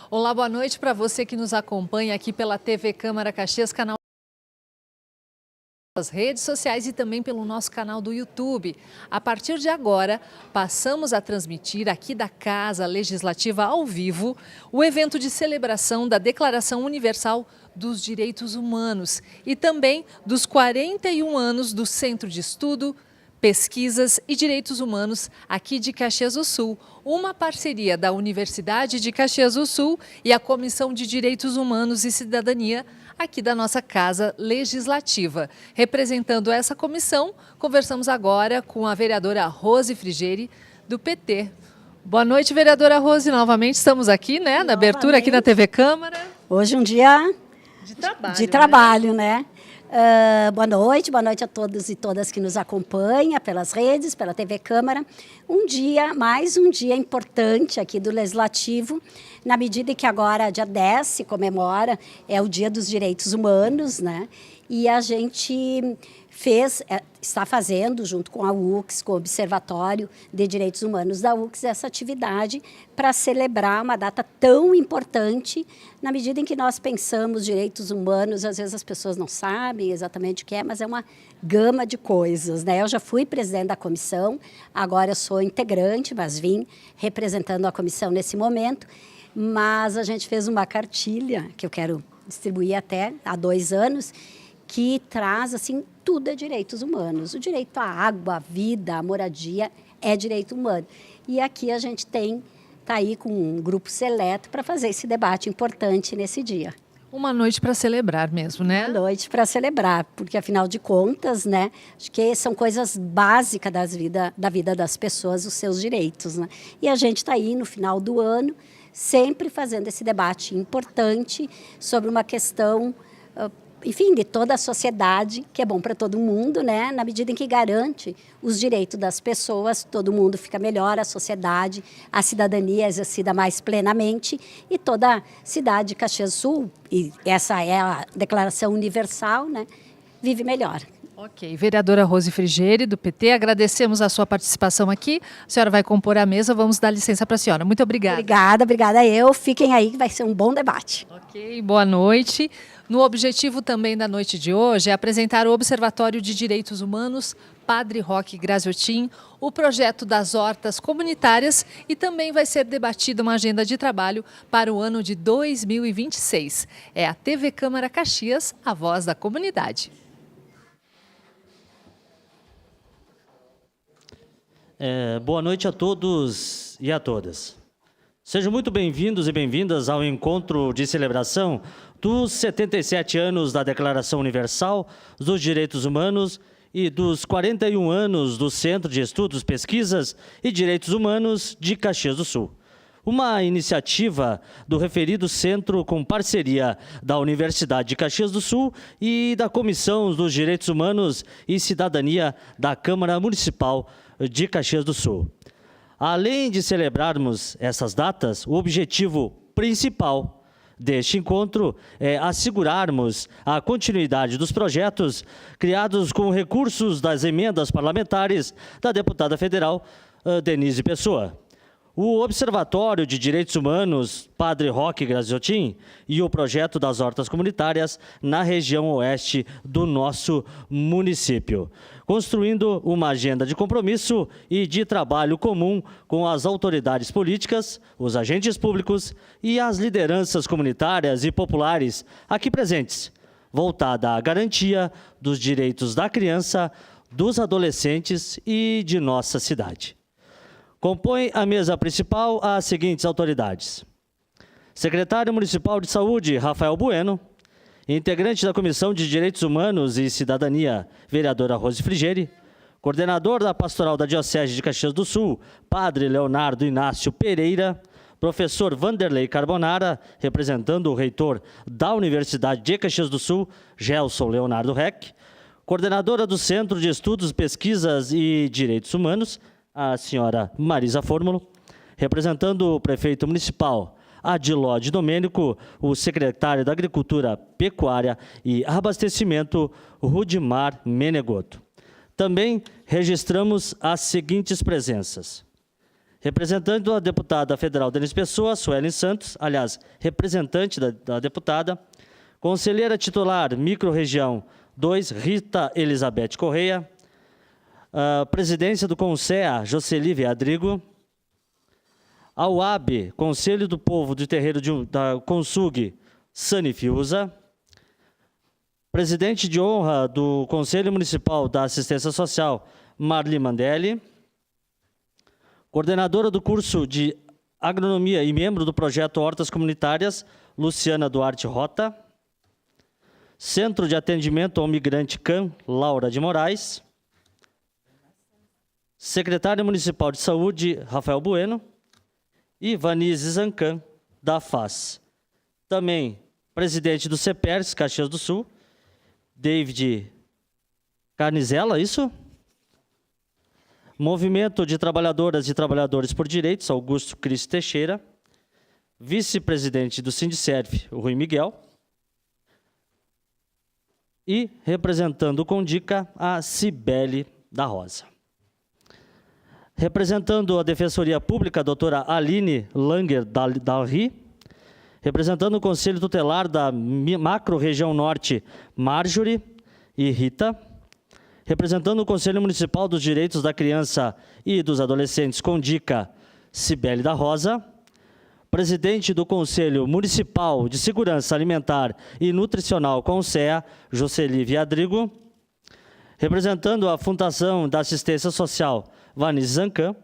Olá, boa noite para você que nos acompanha aqui pela TV Câmara Caxias, canal das redes sociais e também pelo nosso canal do YouTube. A partir de agora, passamos a transmitir aqui da Casa Legislativa ao vivo o evento de celebração da Declaração Universal dos Direitos Humanos e também dos 41 anos do Centro de Estudo, Pesquisas e Direitos Humanos aqui de Caxias do Sul, uma parceria da Universidade de Caxias do Sul e a Comissão de Direitos Humanos e Cidadania aqui da nossa Casa Legislativa. Representando essa comissão, conversamos agora com a vereadora Rose Frigieri, do PT. Boa noite, vereadora Rose. Novamente estamos aqui, né, na abertura aqui na TV Câmara. Hoje um dia de trabalho, né? Boa noite a todos e todas que nos acompanham pelas redes, pela TV Câmara. Mais um dia importante aqui do Legislativo, na medida em que agora, dia 10, se comemora, é o Dia dos Direitos Humanos, né? E a gente está fazendo, junto com a UX, com o Observatório de Direitos Humanos da UX, essa atividade para celebrar uma data tão importante, na medida em que nós pensamos direitos humanos, às vezes as pessoas não sabem exatamente o que é, mas é uma gama de coisas, né? Eu já fui presidente da comissão, agora eu sou integrante, mas vim representando a comissão nesse momento, mas a gente fez uma cartilha, que eu quero distribuir até há 2 anos, que traz, assim, tudo é direitos humanos. O direito à água, à vida, à moradia é direito humano. E aqui a gente está aí com um grupo seleto para fazer esse debate importante nesse dia. Uma noite para celebrar mesmo, né? Uma noite para celebrar, porque afinal de contas, né, acho que são coisas básicas da vida das pessoas, os seus direitos, né? E a gente está aí no final do ano, sempre fazendo esse debate importante sobre uma questão enfim, de toda a sociedade, que é bom para todo mundo, né? Na medida em que garante os direitos das pessoas, todo mundo fica melhor, a sociedade, a cidadania é exercida mais plenamente e toda a cidade de Caxias do Sul, e essa é a Declaração Universal, né? Vive melhor. Ok, vereadora Rose Frigieri, do PT, agradecemos a sua participação aqui. A senhora vai compor a mesa, vamos dar licença para a senhora. Muito obrigada. Obrigada eu. Fiquem aí que vai ser um bom debate. Ok, boa noite. No objetivo também da noite de hoje é apresentar o Observatório de Direitos Humanos Padre Roque Graziotin, o projeto das hortas comunitárias e também vai ser debatida uma agenda de trabalho para o ano de 2026. É a TV Câmara Caxias, a voz da comunidade. Boa noite a todos e a todas. Sejam muito bem-vindos e bem-vindas ao encontro de celebração dos 77 anos da Declaração Universal dos Direitos Humanos e dos 41 anos do Centro de Estudos, Pesquisas e Direitos Humanos de Caxias do Sul. Uma iniciativa do referido centro com parceria da Universidade de Caxias do Sul e da Comissão dos Direitos Humanos e Cidadania da Câmara Municipal de Caxias do Sul. Além de celebrarmos essas datas, o objetivo principal deste encontro é assegurarmos a continuidade dos projetos criados com recursos das emendas parlamentares da deputada federal Denise Pessoa. O Observatório de Direitos Humanos Padre Roque Graziotin e o projeto das hortas comunitárias na região oeste do nosso município, construindo uma agenda de compromisso e de trabalho comum com as autoridades políticas, os agentes públicos e as lideranças comunitárias e populares aqui presentes, voltada à garantia dos direitos da criança, dos adolescentes e de nossa cidade. Compõe a mesa principal as seguintes autoridades: Secretário Municipal de Saúde, Rafael Bueno. Integrante da Comissão de Direitos Humanos e Cidadania, vereadora Rose Frigieri. Coordenador da Pastoral da Diocese de Caxias do Sul, Padre Leonardo Inácio Pereira. Professor Vanderlei Carbonara, representando o reitor da Universidade de Caxias do Sul, Gelson Leonardo Reck. Coordenadora do Centro de Estudos, Pesquisas e Direitos Humanos, a senhora Marisa Fórmulo, representando o prefeito municipal Adilode Domênico, o secretário da Agricultura, Pecuária e Abastecimento, Rudimar Menegoto. Também registramos as seguintes presenças: Representando a deputada federal Denise Pessoa, Suelen Santos, aliás, representante da deputada. Conselheira titular, microrregião 2, Rita Elizabeth Correia. Presidência do CONSEA, Jocely Veadrigo. A UAB, Conselho do Povo do Terreiro da Consug, Sani Fiuza. Presidente de honra do Conselho Municipal da Assistência Social, Marli Mandelli. Coordenadora do curso de Agronomia e membro do projeto Hortas Comunitárias, Luciana Duarte Rota. Centro de Atendimento ao Migrante CAM, Laura de Moraes. Secretário Municipal de Saúde, Rafael Bueno. E Vanise Zancan, da FAS. Também presidente do CEPERS, Caxias do Sul, David Carnizella, isso? Movimento de Trabalhadoras e Trabalhadores por Direitos, Augusto Cristo Teixeira. Vice-presidente do Sindicerv, Rui Miguel. E, representando o Condica, a Cibele da Rosa. Representando a Defensoria Pública, a doutora Aline Langer Dalry. Representando o Conselho Tutelar da Macro-Região Norte, Marjorie e Rita. Representando o Conselho Municipal dos Direitos da Criança e dos Adolescentes, Condica, Cibele da Rosa. Presidente do Conselho Municipal de Segurança Alimentar e Nutricional, CONSEA, Jocely Veadrigo. Representando a Fundação da Assistência Social, Vanise Zancan.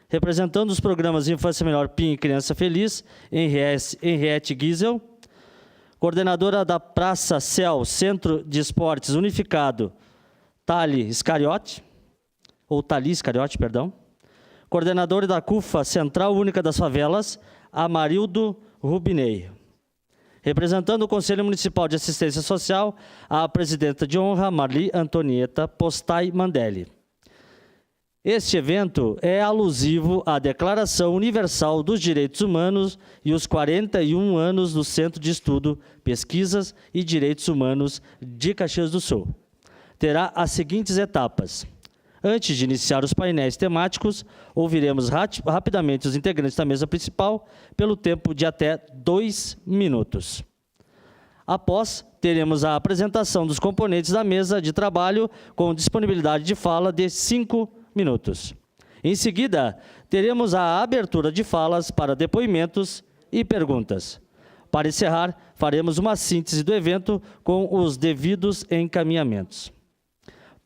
Representando os programas Infância Melhor, PIN e Criança Feliz, Henriette Giesel. Coordenadora da Praça CEL, Centro de Esportes Unificado, Tali Iscariote, perdão. Coordenadora da CUFA, Central Única das Favelas, Amarildo Rubinei. Representando o Conselho Municipal de Assistência Social, a presidenta de honra, Marli Antonieta Postai Mandelli. Este evento é alusivo à Declaração Universal dos Direitos Humanos e os 41 anos do Centro de Estudo, Pesquisas e Direitos Humanos de Caxias do Sul. Terá as seguintes etapas. Antes de iniciar os painéis temáticos, ouviremos rapidamente os integrantes da mesa principal pelo tempo de até 2 minutos. Após, teremos a apresentação dos componentes da mesa de trabalho com disponibilidade de fala de 5 minutos. Em seguida, teremos a abertura de falas para depoimentos e perguntas. Para encerrar, faremos uma síntese do evento com os devidos encaminhamentos.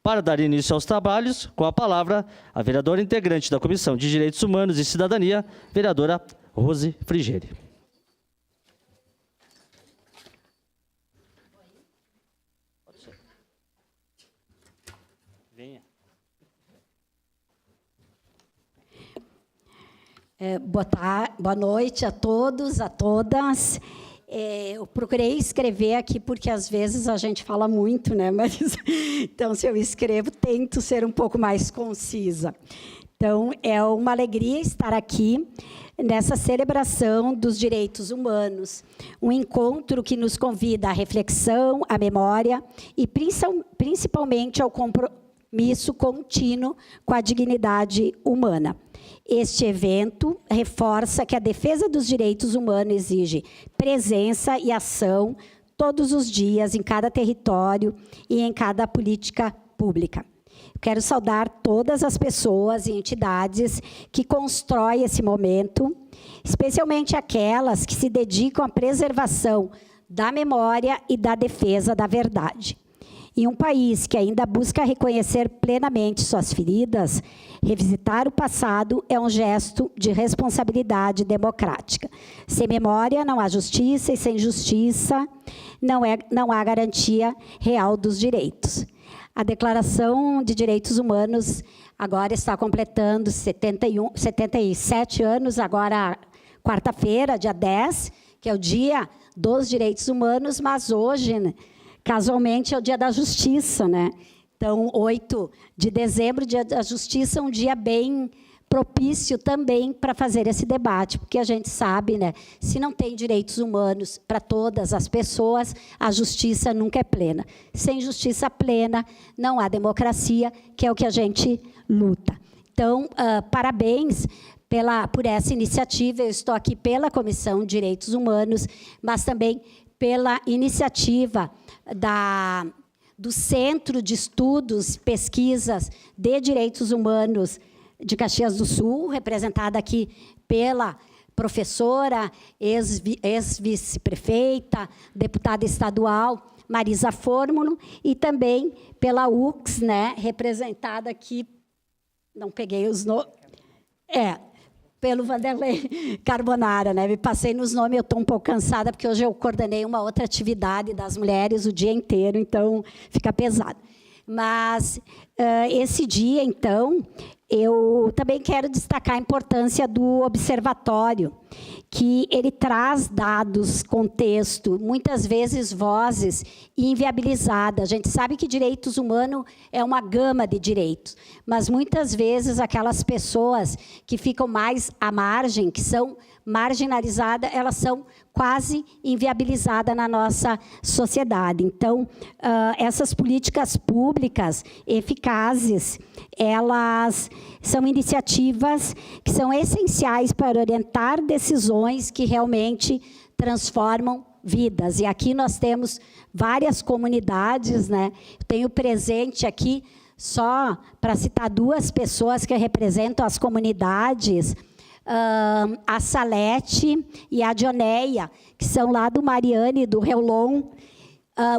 Para dar início aos trabalhos, com a palavra, a vereadora integrante da Comissão de Direitos Humanos e Cidadania, vereadora Rose Frigeri. Venha. Boa noite a todos, a todas. Eu procurei escrever aqui porque, às vezes, a gente fala muito, né? Mas, então, se eu escrevo, tento ser um pouco mais concisa. Então, é uma alegria estar aqui nessa celebração dos direitos humanos, um encontro que nos convida à reflexão, à memória e, principalmente, ao compromisso contínuo com a dignidade humana. Este evento reforça que a defesa dos direitos humanos exige presença e ação todos os dias, em cada território e em cada política pública. Quero saudar todas as pessoas e entidades que constroem esse momento, especialmente aquelas que se dedicam à preservação da memória e da defesa da verdade. Em um país que ainda busca reconhecer plenamente suas feridas, revisitar o passado é um gesto de responsabilidade democrática. Sem memória não há justiça e sem justiça não há garantia real dos direitos. A Declaração de Direitos Humanos agora está completando 77 anos, agora quarta-feira, dia 10, que é o Dia dos Direitos Humanos, mas hoje, né, casualmente, é o Dia da Justiça, né? Então, 8 de dezembro, Dia da Justiça, é um dia bem propício também para fazer esse debate, porque a gente sabe, né, se não tem direitos humanos para todas as pessoas, a justiça nunca é plena. Sem justiça plena, não há democracia, que é o que a gente luta. Então, parabéns por essa iniciativa. Eu estou aqui pela Comissão de Direitos Humanos, mas também pela iniciativa do Centro de Estudos e Pesquisas de Direitos Humanos de Caxias do Sul, representada aqui pela professora, ex-vice-prefeita, deputada estadual, Marisa Fórmulo, e também pela UX, né, representada aqui, não peguei os nomes, pelo Vanderlei Carbonara, né? Me passei nos nomes, eu estou um pouco cansada, porque hoje eu coordenei uma outra atividade das mulheres o dia inteiro, então fica pesado. Mas esse dia, então, eu também quero destacar a importância do observatório, que ele traz dados, contexto, muitas vezes vozes inviabilizadas. A gente sabe que direitos humanos é uma gama de direitos, mas muitas vezes aquelas pessoas que ficam mais à margem, que são marginalizadas, elas são quase inviabilizadas na nossa sociedade. Então, essas políticas públicas eficazes, elas são iniciativas que são essenciais para orientar decisões que realmente transformam vidas. E aqui nós temos várias comunidades, né? Tenho presente aqui, só para citar duas pessoas que representam as comunidades, a Salete e a Dioneia, que são lá do Mariane e do Reulon,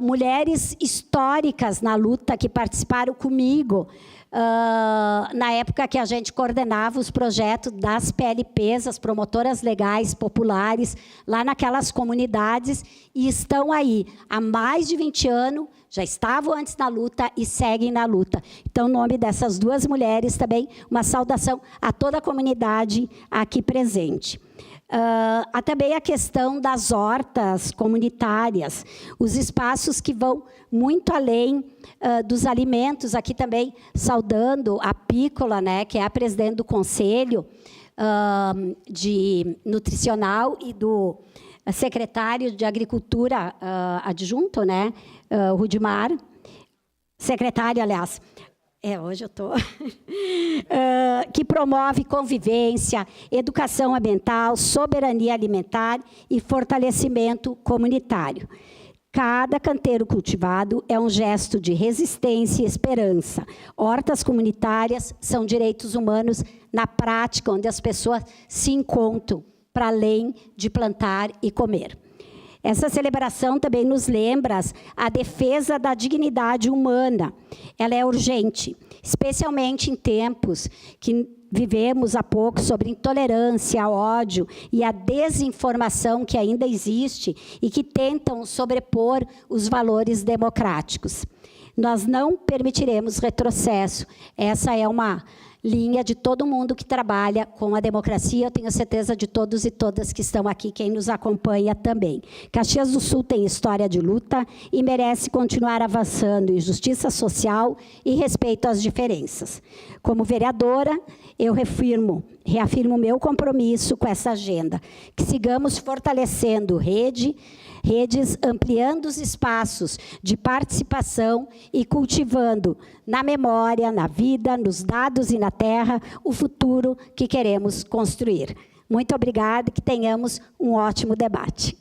mulheres históricas na luta que participaram comigo, na época que a gente coordenava os projetos das PLPs, as promotoras legais populares, lá naquelas comunidades, e estão aí há mais de 20 anos, já estavam antes da luta e seguem na luta. Então, em nome dessas duas mulheres, também uma saudação a toda a comunidade aqui presente. Há também a questão das hortas comunitárias, os espaços que vão muito além dos alimentos. Aqui também saudando a Pícola, né, que é a presidente do Conselho de Nutricional e do secretário de Agricultura adjunto, né, Rudimar, secretário, aliás, hoje eu estou... que promove convivência, educação ambiental, soberania alimentar e fortalecimento comunitário. Cada canteiro cultivado é um gesto de resistência e esperança. Hortas comunitárias são direitos humanos na prática, onde as pessoas se encontram para além de plantar e comer. Essa celebração também nos lembra a defesa da dignidade humana. Ela é urgente, especialmente em tempos que vivemos há pouco sobre intolerância, ódio e a desinformação que ainda existe e que tentam sobrepor os valores democráticos. Nós não permitiremos retrocesso. Essa é uma linha de todo mundo que trabalha com a democracia. Eu tenho certeza de todos e todas que estão aqui, quem nos acompanha também. Caxias do Sul tem história de luta e merece continuar avançando em justiça social e respeito às diferenças. Como vereadora, eu reafirmo meu compromisso com essa agenda, que sigamos fortalecendo redes, ampliando os espaços de participação e cultivando na memória, na vida, nos dados e na terra, o futuro que queremos construir. Muito obrigada e que tenhamos um ótimo debate.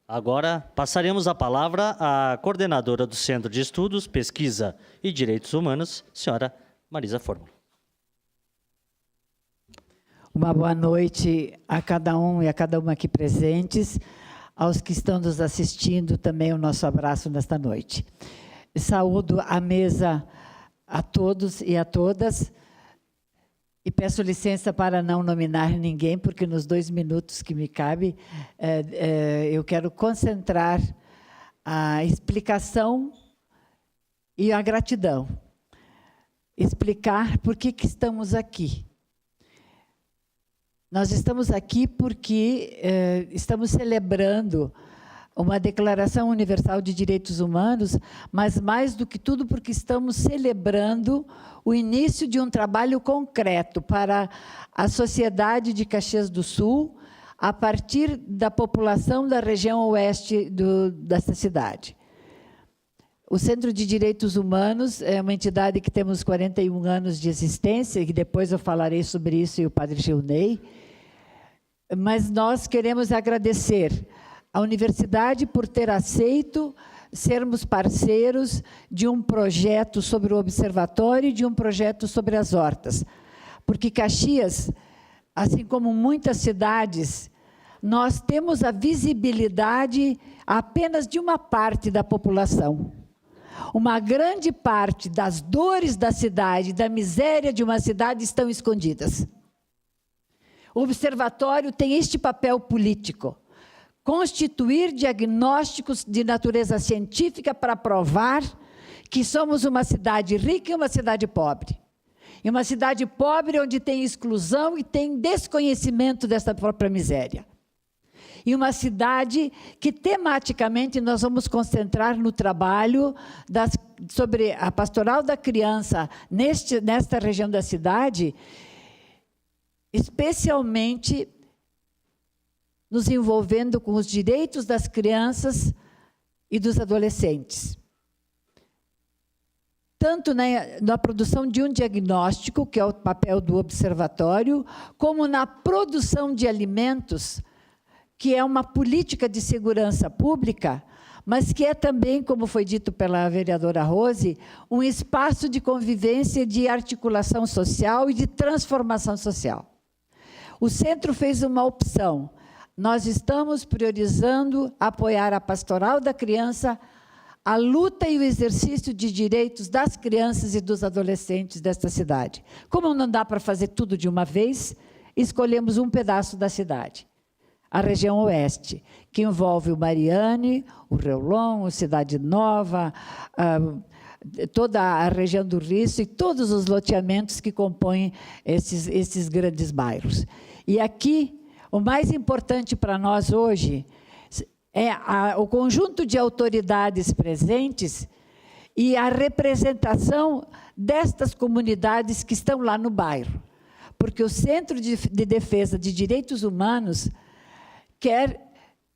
Agora, passaremos a palavra à coordenadora do Centro de Estudos, Pesquisa e Direitos Humanos, senhora Marisa Fórmulo. Uma boa noite a cada um e a cada uma aqui presentes, aos que estão nos assistindo também o nosso abraço nesta noite. Saúdo a mesa a todos e a todas e peço licença para não nominar ninguém, porque nos 2 minutos que me cabe, eu quero concentrar a explicação e a gratidão. Explicar por que estamos aqui. Nós estamos aqui porque estamos celebrando uma Declaração Universal de Direitos Humanos, mas, mais do que tudo, porque estamos celebrando o início de um trabalho concreto para a sociedade de Caxias do Sul, a partir da população da região oeste dessa cidade. O Centro de Direitos Humanos é uma entidade que temos 41 anos de existência, e depois eu falarei sobre isso e o padre Gilney. Mas nós queremos agradecer à universidade por ter aceito sermos parceiros de um projeto sobre o observatório e de um projeto sobre as hortas. Porque Caxias, assim como muitas cidades, nós temos a visibilidade apenas de uma parte da população. Uma grande parte das dores da cidade, da miséria de uma cidade estão escondidas. O observatório tem este papel político: constituir diagnósticos de natureza científica para provar que somos uma cidade rica e uma cidade pobre. E uma cidade pobre onde tem exclusão e tem desconhecimento dessa própria miséria. E uma cidade que, tematicamente, nós vamos concentrar no trabalho sobre a pastoral da criança nesta região da cidade, especialmente nos envolvendo com os direitos das crianças e dos adolescentes. Tanto na produção de um diagnóstico, que é o papel do observatório, como na produção de alimentos, que é uma política de segurança pública, mas que é também, como foi dito pela vereadora Rose, um espaço de convivência, de articulação social e de transformação social. O centro fez uma opção. Nós estamos priorizando apoiar a pastoral da criança, a luta e o exercício de direitos das crianças e dos adolescentes desta cidade. Como não dá para fazer tudo de uma vez, escolhemos um pedaço da cidade. A região oeste, que envolve o Mariane, o Reolon, a Cidade Nova, toda a região do Risso e todos os loteamentos que compõem esses grandes bairros. E aqui, o mais importante para nós hoje é o conjunto de autoridades presentes e a representação destas comunidades que estão lá no bairro. Porque o Centro de Defesa de Direitos Humanos quer,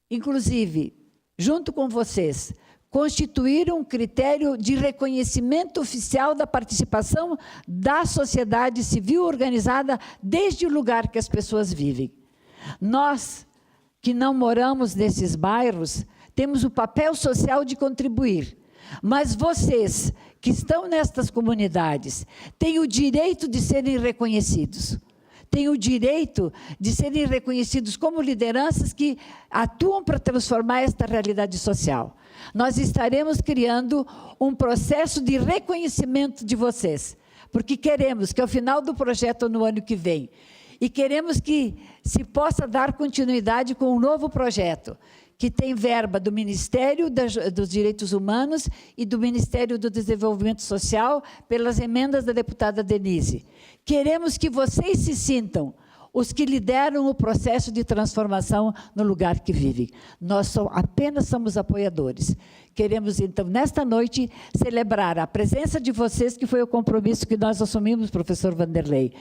inclusive, junto com vocês, constituir um critério de reconhecimento oficial da participação da sociedade civil organizada desde o lugar que as pessoas vivem. Nós, que não moramos nesses bairros, temos o papel social de contribuir. Mas vocês, que estão nestas comunidades, têm o direito de serem reconhecidos. Têm o direito de serem reconhecidos como lideranças que atuam para transformar esta realidade social. Nós estaremos criando um processo de reconhecimento de vocês, porque queremos que, ao final do projeto, no ano que vem, e queremos que se possa dar continuidade com um novo projeto, que tem verba do Ministério dos Direitos Humanos e do Ministério do Desenvolvimento Social, pelas emendas da deputada Denise. Queremos que vocês se sintam os que lideram o processo de transformação no lugar que vivem. Nós apenas somos apoiadores. Queremos, então, nesta noite, celebrar a presença de vocês, que foi o compromisso que nós assumimos, professor Vanderlei,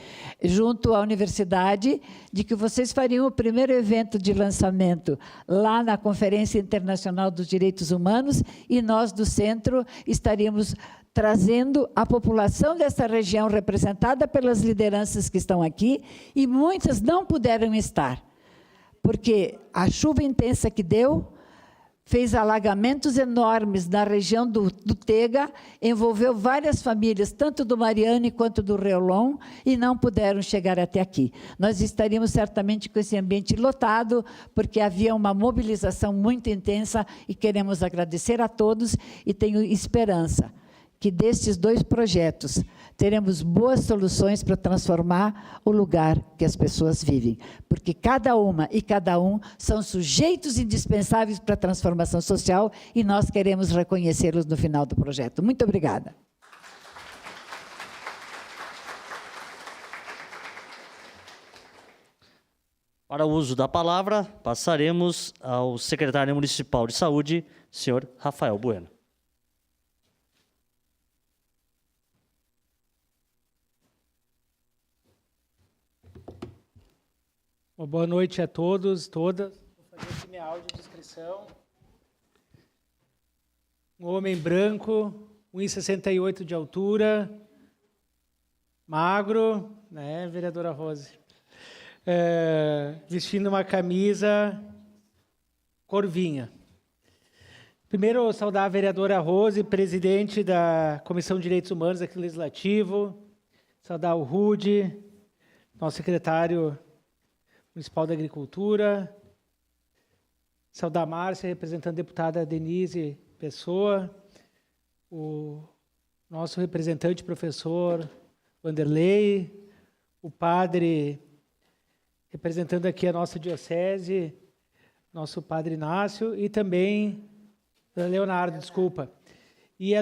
junto à universidade, de que vocês fariam o primeiro evento de lançamento lá na Conferência Internacional dos Direitos Humanos, e nós, do centro, estaríamos trazendo a população dessa região, representada pelas lideranças que estão aqui, e muitas não puderam estar, porque a chuva intensa que deu fez alagamentos enormes na região do Tega, envolveu várias famílias, tanto do Mariane quanto do Reolon, e não puderam chegar até aqui. Nós estaríamos certamente com esse ambiente lotado, porque havia uma mobilização muito intensa, e queremos agradecer a todos, e tenho esperança que destes dois projetos teremos boas soluções para transformar o lugar que as pessoas vivem. Porque cada uma e cada um são sujeitos indispensáveis para a transformação social, e nós queremos reconhecê-los no final do projeto. Muito obrigada. Para o uso da palavra, passaremos ao secretário municipal de saúde, senhor Rafael Bueno. Boa noite a todos, todas. Vou fazer aqui minha audiodescrição. um homem branco, 1,68 de altura, magro, né, vereadora Rose? Vestindo uma camisa cor vinha. Primeiro, saudar a vereadora Rose, presidente da Comissão de Direitos Humanos aqui no Legislativo. Saudar o Rude, nosso secretário municipal da Agricultura. Saudar a Márcia, representando a deputada Denise Pessoa. O nosso representante, professor Vanderlei. O padre, representando aqui a nossa diocese, nosso padre Inácio. E também... Leonardo, desculpa. E a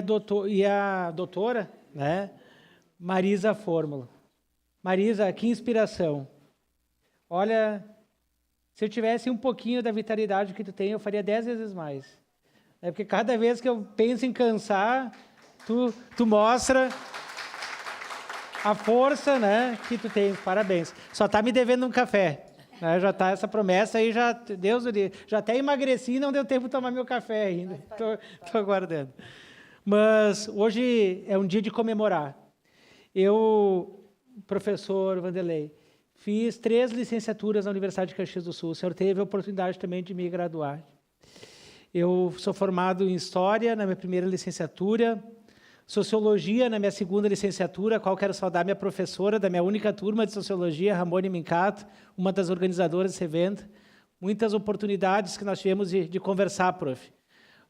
doutora, né, Marisa Fórmula. Marisa, que inspiração. Olha, se eu tivesse um pouquinho da vitalidade que tu tem, eu faria 10 vezes mais. Porque cada vez que eu penso em cansar, tu mostra a força, né, que tu tem. Parabéns. Só está me devendo um café. Já está essa promessa aí, Deus já até emagreci e não deu tempo de tomar meu café ainda. Estou aguardando. Mas hoje é um dia de comemorar. Eu, professor Vanderlei, fiz 3 licenciaturas na Universidade de Caxias do Sul. O senhor teve a oportunidade também de me graduar. Eu sou formado em História na minha primeira licenciatura, Sociologia na minha segunda licenciatura, a qual quero saudar minha professora da minha única turma de Sociologia, Ramone Mincato, uma das organizadoras desse evento. Muitas oportunidades que nós tivemos de conversar, prof.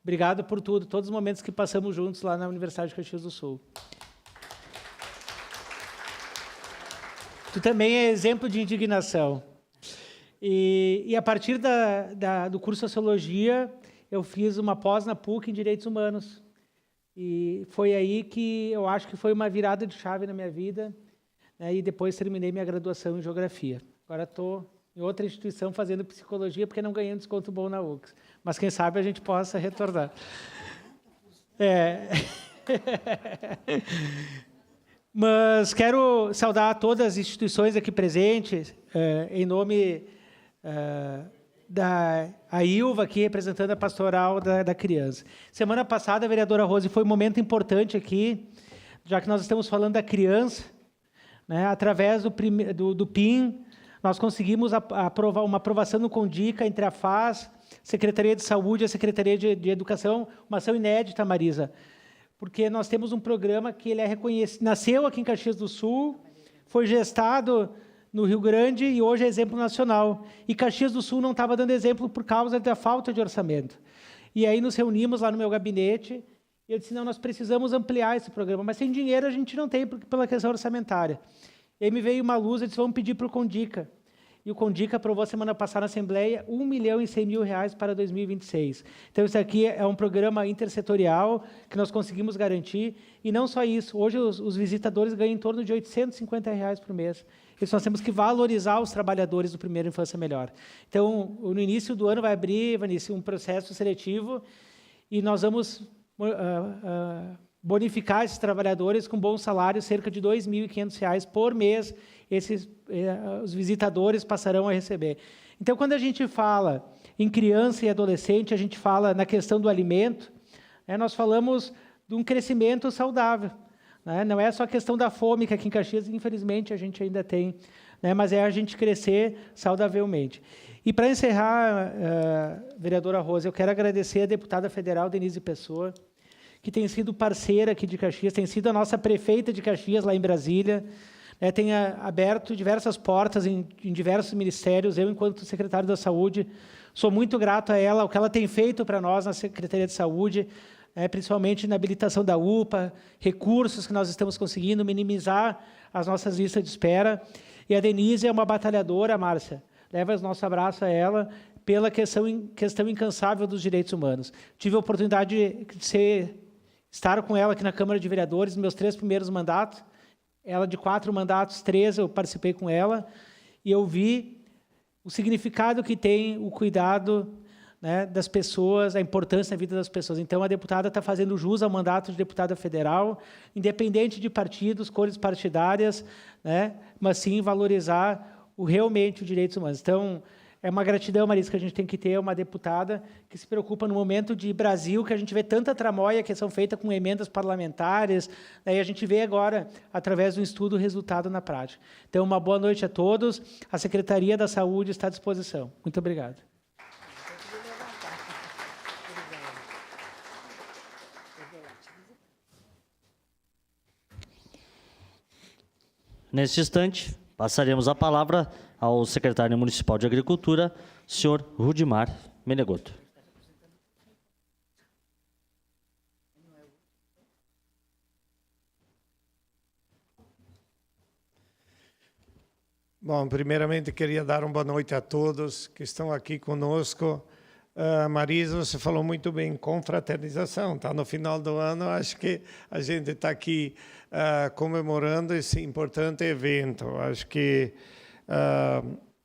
Obrigado por tudo, todos os momentos que passamos juntos lá na Universidade de Caxias do Sul. Tu também é exemplo de indignação. E a partir do curso de Sociologia, eu fiz uma pós na PUC em Direitos Humanos. E foi aí que eu acho que foi uma virada de chave na minha vida, né, e depois terminei minha graduação em Geografia. Agora estou em outra instituição fazendo Psicologia, porque não ganhei um desconto bom na UX. Mas quem sabe a gente possa retornar. Mas quero saudar todas as instituições aqui presentes, em nome da Ilva, aqui representando a pastoral da criança. Semana passada, a vereadora Rose, foi um momento importante aqui, já que nós estamos falando da criança, né, através do PIN, nós conseguimos aprovar uma aprovação no CONDICA entre a FAS, Secretaria de Saúde e a Secretaria de Educação, uma ação inédita, Marisa, porque nós temos um programa que ele é reconhecido, nasceu aqui em Caxias do Sul, foi gestado no Rio Grande e hoje é exemplo nacional. E Caxias do Sul não estava dando exemplo por causa da falta de orçamento. E aí nos reunimos lá no meu gabinete e eu disse, não, nós precisamos ampliar esse programa, mas sem dinheiro a gente não tem pela questão orçamentária. E aí me veio uma luz, eu disse, vamos pedir para o CONDICA. E o CONDICA aprovou semana passada na Assembleia R$1.100.000 para 2026. Então, isso aqui é um programa intersetorial que nós conseguimos garantir. E não só isso, hoje os visitadores ganham em torno de R$850 por mês. Isso nós temos que valorizar os trabalhadores do Primeira Infância Melhor. Então, no início do ano vai abrir, Vanice, um processo seletivo e nós vamos bonificar esses trabalhadores com bom salário, cerca de R$2.500 por mês, os visitadores passarão a receber. Então, quando a gente fala em criança e adolescente, a gente fala na questão do alimento, nós falamos de um crescimento saudável. Não é só a questão da fome, que aqui em Caxias, infelizmente, a gente ainda tem, mas é a gente crescer saudavelmente. E, para encerrar, vereadora Rose, eu quero agradecer a deputada federal Denise Pessoa, que tem sido parceira aqui de Caxias, tem sido a nossa prefeita de Caxias, lá em Brasília, tem aberto diversas portas em diversos ministérios. Eu, enquanto secretário da Saúde, sou muito grato a ela, o que ela tem feito para nós na Secretaria de Saúde, principalmente na habilitação da UPA, recursos que nós estamos conseguindo, minimizar as nossas listas de espera. E a Denise é uma batalhadora, Márcia, leva o nosso abraço a ela, pela questão incansável dos direitos humanos. Tive a oportunidade de estar com ela aqui na Câmara de Vereadores, nos meus 3 primeiros mandatos, ela de 4 mandatos, 3 eu participei com ela, e eu vi o significado que tem o cuidado, das pessoas, a importância na vida das pessoas. Então, a deputada está fazendo jus ao mandato de deputada federal, independente de partidos, cores partidárias, mas sim valorizar realmente os direitos humanos. Então, É uma gratidão, Marisa, que a gente tem que ter uma deputada que se preocupa no momento de Brasil, que a gente vê tanta tramóia que são feitas com emendas parlamentares, daí a gente vê agora, através do estudo, o resultado na prática. Então, uma boa noite a todos. A Secretaria da Saúde está à disposição. Muito obrigado. Neste instante, passaremos a palavra ao secretário municipal de Agricultura, senhor Rudimar Menegoto. Bom, primeiramente queria dar uma boa noite a todos que estão aqui conosco. Marisa, você falou muito bem, confraternização. Tá no final do ano, acho que a gente está aqui comemorando esse importante evento. Acho que,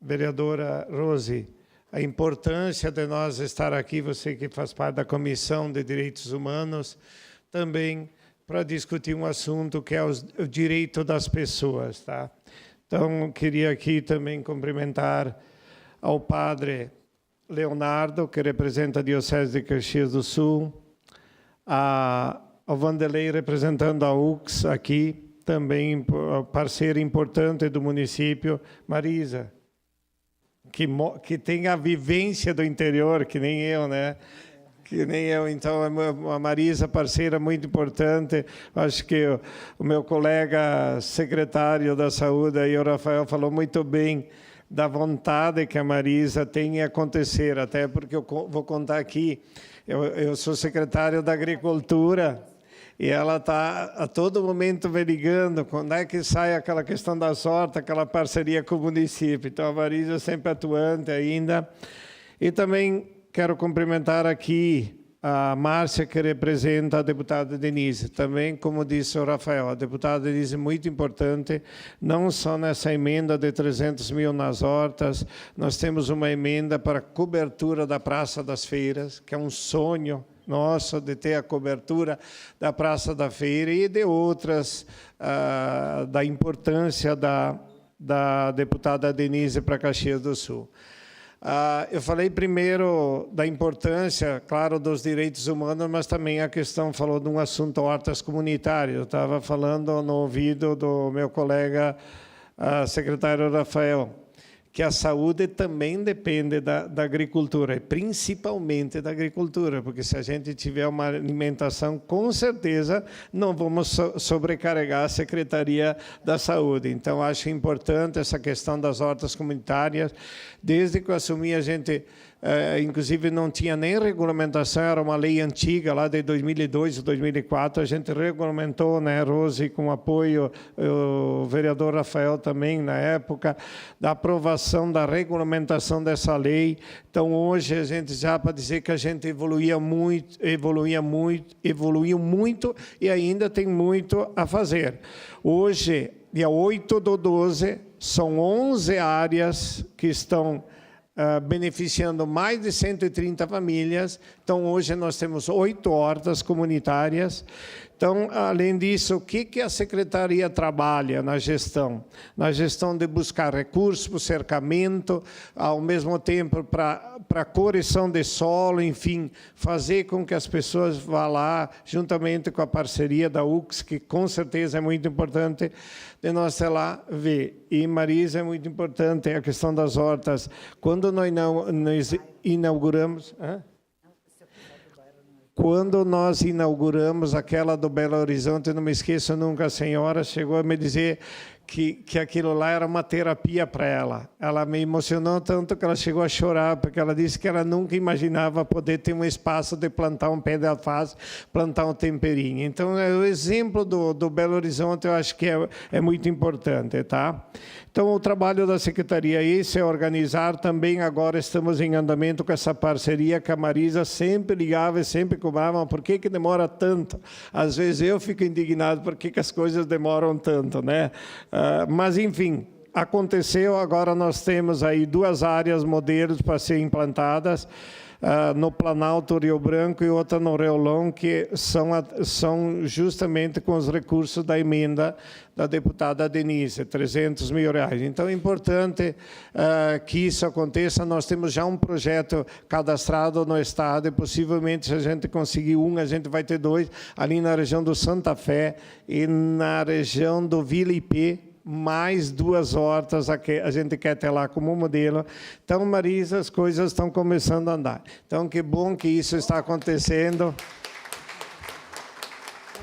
vereadora Rose, a importância de nós estar aqui, você que faz parte da Comissão de Direitos Humanos, também para discutir um assunto que é o direito das pessoas, tá? Então, queria aqui também cumprimentar ao padre Leonardo, que representa a Diocese de Caxias do Sul, ao Vanderlei, representando a UX aqui, também parceiro importante do município, Marisa, que tem a vivência do interior, que nem eu, né? Que nem eu. Então, a Marisa, parceira muito importante. Acho que o meu colega secretário da Saúde, aí, o Rafael, falou muito bem da vontade que a Marisa tem em acontecer, até porque eu vou contar aqui, eu sou secretário da Agricultura, e ela está a todo momento me ligando, quando é que sai aquela questão da sorte, aquela parceria com o município. Então, a Marisa é sempre atuante ainda. E também quero cumprimentar aqui a Márcia, que representa a deputada Denise. Também, como disse o Rafael, a deputada Denise é muito importante, não só nessa emenda de 300 mil nas hortas, nós temos uma emenda para a cobertura da Praça das Feiras, que é um sonho nosso de ter a cobertura da Praça da Feira e de outras, da importância da deputada Denise para Caxias do Sul. Eu falei primeiro da importância, claro, dos direitos humanos, mas também a questão falou de um assunto hortas comunitárias. Eu estava falando no ouvido do meu colega secretário Rafael, que a saúde também depende da agricultura, e principalmente da agricultura, porque se a gente tiver uma alimentação, com certeza não vamos sobrecarregar a Secretaria da Saúde. Então, acho importante essa questão das hortas comunitárias. Desde que eu assumi, a gente, inclusive, não tinha nem regulamentação, era uma lei antiga, lá de 2002 ou 2004, a gente regulamentou, né, Rose, com apoio, o vereador Rafael também, na época, da aprovação da regulamentação dessa lei. Então, hoje, a gente já, para dizer que a gente evoluiu muito e ainda tem muito a fazer. Hoje, dia 8/12, são 11 áreas que estão beneficiando mais de 130 famílias. Então, hoje nós temos 8 hortas comunitárias. Então, além disso, o que a Secretaria trabalha na gestão? Na gestão de buscar recursos para o cercamento, ao mesmo tempo para correção de solo, enfim, fazer com que as pessoas vá lá, juntamente com a parceria da UX, que com certeza é muito importante, de nós ir lá ver. E, Marisa, é muito importante a questão das hortas. Quando nós inauguramos... Quando nós inauguramos aquela do Belo Horizonte, não me esqueço nunca, a senhora chegou a me dizer que aquilo lá era uma terapia para ela. Ela me emocionou tanto que ela chegou a chorar, porque ela disse que ela nunca imaginava poder ter um espaço de plantar um pé de alface, plantar um temperinho. Então, o exemplo do Belo Horizonte eu acho que é muito importante, tá? Então, o trabalho da Secretaria é organizar também. Agora estamos em andamento com essa parceria que a Marisa sempre ligava e sempre cobrava. Por que demora tanto? Às vezes eu fico indignado por que as coisas demoram tanto, né? Mas, enfim, aconteceu, agora nós temos aí 2 áreas modelos para serem implantadas, no Planalto Rio Branco e outra no Reolão, que são justamente com os recursos da emenda da deputada Denise, R$300 mil. Então, é importante que isso aconteça. Nós temos já um projeto cadastrado no Estado e, possivelmente, se a gente conseguir a gente vai ter 2, ali na região do Santa Fé e na região do Vila Ipê, mais 2 hortas a gente quer ter lá como modelo. Então, Marisa, as coisas estão começando a andar. Então, que bom que isso está acontecendo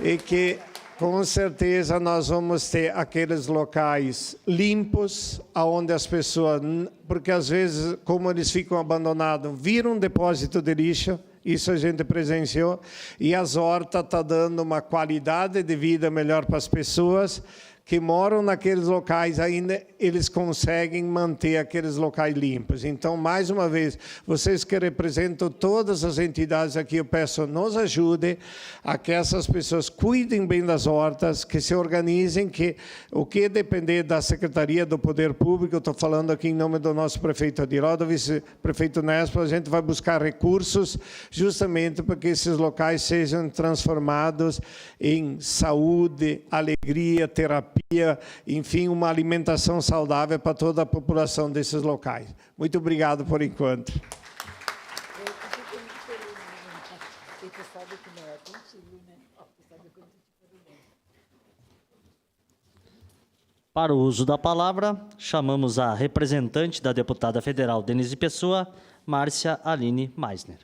e que, com certeza, nós vamos ter aqueles locais limpos, onde as pessoas... Porque, às vezes, como eles ficam abandonados, viram um depósito de lixo, isso a gente presenciou, e as hortas estão dando uma qualidade de vida melhor para as pessoas, que moram naqueles locais ainda, eles conseguem manter aqueles locais limpos. Então, mais uma vez, vocês que representam todas as entidades aqui, eu peço, nos ajudem a que essas pessoas cuidem bem das hortas, que se organizem, que o que depender da Secretaria do Poder Público, eu estou falando aqui em nome do nosso prefeito Adiró, do vice-prefeito Nespo, a gente vai buscar recursos justamente para que esses locais sejam transformados em saúde, alegria, terapia, enfim, uma alimentação saudável para toda a população desses locais. Muito obrigado por enquanto. Para o uso da palavra, chamamos a representante da deputada federal Denise Pessoa, Márcia Aline Meisner.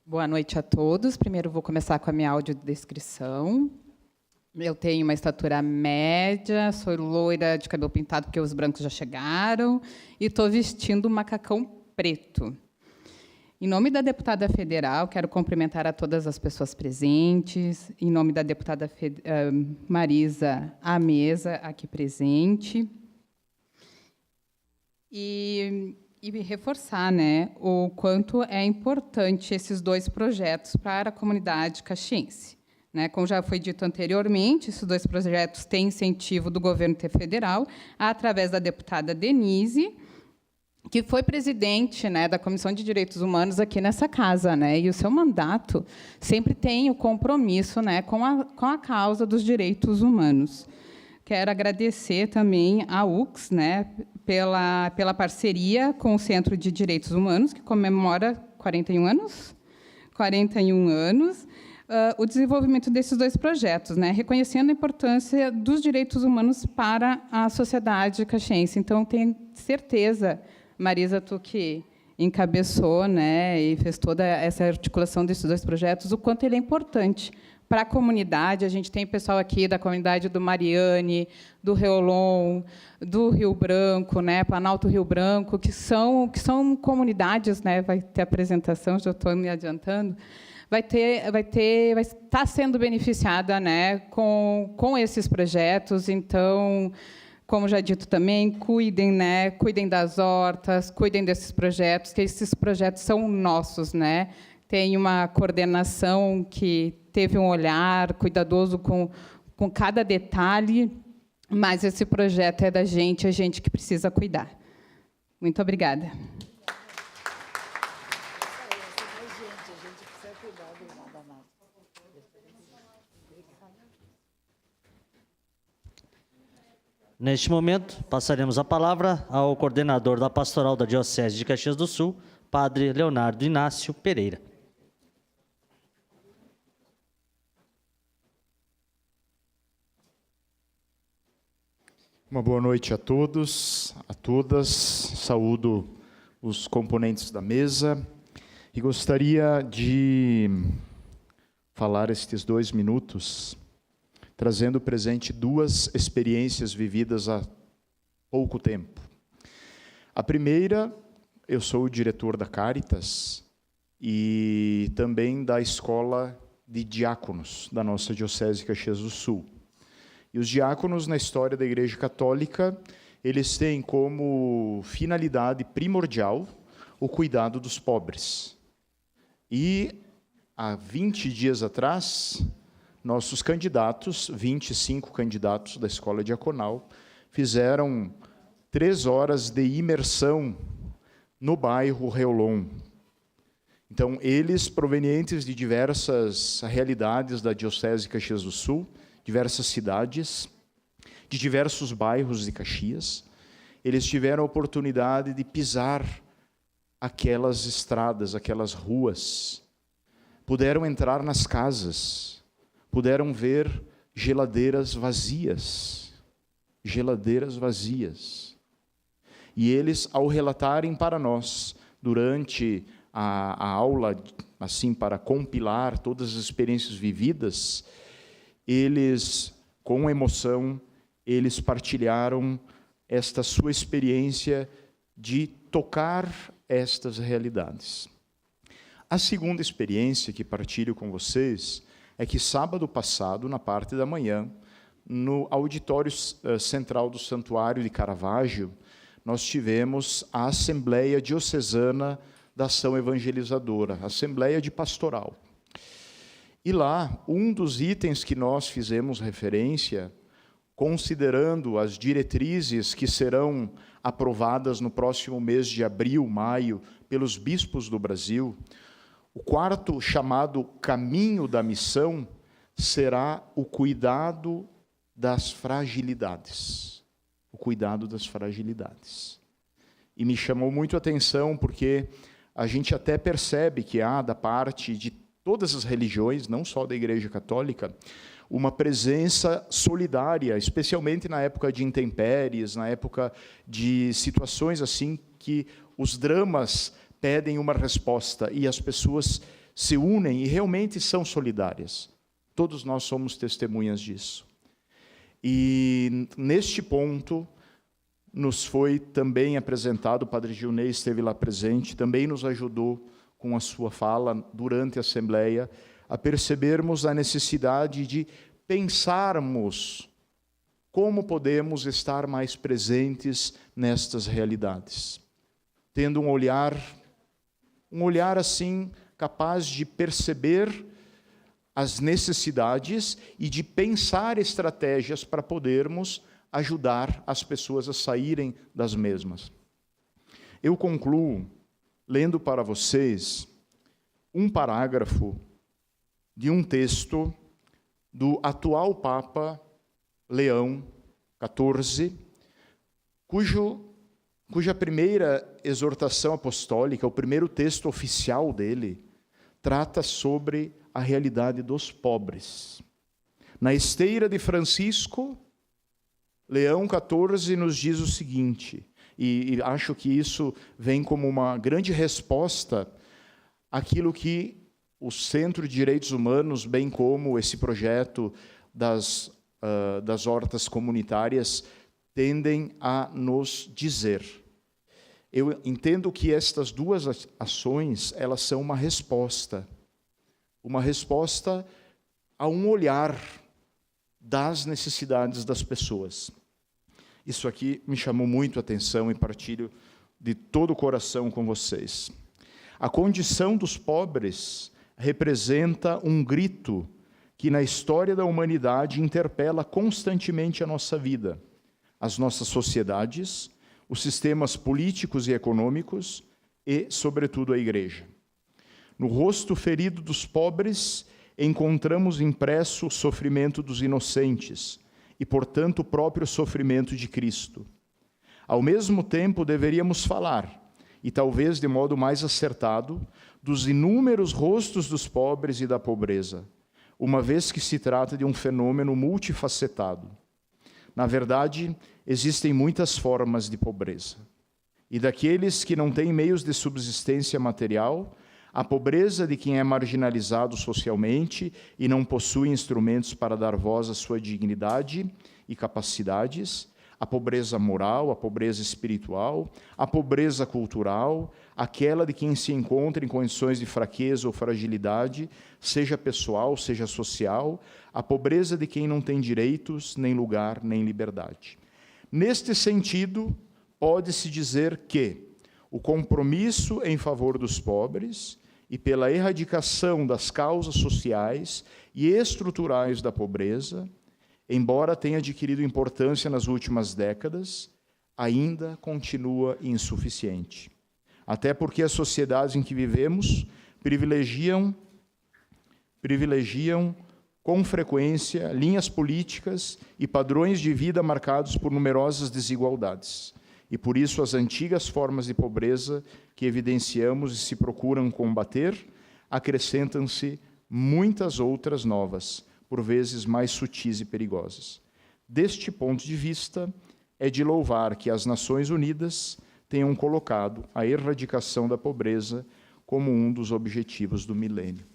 Boa noite a todos. Primeiro vou começar com a minha audiodescrição. Eu tenho uma estatura média, sou loira de cabelo pintado porque os brancos já chegaram e estou vestindo um macacão preto. Em nome da deputada federal, quero cumprimentar a todas as pessoas presentes. Em nome da deputada Marisa, à mesa aqui presente. E reforçar, né, o quanto é importante esses 2 projetos para a comunidade caxiense. Né, como já foi dito anteriormente, esses 2 projetos têm incentivo do governo federal, através da deputada Denise, que foi presidente, né, da Comissão de Direitos Humanos aqui nessa casa, né, e o seu mandato sempre tem o compromisso, né, com a causa dos direitos humanos. Quero agradecer também à UX, né, pela parceria com o Centro de Direitos Humanos, que comemora 41 anos. 41 anos. O desenvolvimento desses 2 projetos, né, reconhecendo a importância dos direitos humanos para a sociedade caxiense. Então, tenho certeza, Marisa, tu que encabeçou, né, e fez toda essa articulação desses 2 projetos, o quanto ele é importante para a comunidade. A gente tem pessoal aqui da comunidade do Mariane, do Reolon, do Rio Branco, né, Planalto Rio Branco, que são comunidades, né, vai ter apresentação, já estou me adiantando, vai estar sendo beneficiada, né, com esses projetos. Então, como já dito também, cuidem, né, cuidem das hortas, cuidem desses projetos, que esses projetos são nossos, né. Tem uma coordenação que teve um olhar cuidadoso com cada detalhe, mas esse projeto é da gente, a gente que precisa cuidar. Muito obrigada. Neste momento, passaremos a palavra ao coordenador da Pastoral da Diocese de Caxias do Sul, Padre Leonardo Inácio Pereira. Uma boa noite a todos, a todas. Saúdo os componentes da mesa e gostaria de falar estes 2 minutos, trazendo presente 2 experiências vividas há pouco tempo. A primeira, eu sou o diretor da Caritas e também da Escola de Diáconos da nossa Diocese de Caxias do Sul. E os diáconos, na história da Igreja Católica, eles têm como finalidade primordial o cuidado dos pobres. E há 20 dias atrás, nossos candidatos, 25 candidatos da Escola Diaconal, fizeram 3 horas de imersão no bairro Reolon. Então, eles, provenientes de diversas realidades da Diocese de Caxias do Sul, diversas cidades, de diversos bairros de Caxias, eles tiveram a oportunidade de pisar aquelas estradas, aquelas ruas, puderam entrar nas casas, puderam ver geladeiras vazias, E eles, ao relatarem para nós, durante a aula, assim, para compilar todas as experiências vividas, eles, com emoção, eles partilharam esta sua experiência de tocar estas realidades. A segunda experiência que partilho com vocês é que sábado passado, na parte da manhã, no auditório central do Santuário de Caravaggio, nós tivemos a Assembleia Diocesana da Ação Evangelizadora, Assembleia de Pastoral. E lá, um dos itens que nós fizemos referência, considerando as diretrizes que serão aprovadas no próximo mês de abril, maio, pelos bispos do Brasil, o quarto, chamado Caminho da Missão, será o cuidado das fragilidades. O cuidado das fragilidades. E me chamou muito a atenção porque a gente até percebe que há, da parte de todas as religiões, não só da Igreja Católica, uma presença solidária, especialmente na época de intempéries, na época de situações assim que os dramas pedem uma resposta e as pessoas se unem e realmente são solidárias. Todos nós somos testemunhas disso. E neste ponto nos foi também apresentado, o Padre Gilney esteve lá presente, também nos ajudou com a sua fala durante a Assembleia, a percebermos a necessidade de pensarmos como podemos estar mais presentes nestas realidades, tendo um olhar assim, capaz de perceber as necessidades e de pensar estratégias para podermos ajudar as pessoas a saírem das mesmas. Eu concluo lendo para vocês um parágrafo de um texto do atual Papa Leão XIV, cuja primeira exortação apostólica, o primeiro texto oficial dele, trata sobre a realidade dos pobres. Na esteira de Francisco, Leão XIV nos diz o seguinte, e acho que isso vem como uma grande resposta àquilo que o Centro de Direitos Humanos, bem como esse projeto das hortas comunitárias, tendem a nos dizer. Eu entendo que estas duas ações, elas são uma resposta a um olhar das necessidades das pessoas. Isso aqui me chamou muito a atenção e partilho de todo o coração com vocês. A condição dos pobres representa um grito que na história da humanidade interpela constantemente a nossa vida, as nossas sociedades, os sistemas políticos e econômicos e, sobretudo, a Igreja. No rosto ferido dos pobres, encontramos impresso o sofrimento dos inocentes e, portanto, o próprio sofrimento de Cristo. Ao mesmo tempo, deveríamos falar, e talvez de modo mais acertado, dos inúmeros rostos dos pobres e da pobreza, uma vez que se trata de um fenômeno multifacetado. Na verdade, existem muitas formas de pobreza. E daqueles que não têm meios de subsistência material, a pobreza de quem é marginalizado socialmente e não possui instrumentos para dar voz à sua dignidade e capacidades, a pobreza moral, a pobreza espiritual, a pobreza cultural, aquela de quem se encontra em condições de fraqueza ou fragilidade, seja pessoal, seja social, a pobreza de quem não tem direitos, nem lugar, nem liberdade. Neste sentido, pode-se dizer que o compromisso em favor dos pobres e pela erradicação das causas sociais e estruturais da pobreza, embora tenha adquirido importância nas últimas décadas, ainda continua insuficiente. Até porque as sociedades em que vivemos privilegiam com frequência linhas políticas e padrões de vida marcados por numerosas desigualdades. E por isso as antigas formas de pobreza que evidenciamos e se procuram combater, acrescentam-se muitas outras novas, por vezes mais sutis e perigosas. Deste ponto de vista, é de louvar que as Nações Unidas tenham colocado a erradicação da pobreza como um dos objetivos do milênio.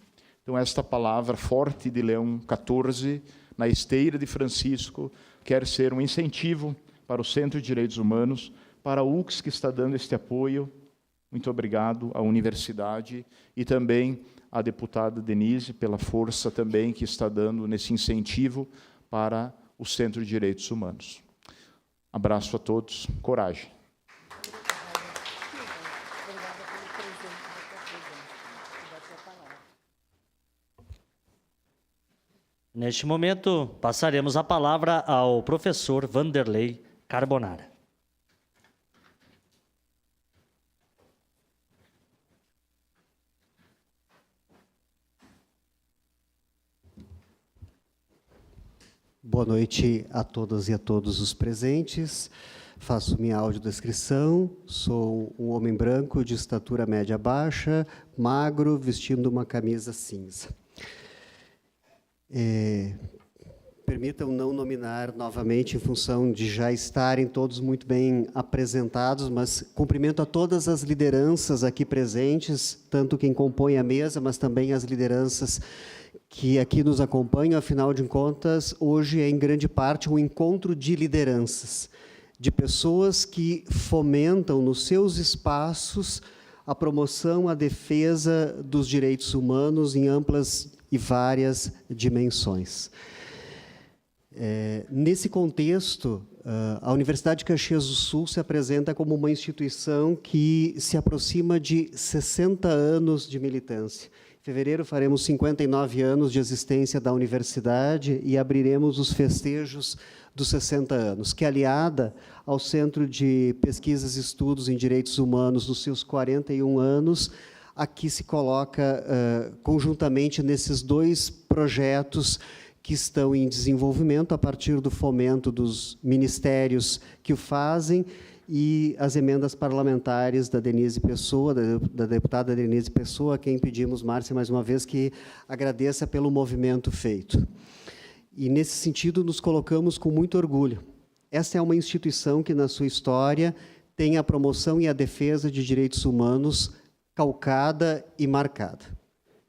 Então, esta palavra forte de Leão XIV, na esteira de Francisco, quer ser um incentivo para o Centro de Direitos Humanos, para a UCS, que está dando este apoio. Muito obrigado à universidade e também à deputada Denise, pela força também que está dando nesse incentivo para o Centro de Direitos Humanos. Abraço a todos, coragem. Neste momento, passaremos a palavra ao professor Vanderlei Carbonara. Boa noite a todas e a todos os presentes. Faço minha audiodescrição. Sou um homem branco de estatura média baixa, magro, vestindo uma camisa cinza. Permitam não nominar novamente, em função de já estarem todos muito bem apresentados, mas cumprimento a todas as lideranças aqui presentes, tanto quem compõe a mesa, mas também as lideranças que aqui nos acompanham. Afinal de contas, hoje é, em grande parte, um encontro de lideranças, de pessoas que fomentam nos seus espaços a promoção, a defesa dos direitos humanos em amplas e várias dimensões. Nesse contexto, a Universidade de Caxias do Sul se apresenta como uma instituição que se aproxima de 60 anos de militância. Em fevereiro faremos 59 anos de existência da universidade e abriremos os festejos dos 60 anos, que, aliada ao Centro de Pesquisas e Estudos em Direitos Humanos, nos seus 41 anos, aqui se coloca conjuntamente nesses dois projetos que estão em desenvolvimento a partir do fomento dos ministérios que o fazem e as emendas parlamentares da Denise Pessoa, da deputada Denise Pessoa, a quem pedimos, Márcia, mais uma vez, que agradeça pelo movimento feito. E, nesse sentido, nos colocamos com muito orgulho. Esta é uma instituição que, na sua história, tem a promoção e a defesa de direitos humanos calcada e marcada.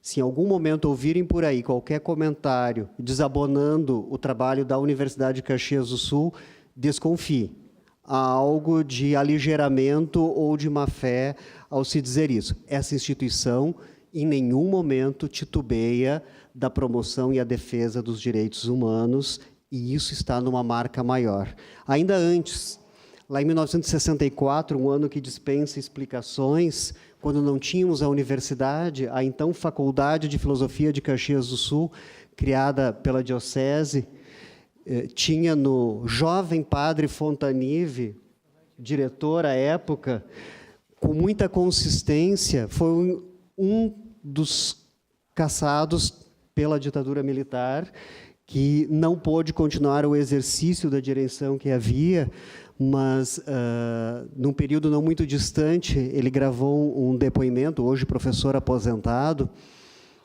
Se em algum momento ouvirem por aí qualquer comentário desabonando o trabalho da Universidade de Caxias do Sul, desconfie. Há algo de aligeramento ou de má-fé ao se dizer isso. Essa instituição, em nenhum momento, titubeia da promoção e a defesa dos direitos humanos, e isso está numa marca maior. Ainda antes, lá em 1964, um ano que dispensa explicações, quando não tínhamos a universidade, a então Faculdade de Filosofia de Caxias do Sul, criada pela Diocese, tinha no jovem padre Fontanive, diretor à época, com muita consistência, foi um dos caçados pela ditadura militar, que não pôde continuar o exercício da direção que havia, mas, num período não muito distante, ele gravou um depoimento, hoje professor aposentado,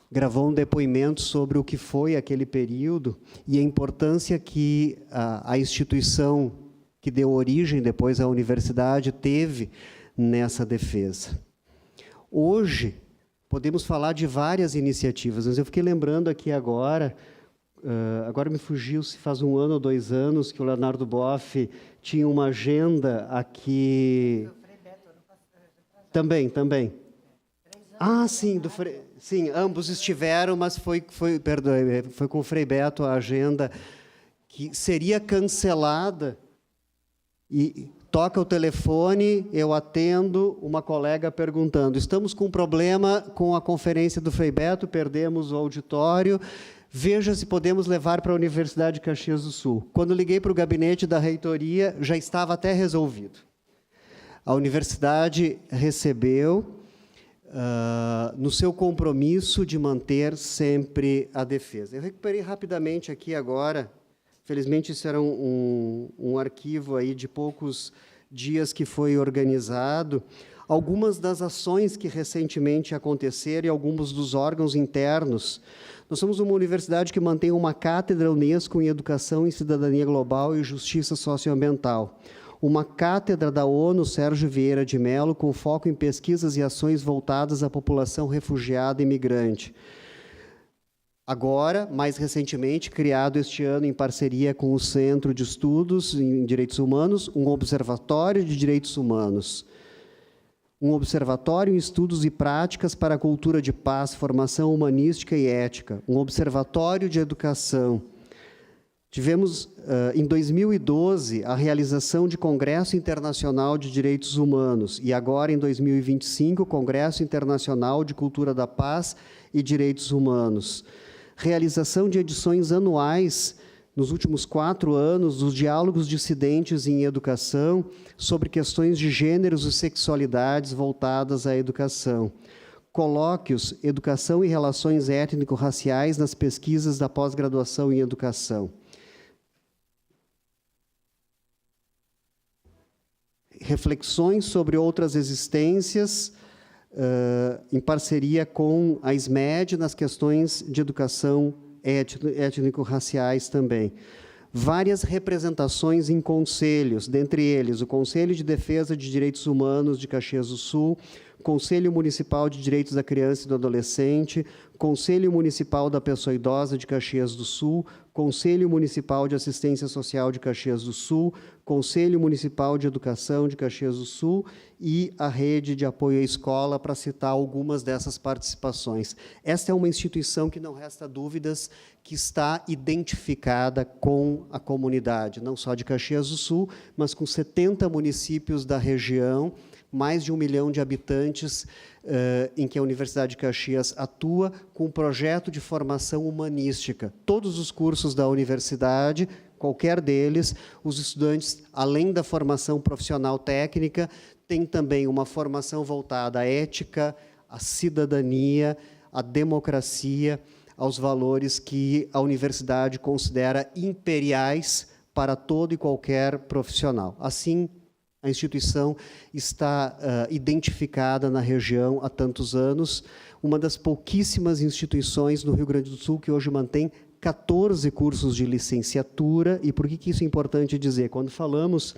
gravou um depoimento sobre o que foi aquele período e a importância que a instituição que deu origem depois à universidade teve nessa defesa. Hoje, podemos falar de várias iniciativas, mas eu fiquei lembrando aqui agora me fugiu se faz 1 ano ou 2 anos que o Leonardo Boff tinha uma agenda aqui. Também. Ah, sim, sim, ambos estiveram, mas foi com o Frei Beto a agenda que seria cancelada e Toca o telefone, eu atendo, uma colega perguntando: estamos com um problema com a conferência do Frei Beto, perdemos o auditório, veja se podemos levar para a Universidade de Caxias do Sul. Quando liguei para o gabinete da reitoria, já estava até resolvido. A universidade recebeu, no seu compromisso de manter sempre a defesa. Eu recuperei rapidamente aqui agora, felizmente isso era um arquivo aí de poucos dias que foi organizado, algumas das ações que recentemente aconteceram e alguns dos órgãos internos. Nós somos uma universidade que mantém uma cátedra Unesco em Educação e Cidadania Global e Justiça Socioambiental. Uma cátedra da ONU, Sérgio Vieira de Mello, com foco em pesquisas e ações voltadas à população refugiada e migrante. Agora, mais recentemente, criado este ano em parceria com o Centro de Estudos em Direitos Humanos, um Observatório de Direitos Humanos. Um observatório em estudos e práticas para a cultura de paz, formação humanística e ética. Um observatório de educação. Tivemos, em 2012, a realização de Congresso Internacional de Direitos Humanos e agora, em 2025, o Congresso Internacional de Cultura da Paz e Direitos Humanos. Realização de edições anuais, nos últimos 4 anos, dos diálogos dissidentes em educação sobre questões de gêneros e sexualidades voltadas à educação. Colóquios, educação e relações étnico-raciais nas pesquisas da pós-graduação em educação. Reflexões sobre outras existências, em parceria com a SMED, nas questões de educação étnico-raciais também. Várias representações em conselhos, dentre eles o Conselho de Defesa de Direitos Humanos de Caxias do Sul, Conselho Municipal de Direitos da Criança e do Adolescente, Conselho Municipal da Pessoa Idosa de Caxias do Sul, Conselho Municipal de Assistência Social de Caxias do Sul, Conselho Municipal de Educação de Caxias do Sul e a Rede de Apoio à Escola, para citar algumas dessas participações. Esta é uma instituição que, não resta dúvidas, que está identificada com a comunidade, não só de Caxias do Sul, mas com 70 municípios da região, mais de 1 milhão de habitantes, em que a Universidade de Caxias atua, com um projeto de formação humanística. Todos os cursos da universidade, qualquer deles, os estudantes, além da formação profissional técnica, têm também uma formação voltada à ética, à cidadania, à democracia, aos valores que a universidade considera imperiais para todo e qualquer profissional. Assim, a instituição está identificada na região há tantos anos, uma das pouquíssimas instituições no Rio Grande do Sul que hoje mantém 14 cursos de licenciatura. E por que isso é importante dizer? Quando falamos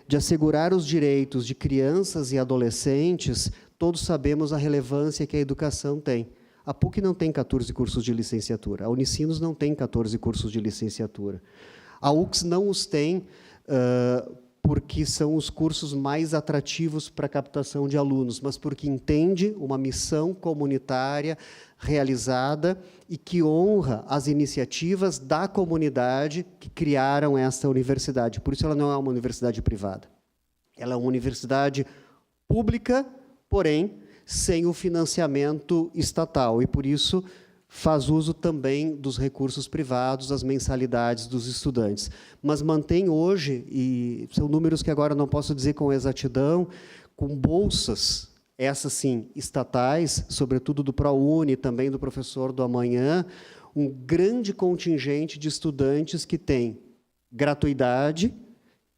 de assegurar os direitos de crianças e adolescentes, todos sabemos a relevância que a educação tem. A PUC não tem 14 cursos de licenciatura, a Unicinos não tem 14 cursos de licenciatura. A UX não os tem porque são os cursos mais atrativos para a captação de alunos, mas porque entende uma missão comunitária realizada e que honra as iniciativas da comunidade que criaram esta universidade. Por isso, ela não é uma universidade privada. Ela é uma universidade pública, porém, sem o financiamento estatal, e, por isso, faz uso também dos recursos privados, das mensalidades dos estudantes. Mas mantém hoje, e são números que agora não posso dizer com exatidão, com bolsas, essas sim, estatais, sobretudo do ProUni, também do Professor do Amanhã, um grande contingente de estudantes que tem gratuidade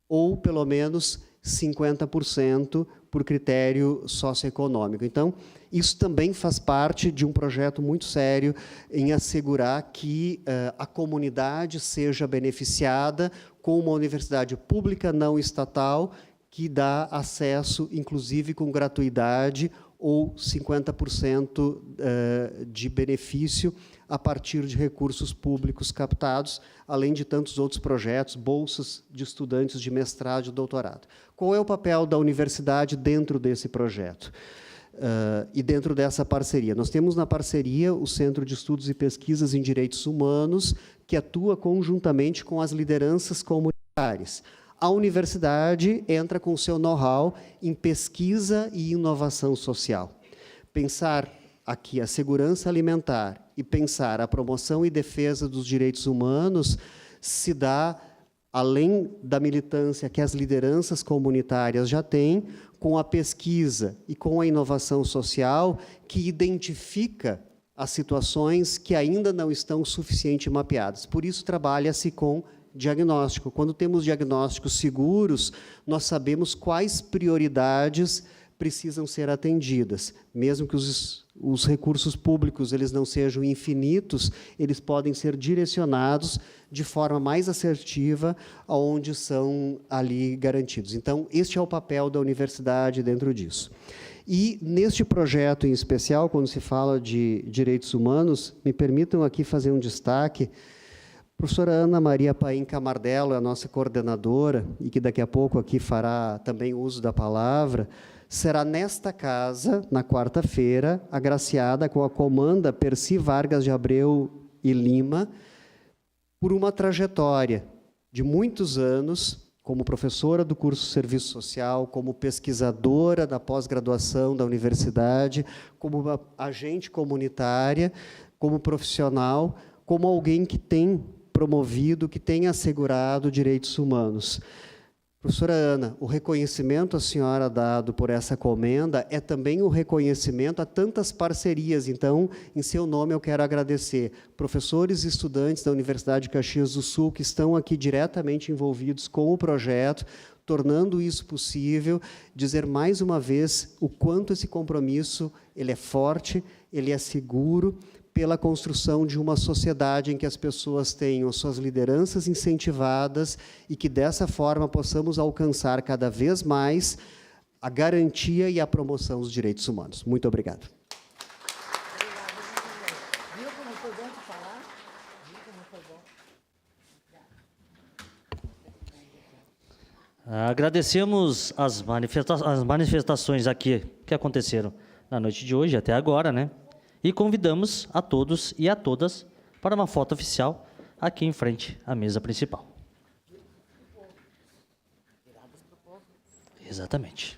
ou, pelo menos, 50% por critério socioeconômico. Então, isso também faz parte de um projeto muito sério em assegurar que a comunidade seja beneficiada com uma universidade pública não estatal que dá acesso, inclusive com gratuidade ou 50% de benefício a partir de recursos públicos captados, além de tantos outros projetos, bolsas de estudantes de mestrado e doutorado. Qual é o papel da universidade dentro desse projeto? E dentro dessa parceria? Nós temos na parceria o Centro de Estudos e Pesquisas em Direitos Humanos, que atua conjuntamente com as lideranças comunitárias. a universidade entra com o seu know-how em pesquisa e inovação social. Pensar aqui a segurança alimentar e pensar a promoção e defesa dos direitos humanos se dá, além da militância que as lideranças comunitárias já têm, com a pesquisa e com a inovação social que identifica as situações que ainda não estão suficientemente mapeadas. Por isso, trabalha-se com diagnóstico. Quando temos diagnósticos seguros, nós sabemos quais prioridades precisam ser atendidas. Mesmo que os recursos públicos eles não sejam infinitos, eles podem ser direcionados de forma mais assertiva aonde são ali garantidos. Então, este é o papel da universidade dentro disso. E, neste projeto em especial, quando se fala de direitos humanos, me permitam aqui fazer um destaque. A professora Ana Maria Paim Camardello é a nossa coordenadora, e que daqui a pouco aqui fará também uso da palavra, será nesta casa, na quarta-feira, agraciada com a comanda Percy Vargas de Abreu e Lima, por uma trajetória de muitos anos, como professora do curso Serviço Social, como pesquisadora da pós-graduação da universidade, como agente comunitária, como profissional, como alguém que tem promovido, que tem assegurado direitos humanos. Professora Ana, o reconhecimento à senhora dado por essa comenda é também o reconhecimento a tantas parcerias. Então, em seu nome, eu quero agradecer professores e estudantes da Universidade de Caxias do Sul que estão aqui diretamente envolvidos com o projeto, tornando isso possível, dizer mais uma vez o quanto esse compromisso ele é forte, ele é seguro, pela construção de uma sociedade em que as pessoas tenham suas lideranças incentivadas e que, dessa forma, possamos alcançar cada vez mais a garantia e a promoção dos direitos humanos. Muito obrigado. Agradecemos as manifestações aqui que aconteceram na noite de hoje, até agora, né? E convidamos a todos e a todas para uma foto oficial aqui em frente à mesa principal. Exatamente.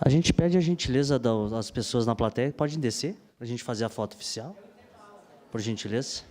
A gente pede a gentileza das pessoas na plateia, podem descer, para a gente fazer a foto oficial, por gentileza.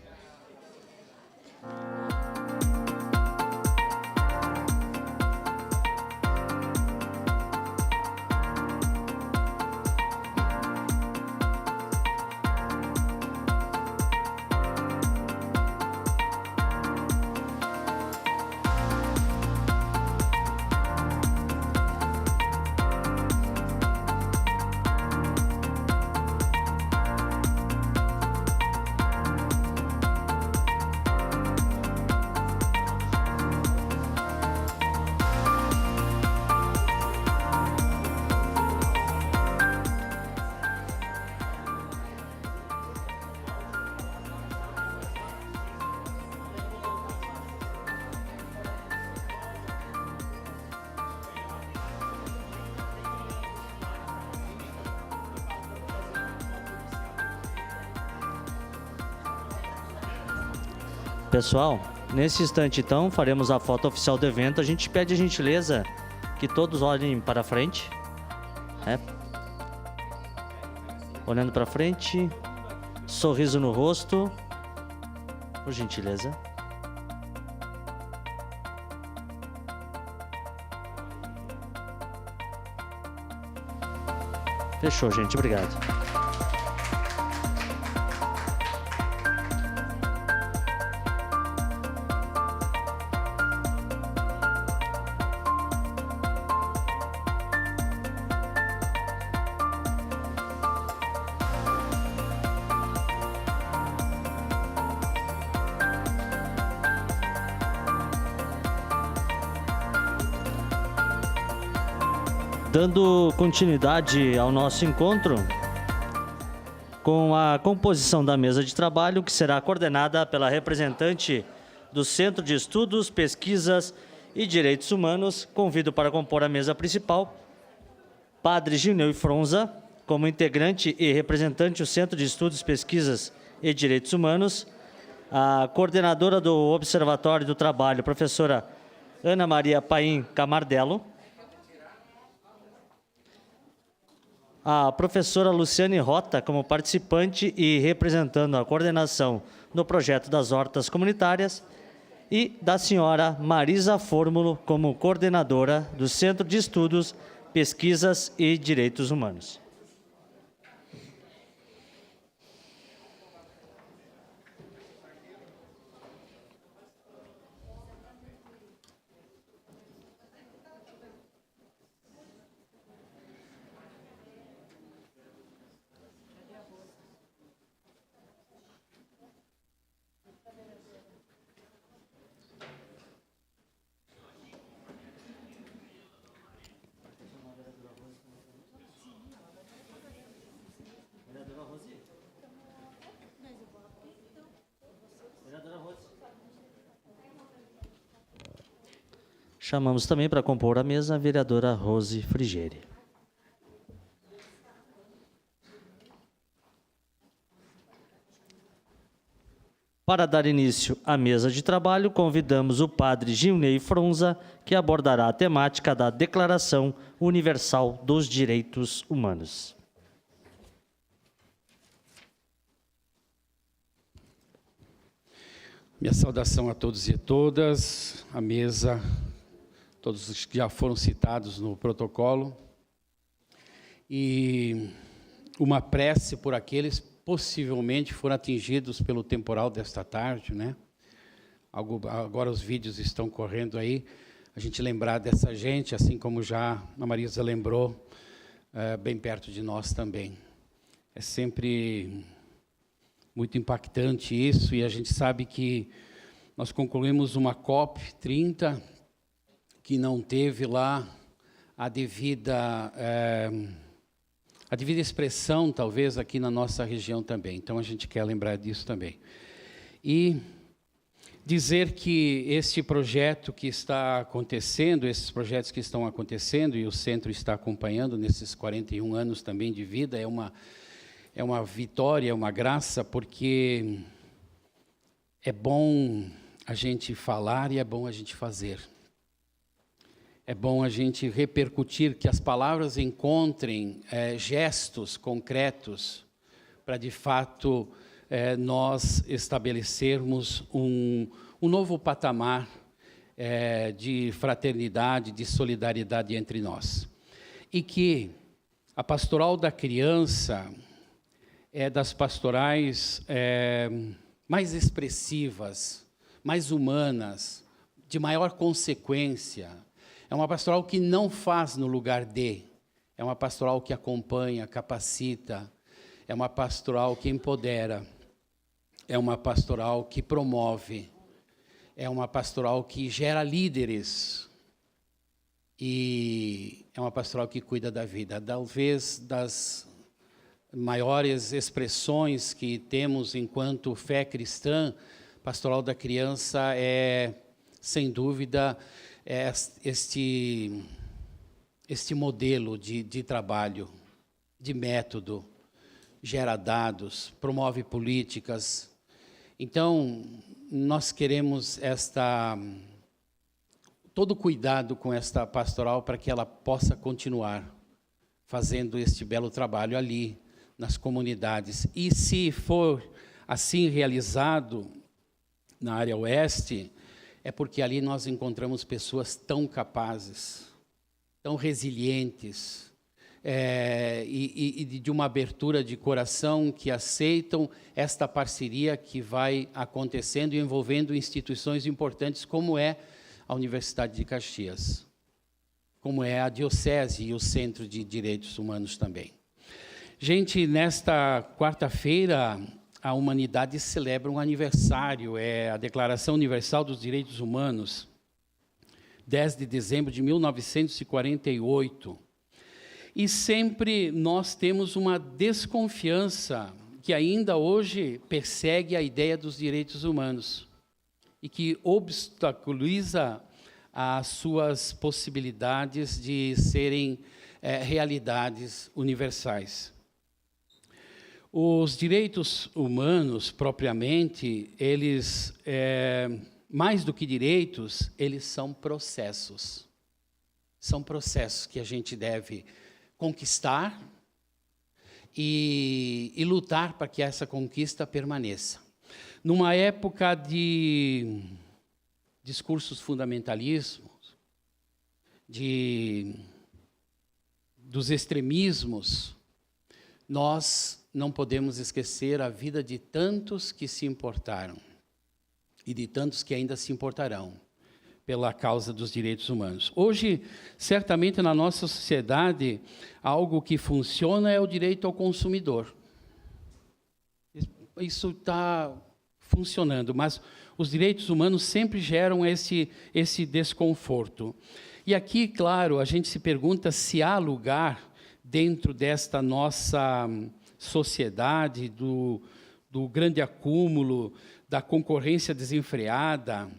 Pessoal, nesse instante, então, faremos a foto oficial do evento. A gente pede a gentileza que todos olhem para frente. Olhando para frente. Sorriso no rosto. Por gentileza. Fechou, gente. Obrigado. Dando continuidade ao nosso encontro, com a composição da mesa de trabalho, que será coordenada pela representante do Centro de Estudos, Pesquisas e Direitos Humanos, convido para compor a mesa principal, Padre Gineu Fronza, como integrante e representante do Centro de Estudos, Pesquisas e Direitos Humanos, a coordenadora do Observatório do Trabalho, professora Ana Maria Paim Camardello, a professora Luciane Rota, como participante e representando a coordenação no projeto das hortas comunitárias, e da senhora Marisa Fórmulo, como coordenadora do Centro de Estudos, Pesquisas e Direitos Humanos. Chamamos também para compor a mesa a vereadora Rose Frigeri. Para dar início à mesa de trabalho, convidamos o padre Gineu Fronza, que abordará a temática da Declaração Universal dos Direitos Humanos. Minha saudação a todos e todas, à mesa, todos os que já foram citados no protocolo, e uma prece por aqueles que possivelmente foram atingidos pelo temporal desta tarde, né? Agora os vídeos estão correndo aí, a gente lembrar dessa gente, assim como já a Marisa lembrou, bem perto de nós também. É sempre muito impactante isso, e a gente sabe que nós concluímos uma COP30 que não teve lá a devida expressão, talvez, aqui na nossa região também. Então, a gente quer lembrar disso também. E dizer que este projeto que está acontecendo, esses projetos que estão acontecendo, e o Centro está acompanhando nesses 41 anos também de vida, é uma vitória, é uma graça, porque é bom a gente falar e é bom a gente fazer. É bom a gente repercutir, que as palavras encontrem gestos concretos para, de fato, nós estabelecermos um novo patamar de fraternidade, de solidariedade entre nós. E que a pastoral da criança é das pastorais mais expressivas, mais humanas, de maior consequência. É uma pastoral que não faz no lugar de, é uma pastoral que acompanha, capacita, é uma pastoral que empodera, é uma pastoral que promove, é uma pastoral que gera líderes, e é uma pastoral que cuida da vida. Talvez das maiores expressões que temos enquanto fé cristã, pastoral da criança é, sem dúvida, este modelo de trabalho, de método, gera dados, promove políticas, Então, nós queremos todo cuidado com esta pastoral para que ela possa continuar fazendo este belo trabalho ali, nas comunidades. E se for assim realizado na área oeste, é porque ali nós encontramos pessoas tão capazes, tão resilientes, e de uma abertura de coração que aceitam esta parceria que vai acontecendo e envolvendo instituições importantes como é a Universidade de Caxias, como é a Diocese e o Centro de Direitos Humanos também. Gente, nesta quarta-feira, a humanidade celebra um aniversário, é a Declaração Universal dos Direitos Humanos, 10 de dezembro de 1948. E sempre nós temos uma desconfiança que ainda hoje persegue a ideia dos direitos humanos e que obstaculiza as suas possibilidades de serem realidades universais. Os direitos humanos, propriamente, eles, mais do que direitos, eles são processos. São processos que a gente deve conquistar e lutar para que essa conquista permaneça. Numa época de discursos fundamentalismos, dos extremismos, nós não podemos esquecer a vida de tantos que se importaram e de tantos que ainda se importarão pela causa dos direitos humanos. Hoje, certamente, na nossa sociedade, algo que funciona é o direito ao consumidor. Isso está funcionando, mas os direitos humanos sempre geram esse desconforto. E aqui, claro, a gente se pergunta se há lugar dentro desta nossa sociedade, do grande acúmulo, da concorrência desenfreada,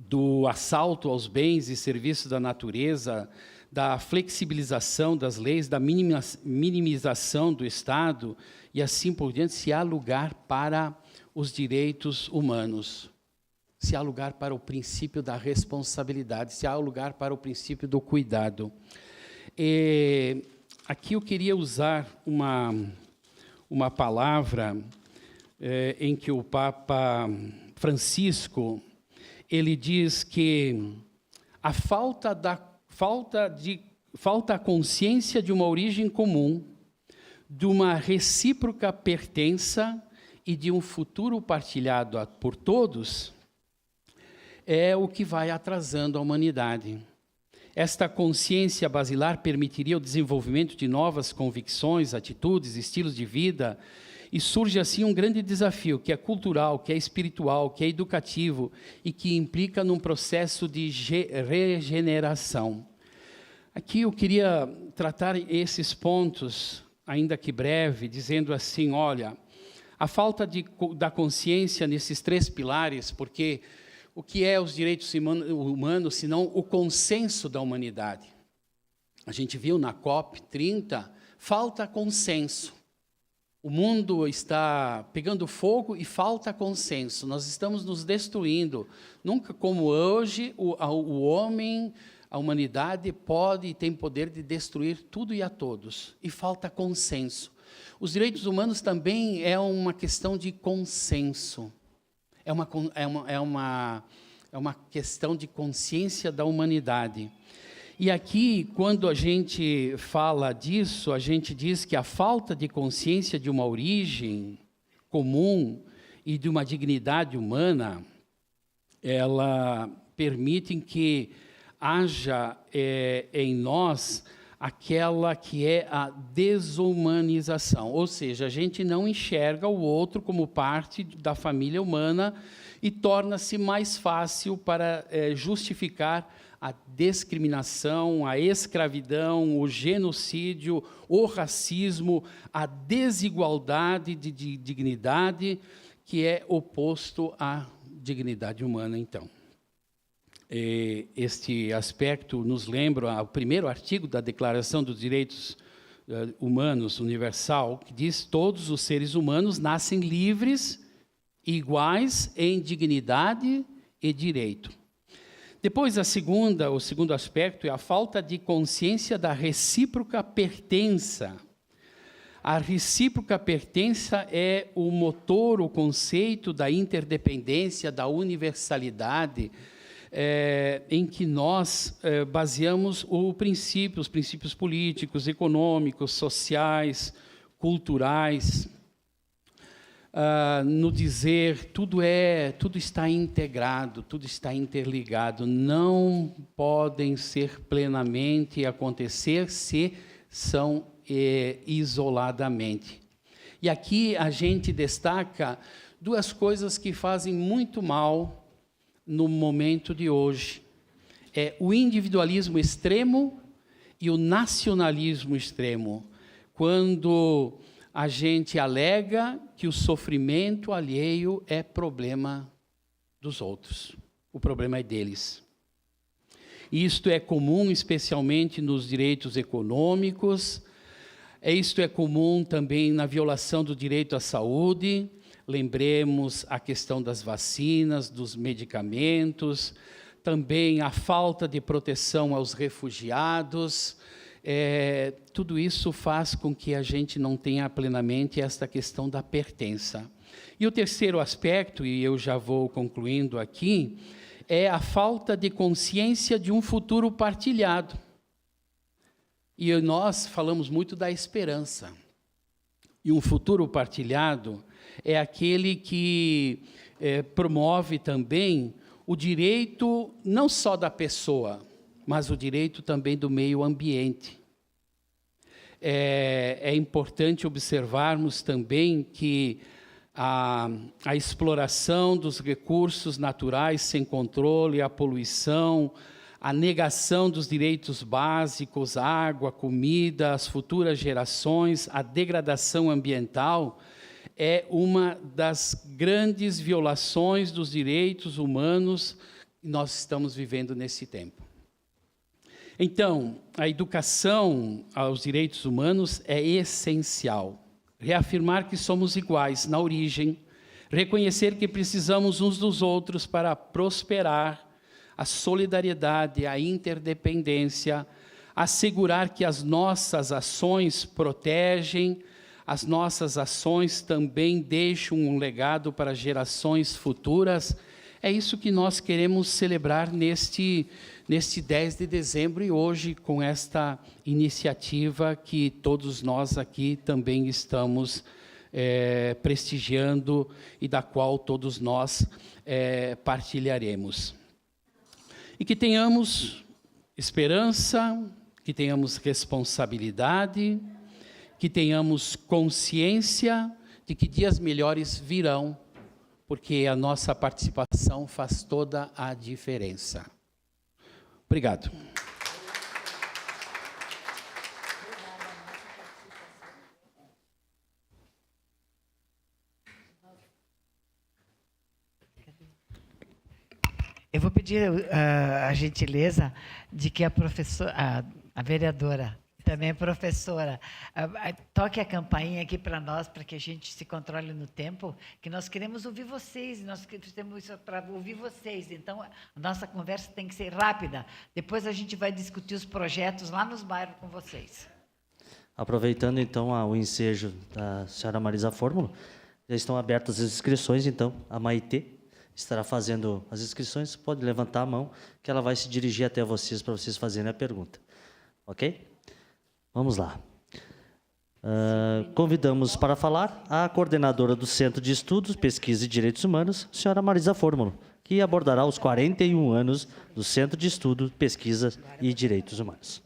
do assalto aos bens e serviços da natureza, da flexibilização das leis, da minimização do Estado, e assim por diante, se há lugar para os direitos humanos, se há lugar para o princípio da responsabilidade, se há lugar para o princípio do cuidado. Aqui eu queria usar uma palavra em que o Papa Francisco ele diz que a falta a consciência de uma origem comum, de uma recíproca pertença e de um futuro partilhado por todos, é o que vai atrasando a humanidade. Esta consciência basilar permitiria o desenvolvimento de novas convicções, atitudes, estilos de vida, e surge assim um grande desafio, que é cultural, que é espiritual, que é educativo e que implica num processo de regeneração. Aqui eu queria tratar esses pontos, ainda que breve, dizendo assim, olha, a falta da consciência nesses três pilares, porque o que é os direitos humanos, senão o consenso da humanidade? A gente viu na COP30, falta consenso. O mundo está pegando fogo e falta consenso. Nós estamos nos destruindo. Nunca como hoje, o homem, a humanidade pode e tem poder de destruir tudo e a todos. E falta consenso. Os direitos humanos também é uma questão de consenso. É uma questão de consciência da humanidade. E aqui, quando a gente fala disso, a gente diz que a falta de consciência de uma origem comum e de uma dignidade humana, ela permite que haja em nós aquela que é a desumanização, ou seja, a gente não enxerga o outro como parte da família humana e torna-se mais fácil para justificar a discriminação, a escravidão, o genocídio, o racismo, a desigualdade de dignidade, que é oposto à dignidade humana, então. Este aspecto nos lembra o primeiro artigo da Declaração dos Direitos Humanos Universal, que diz que todos os seres humanos nascem livres iguais em dignidade e direito. Depois, o segundo aspecto é a falta de consciência da recíproca pertença. A recíproca pertença é o motor, o conceito da interdependência, da universalidade, em que nós baseamos os princípios políticos, econômicos, sociais, culturais, no dizer tudo está integrado, tudo está interligado, não podem ser plenamente acontecer se são isoladamente. E aqui a gente destaca duas coisas que fazem muito mal no momento de hoje. É o individualismo extremo e o nacionalismo extremo. Quando a gente alega que o sofrimento alheio é problema dos outros. O problema é deles. Isto é comum, especialmente nos direitos econômicos. Isto é comum também na violação do direito à saúde. Lembremos a questão das vacinas, dos medicamentos, também a falta de proteção aos refugiados. Tudo isso faz com que a gente não tenha plenamente esta questão da pertença. E o terceiro aspecto, e eu já vou concluindo aqui, é a falta de consciência de um futuro partilhado. E nós falamos muito da esperança. E um futuro partilhado é aquele que promove também o direito não só da pessoa, mas o direito também do meio ambiente. É importante observarmos também que a exploração dos recursos naturais sem controle, a poluição, a negação dos direitos básicos, água, comida, as futuras gerações, a degradação ambiental, é uma das grandes violações dos direitos humanos que nós estamos vivendo nesse tempo. Então, a educação aos direitos humanos é essencial. Reafirmar que somos iguais na origem, reconhecer que precisamos uns dos outros para prosperar, a solidariedade, a interdependência, assegurar que as nossas ações protegem, as nossas ações também deixam um legado para gerações futuras. É isso que nós queremos celebrar neste 10 de dezembro e hoje com esta iniciativa que todos nós aqui também estamos prestigiando e da qual todos nós partilharemos. E que tenhamos esperança, que tenhamos responsabilidade, que tenhamos consciência de que dias melhores virão, porque a nossa participação faz toda a diferença. Obrigado. Eu vou pedir a gentileza de que a vereadora, também professora, toque a campainha aqui para nós, para que a gente se controle no tempo, que nós queremos ouvir vocês, nós temos isso para ouvir vocês. Então, a nossa conversa tem que ser rápida. Depois a gente vai discutir os projetos lá nos bairros com vocês. Aproveitando, então, o ensejo da senhora Marisa Fórmula, já estão abertas as inscrições, então, a Maitê estará fazendo as inscrições, pode levantar a mão, que ela vai se dirigir até vocês para vocês fazerem a pergunta. Ok? Vamos lá. Convidamos para falar a coordenadora do Centro de Estudos, Pesquisa e Direitos Humanos, senhora Marisa Fórmula, que abordará os 41 anos do Centro de Estudos, Pesquisa e Direitos Humanos.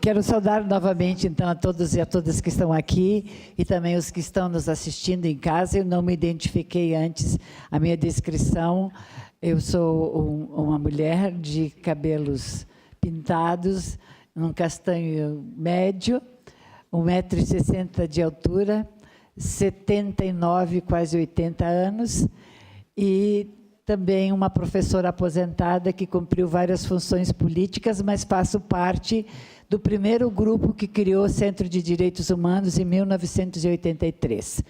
Quero saudar novamente, então, a todos e a todas que estão aqui e também os que estão nos assistindo em casa. Eu não me identifiquei antes, a minha descrição. Eu sou uma mulher de cabelos pintados, um castanho médio, 1,60 m de altura, 79, quase 80 anos, e também uma professora aposentada que cumpriu várias funções políticas, mas faço parte do primeiro grupo que criou o Centro de Direitos Humanos em 1983.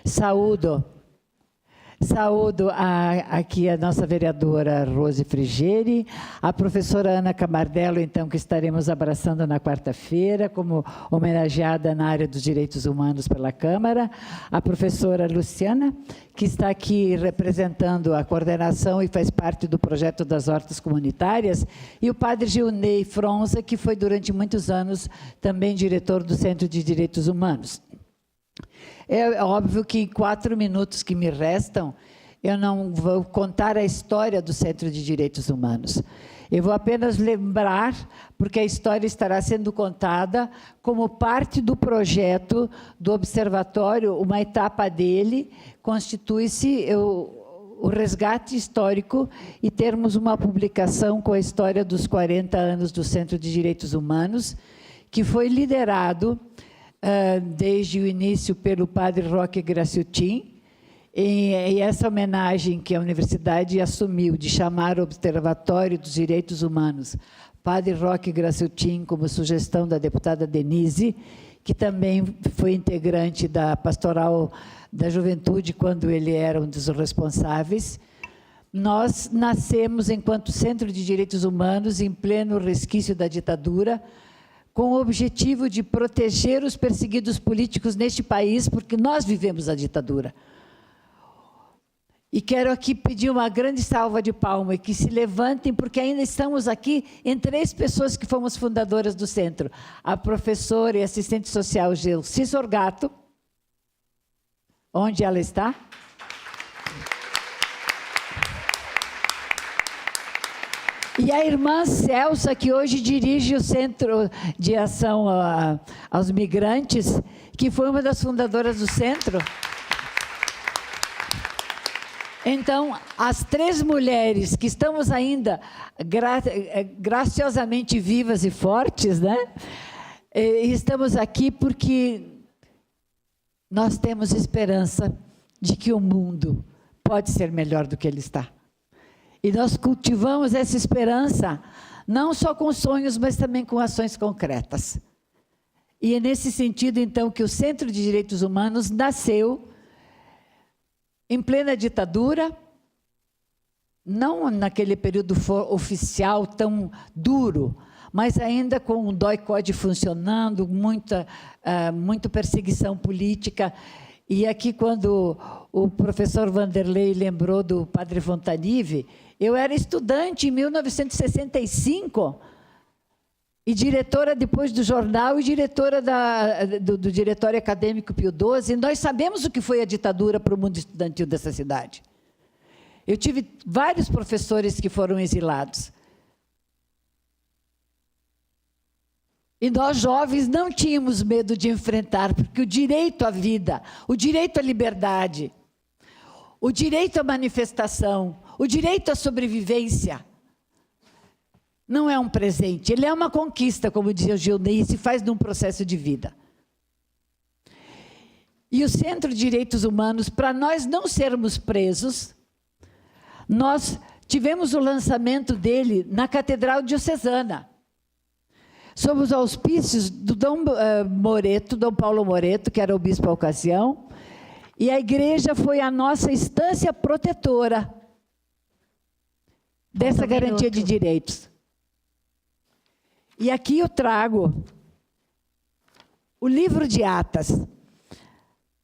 Saúdo aqui a nossa vereadora Rose Frigeri, a professora Ana Camardello, então, que estaremos abraçando na quarta-feira, como homenageada na área dos direitos humanos pela Câmara, a professora Luciana, que está aqui representando a coordenação e faz parte do projeto das hortas comunitárias, e o padre Gilney Fronza, que foi durante muitos anos também diretor do Centro de Direitos Humanos. É óbvio que em 4 minutos que me restam, eu não vou contar a história do Centro de Direitos Humanos. Eu vou apenas lembrar, porque a história estará sendo contada como parte do projeto do Observatório. Uma etapa dele constitui-se o resgate histórico e termos uma publicação com a história dos 40 anos do Centro de Direitos Humanos, que foi liderado desde o início pelo padre Roque Graciotin, e essa homenagem que a universidade assumiu de chamar o Observatório dos Direitos Humanos, padre Roque Graciotin, como sugestão da deputada Denise, que também foi integrante da Pastoral da Juventude, quando ele era um dos responsáveis. Nós nascemos enquanto Centro de Direitos Humanos, em pleno resquício da ditadura, com o objetivo de proteger os perseguidos políticos neste país, porque nós vivemos a ditadura. E quero aqui pedir uma grande salva de palmas, e que se levantem, porque ainda estamos aqui em 3 pessoas que fomos fundadoras do centro. A professora e assistente social Gelsi Sorgato. Onde ela está? E a irmã Celsa, que hoje dirige o Centro de Ação aos Migrantes, que foi uma das fundadoras do centro. Então, as 3 mulheres que estamos ainda graciosamente vivas e fortes, né? Estamos aqui porque nós temos esperança de que o mundo pode ser melhor do que ele está. E nós cultivamos essa esperança, não só com sonhos, mas também com ações concretas. E é nesse sentido, então, que o Centro de Direitos Humanos nasceu em plena ditadura, não naquele período oficial tão duro, mas ainda com o DOI-CODE funcionando, muita perseguição política. E aqui, quando o professor Vanderlei lembrou do padre Fontanive, eu era estudante em 1965, e diretora depois do jornal, e diretora do Diretório Acadêmico Pio XII, e nós sabemos o que foi a ditadura para o mundo estudantil dessa cidade. Eu tive vários professores que foram exilados. E nós, jovens, não tínhamos medo de enfrentar, porque o direito à vida, o direito à liberdade, o direito à manifestação, o direito à sobrevivência, não é um presente, ele é uma conquista, como dizia o Gilney, e se faz num processo de vida. E o Centro de Direitos Humanos, para nós não sermos presos, nós tivemos o lançamento dele na Catedral Diocesana, sob os auspícios do Dom Paulo Moreto, que era o bispo à ocasião, e a igreja foi a nossa instância protetora dessa garantia de direitos. E aqui eu trago o livro de atas.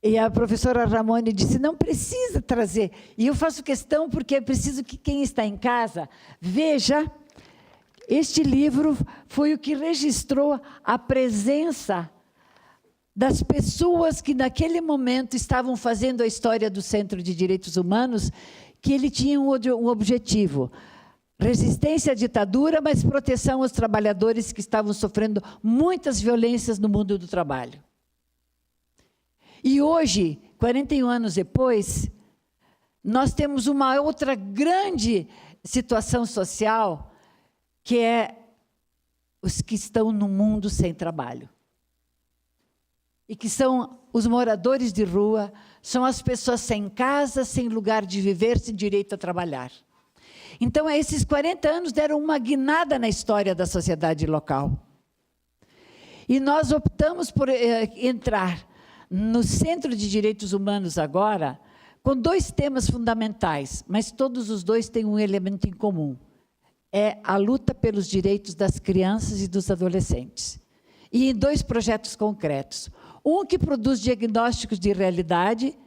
E a professora Ramone disse, não precisa trazer. E eu faço questão porque é preciso que quem está em casa veja. Este livro foi o que registrou a presença das pessoas que naquele momento estavam fazendo a história do Centro de Direitos Humanos, que ele tinha um objetivo: resistência à ditadura, mas proteção aos trabalhadores que estavam sofrendo muitas violências no mundo do trabalho. E hoje, 41 anos depois, nós temos uma outra grande situação social, que é os que estão no mundo sem trabalho. E que são os moradores de rua, são as pessoas sem casa, sem lugar de viver, sem direito a trabalhar. Então, esses 40 anos deram uma guinada na história da sociedade local. E nós optamos por entrar no Centro de Direitos Humanos agora, com 2 temas fundamentais, mas todos os 2 têm um elemento em comum. É a luta pelos direitos das crianças e dos adolescentes. E em 2 projetos concretos. Um que produz diagnósticos de realidade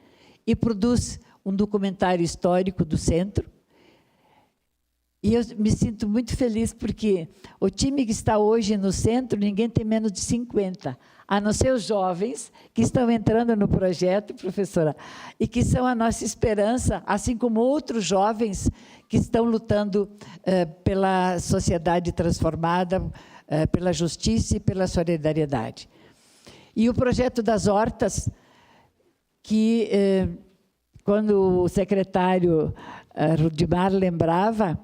e produz um documentário histórico do centro. E eu me sinto muito feliz porque o time que está hoje no centro, ninguém tem menos de 50, a não ser os jovens que estão entrando no projeto, professora, e que são a nossa esperança, assim como outros jovens que estão lutando pela sociedade transformada, pela justiça e pela solidariedade. E o projeto das hortas, que, quando o secretário Rudimar lembrava,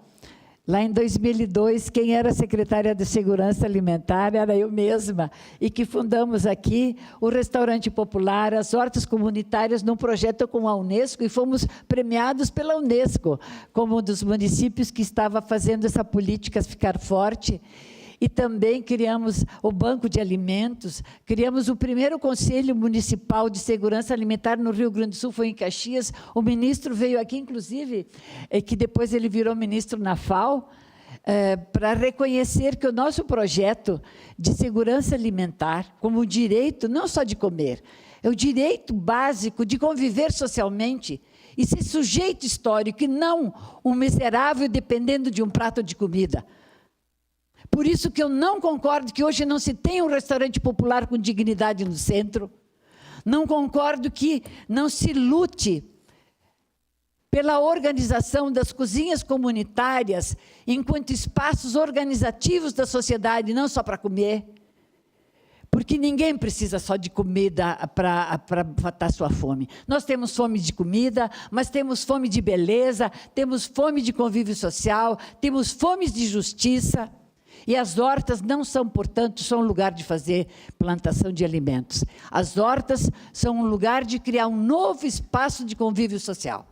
lá em 2002, quem era secretária de Segurança Alimentar era eu mesma, e que fundamos aqui o Restaurante Popular, as hortas comunitárias, num projeto com a Unesco, e fomos premiados pela Unesco, como um dos municípios que estava fazendo essa política ficar forte. E também criamos o Banco de Alimentos, criamos o primeiro Conselho Municipal de Segurança Alimentar no Rio Grande do Sul, foi em Caxias. O ministro veio aqui, inclusive, que depois ele virou ministro na FAO, para reconhecer que o nosso projeto de segurança alimentar, como o direito não só de comer, é o direito básico de conviver socialmente e ser sujeito histórico, e não um miserável dependendo de um prato de comida. Por isso que eu não concordo que hoje não se tenha um restaurante popular com dignidade no centro. Não concordo que não se lute pela organização das cozinhas comunitárias enquanto espaços organizativos da sociedade, não só para comer. Porque ninguém precisa só de comida para matar sua fome. Nós temos fome de comida, mas temos fome de beleza, temos fome de convívio social, temos fome de justiça. E as hortas não são, portanto, só um lugar de fazer plantação de alimentos. As hortas são um lugar de criar um novo espaço de convívio social,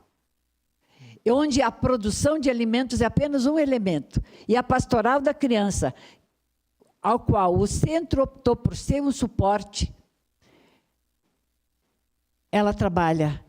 onde a produção de alimentos é apenas um elemento. E a pastoral da criança, ao qual o centro optou por ser um suporte, ela trabalha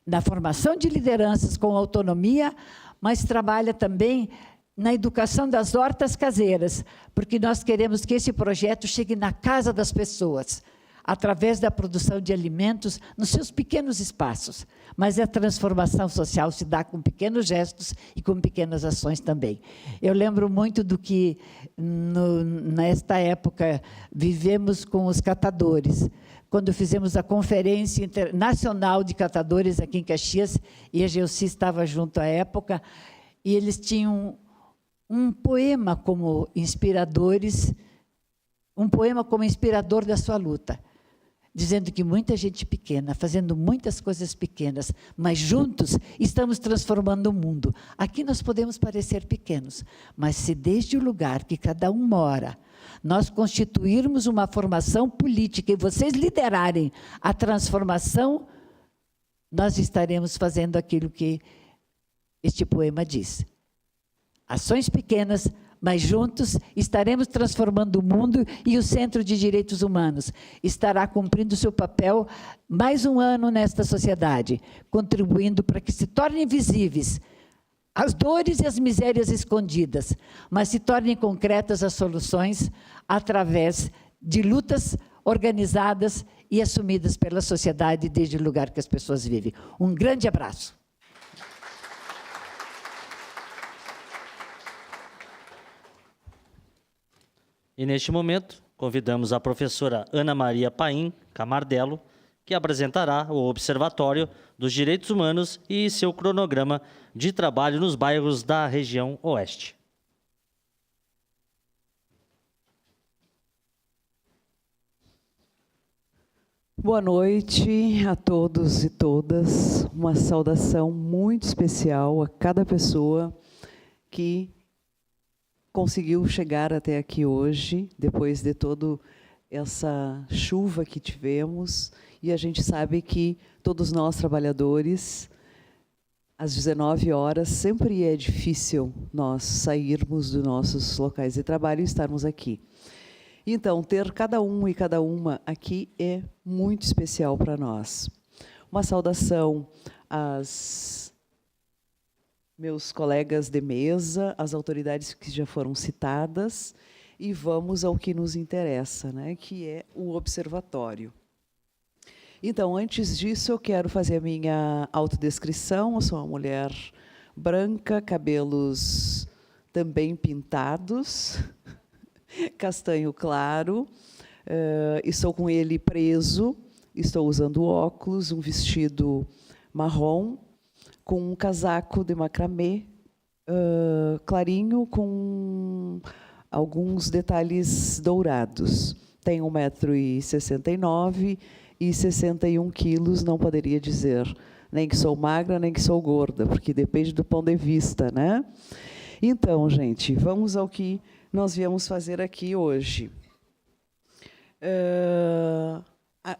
na formação de lideranças com autonomia, mas trabalha também na educação das hortas caseiras, porque nós queremos que esse projeto chegue na casa das pessoas, através da produção de alimentos nos seus pequenos espaços. Mas a transformação social se dá com pequenos gestos e com pequenas ações também. Eu lembro muito do que, nesta época, vivemos com os catadores. Quando fizemos a Conferência Internacional de Catadores aqui em Caxias, e a Gelsi estava junto à época, e eles tinham um poema como inspiradores, um poema como inspirador da sua luta, dizendo que muita gente pequena, fazendo muitas coisas pequenas, mas juntos estamos transformando o mundo. Aqui nós podemos parecer pequenos, mas se desde o lugar que cada um mora, nós constituirmos uma formação política e vocês liderarem a transformação, nós estaremos fazendo aquilo que este poema diz. Ações pequenas, mas juntos estaremos transformando o mundo, e o Centro de Direitos Humanos estará cumprindo seu papel mais um ano nesta sociedade, contribuindo para que se tornem visíveis as dores e as misérias escondidas, mas se tornem concretas as soluções através de lutas organizadas e assumidas pela sociedade desde o lugar que as pessoas vivem. Um grande abraço. E, neste momento, convidamos a professora Ana Maria Paim Camardello, que apresentará o Observatório dos Direitos Humanos e seu cronograma de trabalho nos bairros da região Oeste. Boa noite a todos e todas. Uma saudação muito especial a cada pessoa que conseguiu chegar até aqui hoje, depois de toda essa chuva que tivemos, e a gente sabe que todos nós, trabalhadores, às 19 horas, sempre é difícil nós sairmos dos nossos locais de trabalho e estarmos aqui. Então, ter cada um e cada uma aqui é muito especial para nós. Uma saudação aos meus colegas de mesa, às autoridades que já foram citadas, e vamos ao que nos interessa, né, que é o observatório. Então, antes disso, eu quero fazer a minha autodescrição. Eu sou uma mulher branca, cabelos também pintados, castanho claro, estou com ele preso, estou usando óculos, um vestido marrom, com um casaco de macramê clarinho, com alguns detalhes dourados. Tenho 1,69 m e 61 quilos, não poderia dizer nem que sou magra, nem que sou gorda, porque depende do ponto de vista, né? Então, gente, vamos ao que nós viemos fazer aqui hoje.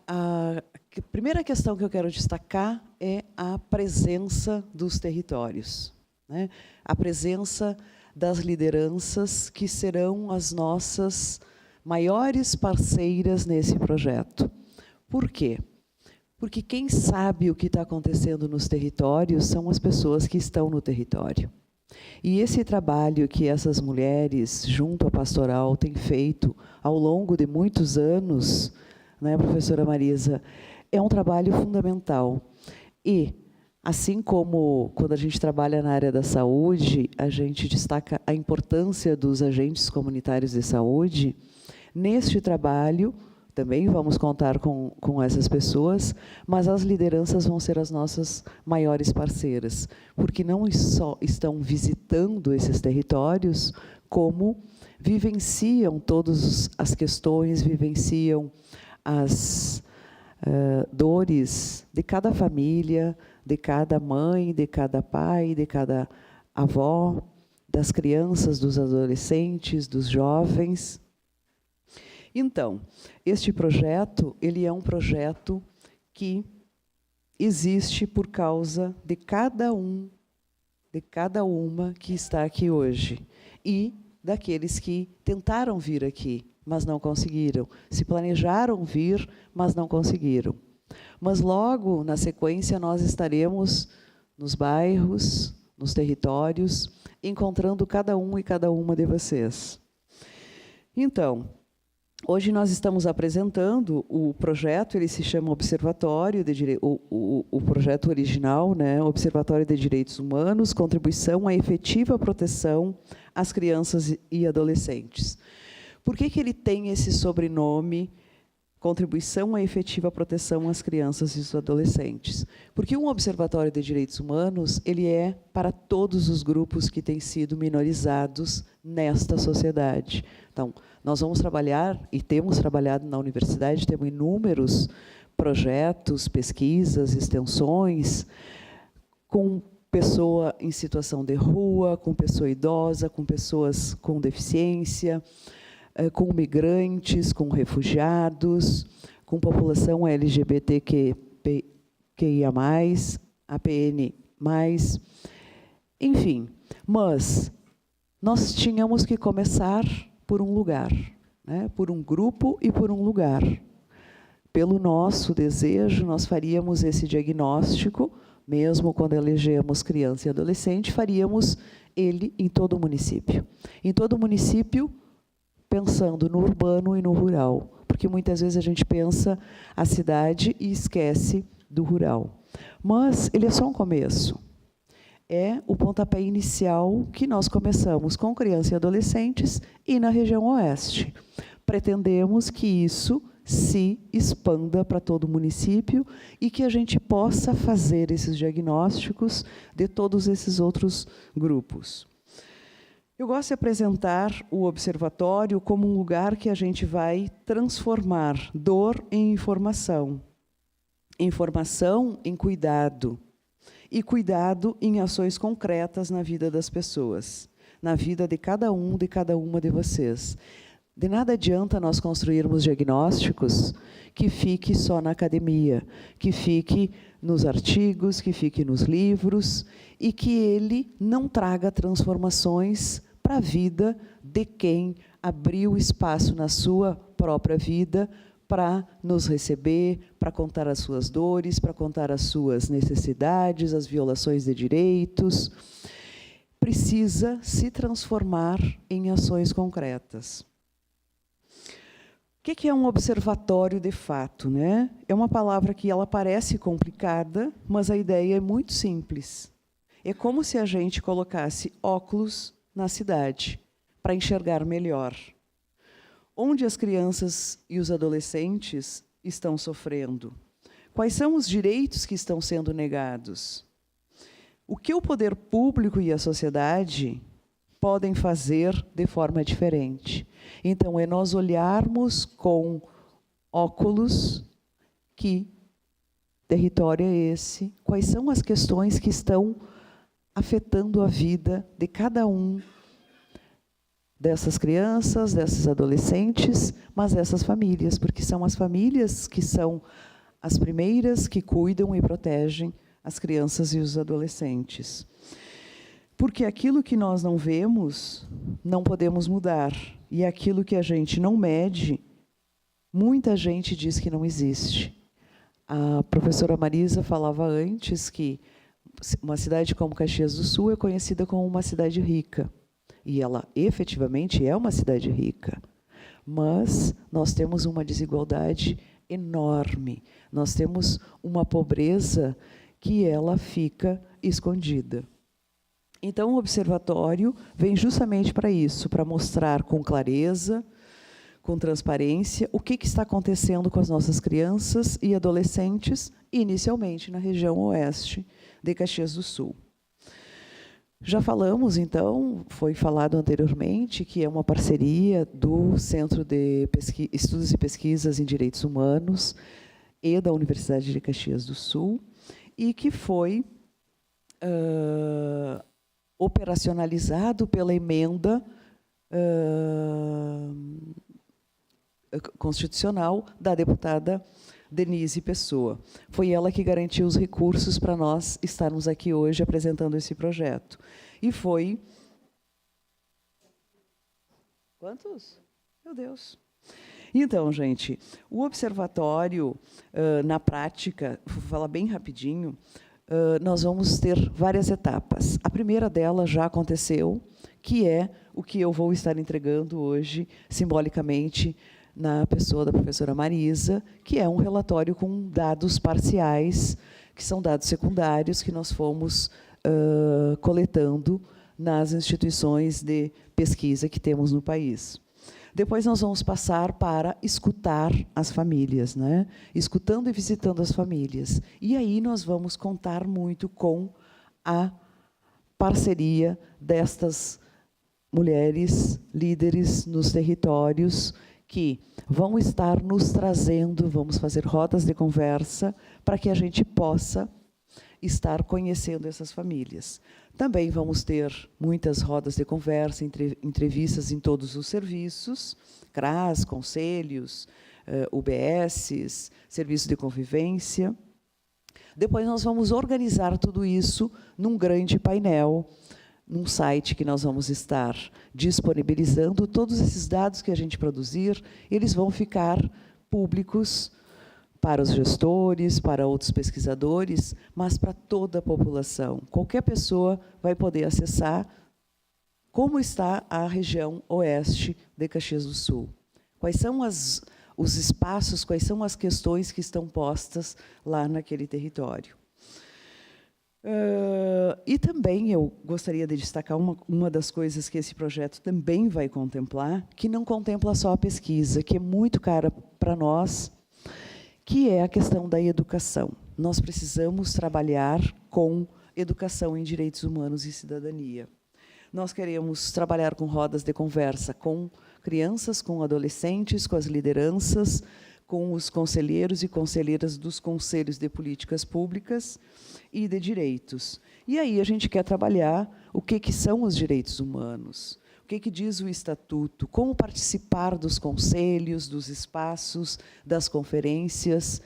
A primeira questão que eu quero destacar é a presença dos territórios, né? A presença das lideranças que serão as nossas maiores parceiras nesse projeto. Por quê? Porque quem sabe o que está acontecendo nos territórios são as pessoas que estão no território. E esse trabalho que essas mulheres, junto à pastoral, têm feito ao longo de muitos anos, né, professora Marisa, é um trabalho fundamental. E, assim como quando a gente trabalha na área da saúde, a gente destaca a importância dos agentes comunitários de saúde, neste trabalho também vamos contar com essas pessoas, mas as lideranças vão ser as nossas maiores parceiras, porque não só estão visitando esses territórios, como vivenciam todas as questões, vivenciam as dores de cada família, de cada mãe, de cada pai, de cada avó, das crianças, dos adolescentes, dos jovens. Então, este projeto, ele é um projeto que existe por causa de cada um, de cada uma que está aqui hoje, e daqueles que tentaram vir aqui, mas não conseguiram, se planejaram vir, mas não conseguiram. Mas logo, na sequência, nós estaremos nos bairros, nos territórios, encontrando cada um e cada uma de vocês. Então, hoje nós estamos apresentando o projeto, ele se chama Observatório de o projeto original, né, Observatório de Direitos Humanos, contribuição à efetiva proteção às crianças e adolescentes. Por que ele tem esse sobrenome, contribuição à efetiva proteção às crianças e aos adolescentes? Porque um observatório de direitos humanos, ele é para todos os grupos que têm sido minorizados nesta sociedade. Então, nós vamos trabalhar, e temos trabalhado na universidade, temos inúmeros projetos, pesquisas, extensões, com pessoa em situação de rua, com pessoa idosa, com pessoas com deficiência, com migrantes, com refugiados, com população LGBTQIA+, APN+, enfim. Mas nós tínhamos que começar por um lugar, né? Por um grupo e por um lugar. Pelo nosso desejo, nós faríamos esse diagnóstico, mesmo quando elegemos criança e adolescente, faríamos ele em todo o município. Em todo o município, pensando no urbano e no rural, porque muitas vezes a gente pensa a cidade e esquece do rural. Mas ele é só um começo. É o pontapé inicial que nós começamos com crianças e adolescentes e na região oeste. Pretendemos que isso se expanda para todo o município e que a gente possa fazer esses diagnósticos de todos esses outros grupos. Eu gosto de apresentar o observatório como um lugar que a gente vai transformar dor em informação, informação em cuidado, e cuidado em ações concretas na vida das pessoas, na vida de cada uma de vocês. De nada adianta nós construirmos diagnósticos que fique só na academia, que fique nos artigos, que fique nos livros, e que ele não traga transformações para a vida de quem abriu espaço na sua própria vida para nos receber, para contar as suas dores, para contar as suas necessidades, as violações de direitos. Precisa se transformar em ações concretas. O que é um observatório de fato, né? É uma palavra que ela parece complicada, mas a ideia é muito simples. É como se a gente colocasse óculos na cidade para enxergar melhor. Onde as crianças e os adolescentes estão sofrendo? Quais são os direitos que estão sendo negados? O que o poder público e a sociedade podem fazer de forma diferente? Então, é nós olharmos com óculos que território é esse, quais são as questões que estão afetando a vida de cada um dessas crianças, desses adolescentes, mas dessas famílias, porque são as famílias que são as primeiras que cuidam e protegem as crianças e os adolescentes. Porque aquilo que nós não vemos, não podemos mudar. E aquilo que a gente não mede, muita gente diz que não existe. A professora Marisa falava antes que uma cidade como Caxias do Sul é conhecida como uma cidade rica. E ela, efetivamente, é uma cidade rica. Mas nós temos uma desigualdade enorme. Nós temos uma pobreza que ela fica escondida. Então, o observatório vem justamente para isso, para mostrar com clareza, com transparência, o que está acontecendo com as nossas crianças e adolescentes, inicialmente na região oeste de Caxias do Sul. Já falamos, então, foi falado anteriormente, que é uma parceria do Centro de Estudos e Pesquisas em Direitos Humanos e da Universidade de Caxias do Sul, e que foi operacionalizado pela emenda constitucional da deputada Denise Pessoa. Foi ela que garantiu os recursos para nós estarmos aqui hoje apresentando esse projeto. E foi... Quantos? Meu Deus! Então, gente, o observatório, na prática, vou falar bem rapidinho, nós vamos ter várias etapas. A primeira delas já aconteceu, que é o que eu vou estar entregando hoje, simbolicamente, na pessoa da professora Marisa, que é um relatório com dados parciais, que são dados secundários, que nós fomos coletando nas instituições de pesquisa que temos no país. Depois nós vamos passar para escutar as famílias, né? Escutando e visitando as famílias. E aí nós vamos contar muito com a parceria destas mulheres líderes nos territórios que vão estar nos trazendo, vamos fazer rodas de conversa para que a gente possa estar conhecendo essas famílias. Também vamos ter muitas rodas de conversa, entrevistas em todos os serviços, CRAS, conselhos, UBSs, serviço de convivência. Depois nós vamos organizar tudo isso num grande painel, num site que nós vamos estar disponibilizando. Todos esses dados que a gente produzir, eles vão ficar públicos para os gestores, para outros pesquisadores, mas para toda a população. Qualquer pessoa vai poder acessar como está a região oeste de Caxias do Sul. Quais são os espaços, quais são as questões que estão postas lá naquele território. E também eu gostaria de destacar uma das coisas que esse projeto também vai contemplar, que não contempla só a pesquisa, que é muito cara para nós, que é a questão da educação. Nós precisamos trabalhar com educação em direitos humanos e cidadania. Nós queremos trabalhar com rodas de conversa com crianças, com adolescentes, com as lideranças, com os conselheiros e conselheiras dos conselhos de políticas públicas e de direitos. E aí a gente quer trabalhar o que são os direitos humanos, o que diz o Estatuto, como participar dos conselhos, dos espaços, das conferências,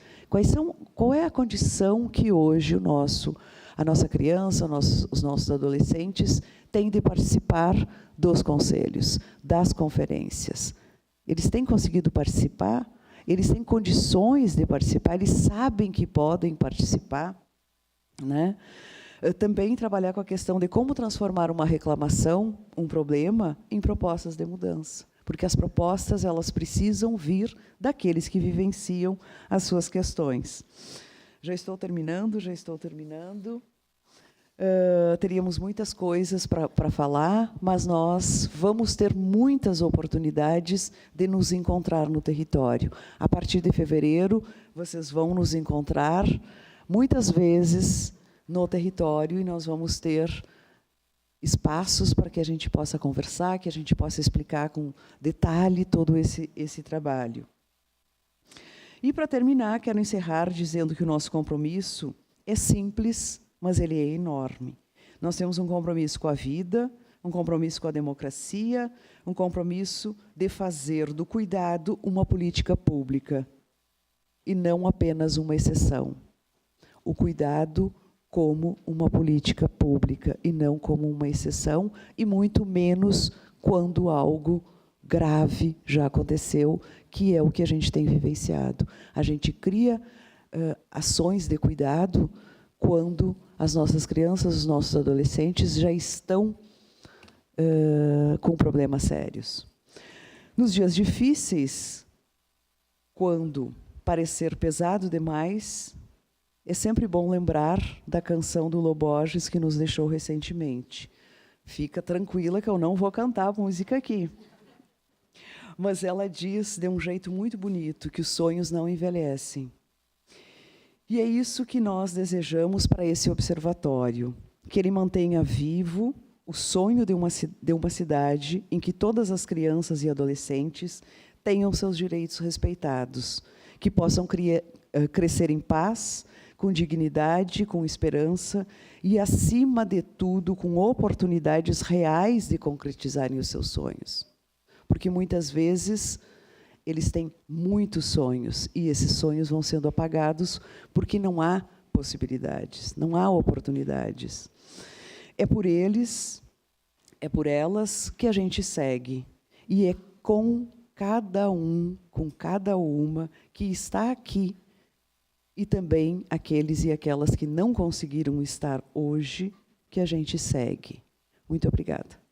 qual é a condição que hoje o nosso a nossa criança, os nossos adolescentes têm de participar dos conselhos, das conferências. Eles têm conseguido participar, eles têm condições de participar, eles sabem que podem participar, né? Também trabalhar com a questão de como transformar uma reclamação, um problema, em propostas de mudança. Porque as propostas, elas precisam vir daqueles que vivenciam as suas questões. Já estou terminando. Teríamos muitas coisas para falar, mas nós vamos ter muitas oportunidades de nos encontrar no território. A partir de fevereiro, vocês vão nos encontrar muitas vezes no território e nós vamos ter espaços para que a gente possa conversar, que a gente possa explicar com detalhe todo esse trabalho. E, para terminar, quero encerrar dizendo que o nosso compromisso é simples, mas ele é enorme. Nós temos um compromisso com a vida, um compromisso com a democracia, um compromisso de fazer do cuidado uma política pública e não apenas uma exceção. O cuidado como uma política pública e não como uma exceção, e muito menos quando algo grave já aconteceu, que é o que a gente tem vivenciado. A gente cria ações de cuidado quando as nossas crianças, os nossos adolescentes já estão com problemas sérios. Nos dias difíceis, quando parecer pesado demais, é sempre bom lembrar da canção do Loborges que nos deixou recentemente. Fica tranquila que eu não vou cantar a música aqui. Mas ela diz de um jeito muito bonito que os sonhos não envelhecem. E é isso que nós desejamos para esse observatório, que ele mantenha vivo o sonho de uma cidade em que todas as crianças e adolescentes tenham seus direitos respeitados, que possam crescer em paz, com dignidade, com esperança e, acima de tudo, com oportunidades reais de concretizarem os seus sonhos. Porque, muitas vezes, eles têm muitos sonhos e esses sonhos vão sendo apagados porque não há possibilidades, não há oportunidades. É por eles, é por elas que a gente segue. E é com cada um, com cada uma que está aqui, e também aqueles e aquelas que não conseguiram estar hoje, que a gente segue. Muito obrigada.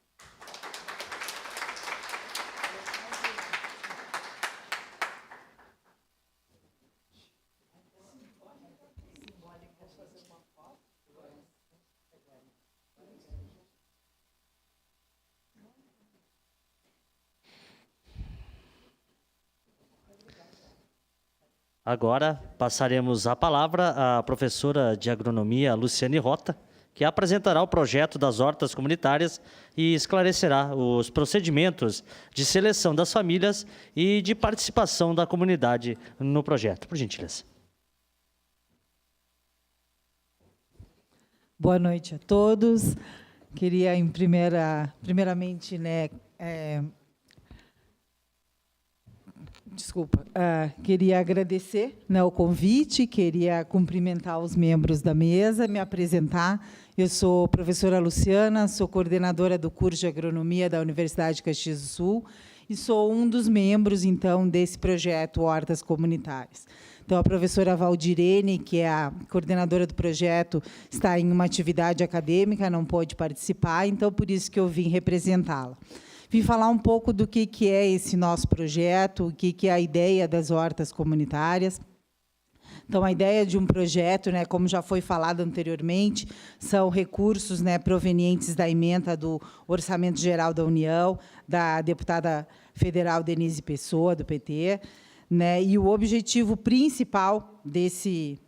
Agora passaremos a palavra à professora de agronomia Luciane Rota, que apresentará o projeto das hortas comunitárias e esclarecerá os procedimentos de seleção das famílias e de participação da comunidade no projeto. Por gentileza. Boa noite a todos. Queria, primeiramente, queria agradecer o convite, queria cumprimentar os membros da mesa, me apresentar. Eu sou professora Luciana, sou coordenadora do curso de agronomia da Universidade de Caxias do Sul e sou um dos membros, então, desse projeto Hortas Comunitárias. Então, a professora Valdirene, que é a coordenadora do projeto, está em uma atividade acadêmica, não pôde participar, então, por isso que eu vim representá-la. Vim falar um pouco do que é esse nosso projeto, o que é a ideia das hortas comunitárias. Então, a ideia de um projeto, como já foi falado anteriormente, são recursos provenientes da ementa do Orçamento Geral da União, da deputada federal Denise Pessoa, do PT, e o objetivo principal desse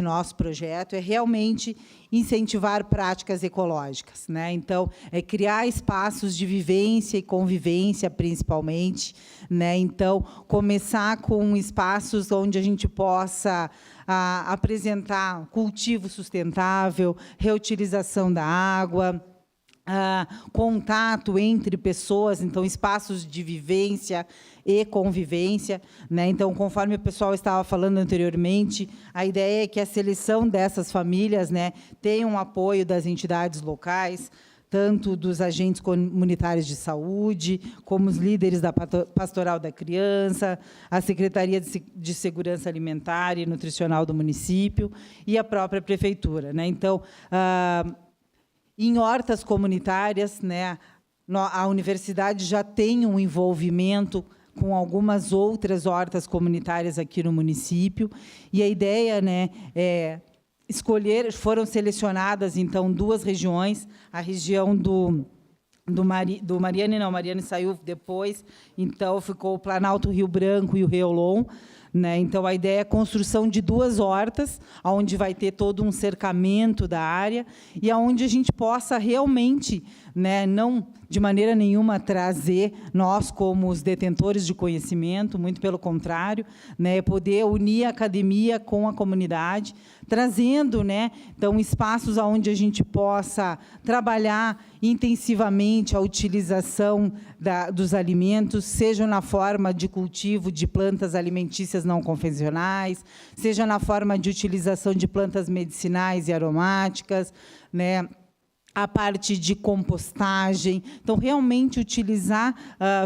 nosso projeto é realmente incentivar práticas ecológicas. Então, é criar espaços de vivência e convivência, principalmente. Então, começar com espaços onde a gente possa apresentar cultivo sustentável, reutilização da água, contato entre pessoas, então espaços de vivência e convivência, né? Então, conforme o pessoal estava falando anteriormente, a ideia é que a seleção dessas famílias, né, tenha um apoio das entidades locais, tanto dos agentes comunitários de saúde, como os líderes da Pastoral da Criança, a Secretaria de Segurança Alimentar e Nutricional do município e a própria prefeitura, né? Então, em hortas comunitárias, né, a universidade já tem um envolvimento com algumas outras hortas comunitárias aqui no município, e a ideia, né, é foram selecionadas, então, 2 regiões, a região do Mariane, não, Mariane saiu depois, então ficou o Planalto Rio Branco e o Reolon, né? Então, a ideia é a construção de 2 hortas, onde vai ter todo um cercamento da área e aonde a gente possa realmente, né, não de maneira nenhuma trazer nós como os detentores de conhecimento, muito pelo contrário, né, poder unir a academia com a comunidade, trazendo, né, então, espaços onde a gente possa trabalhar intensivamente a utilização dos alimentos, seja na forma de cultivo de plantas alimentícias não convencionais, seja na forma de utilização de plantas medicinais e aromáticas, né, a parte de compostagem. Então, realmente utilizar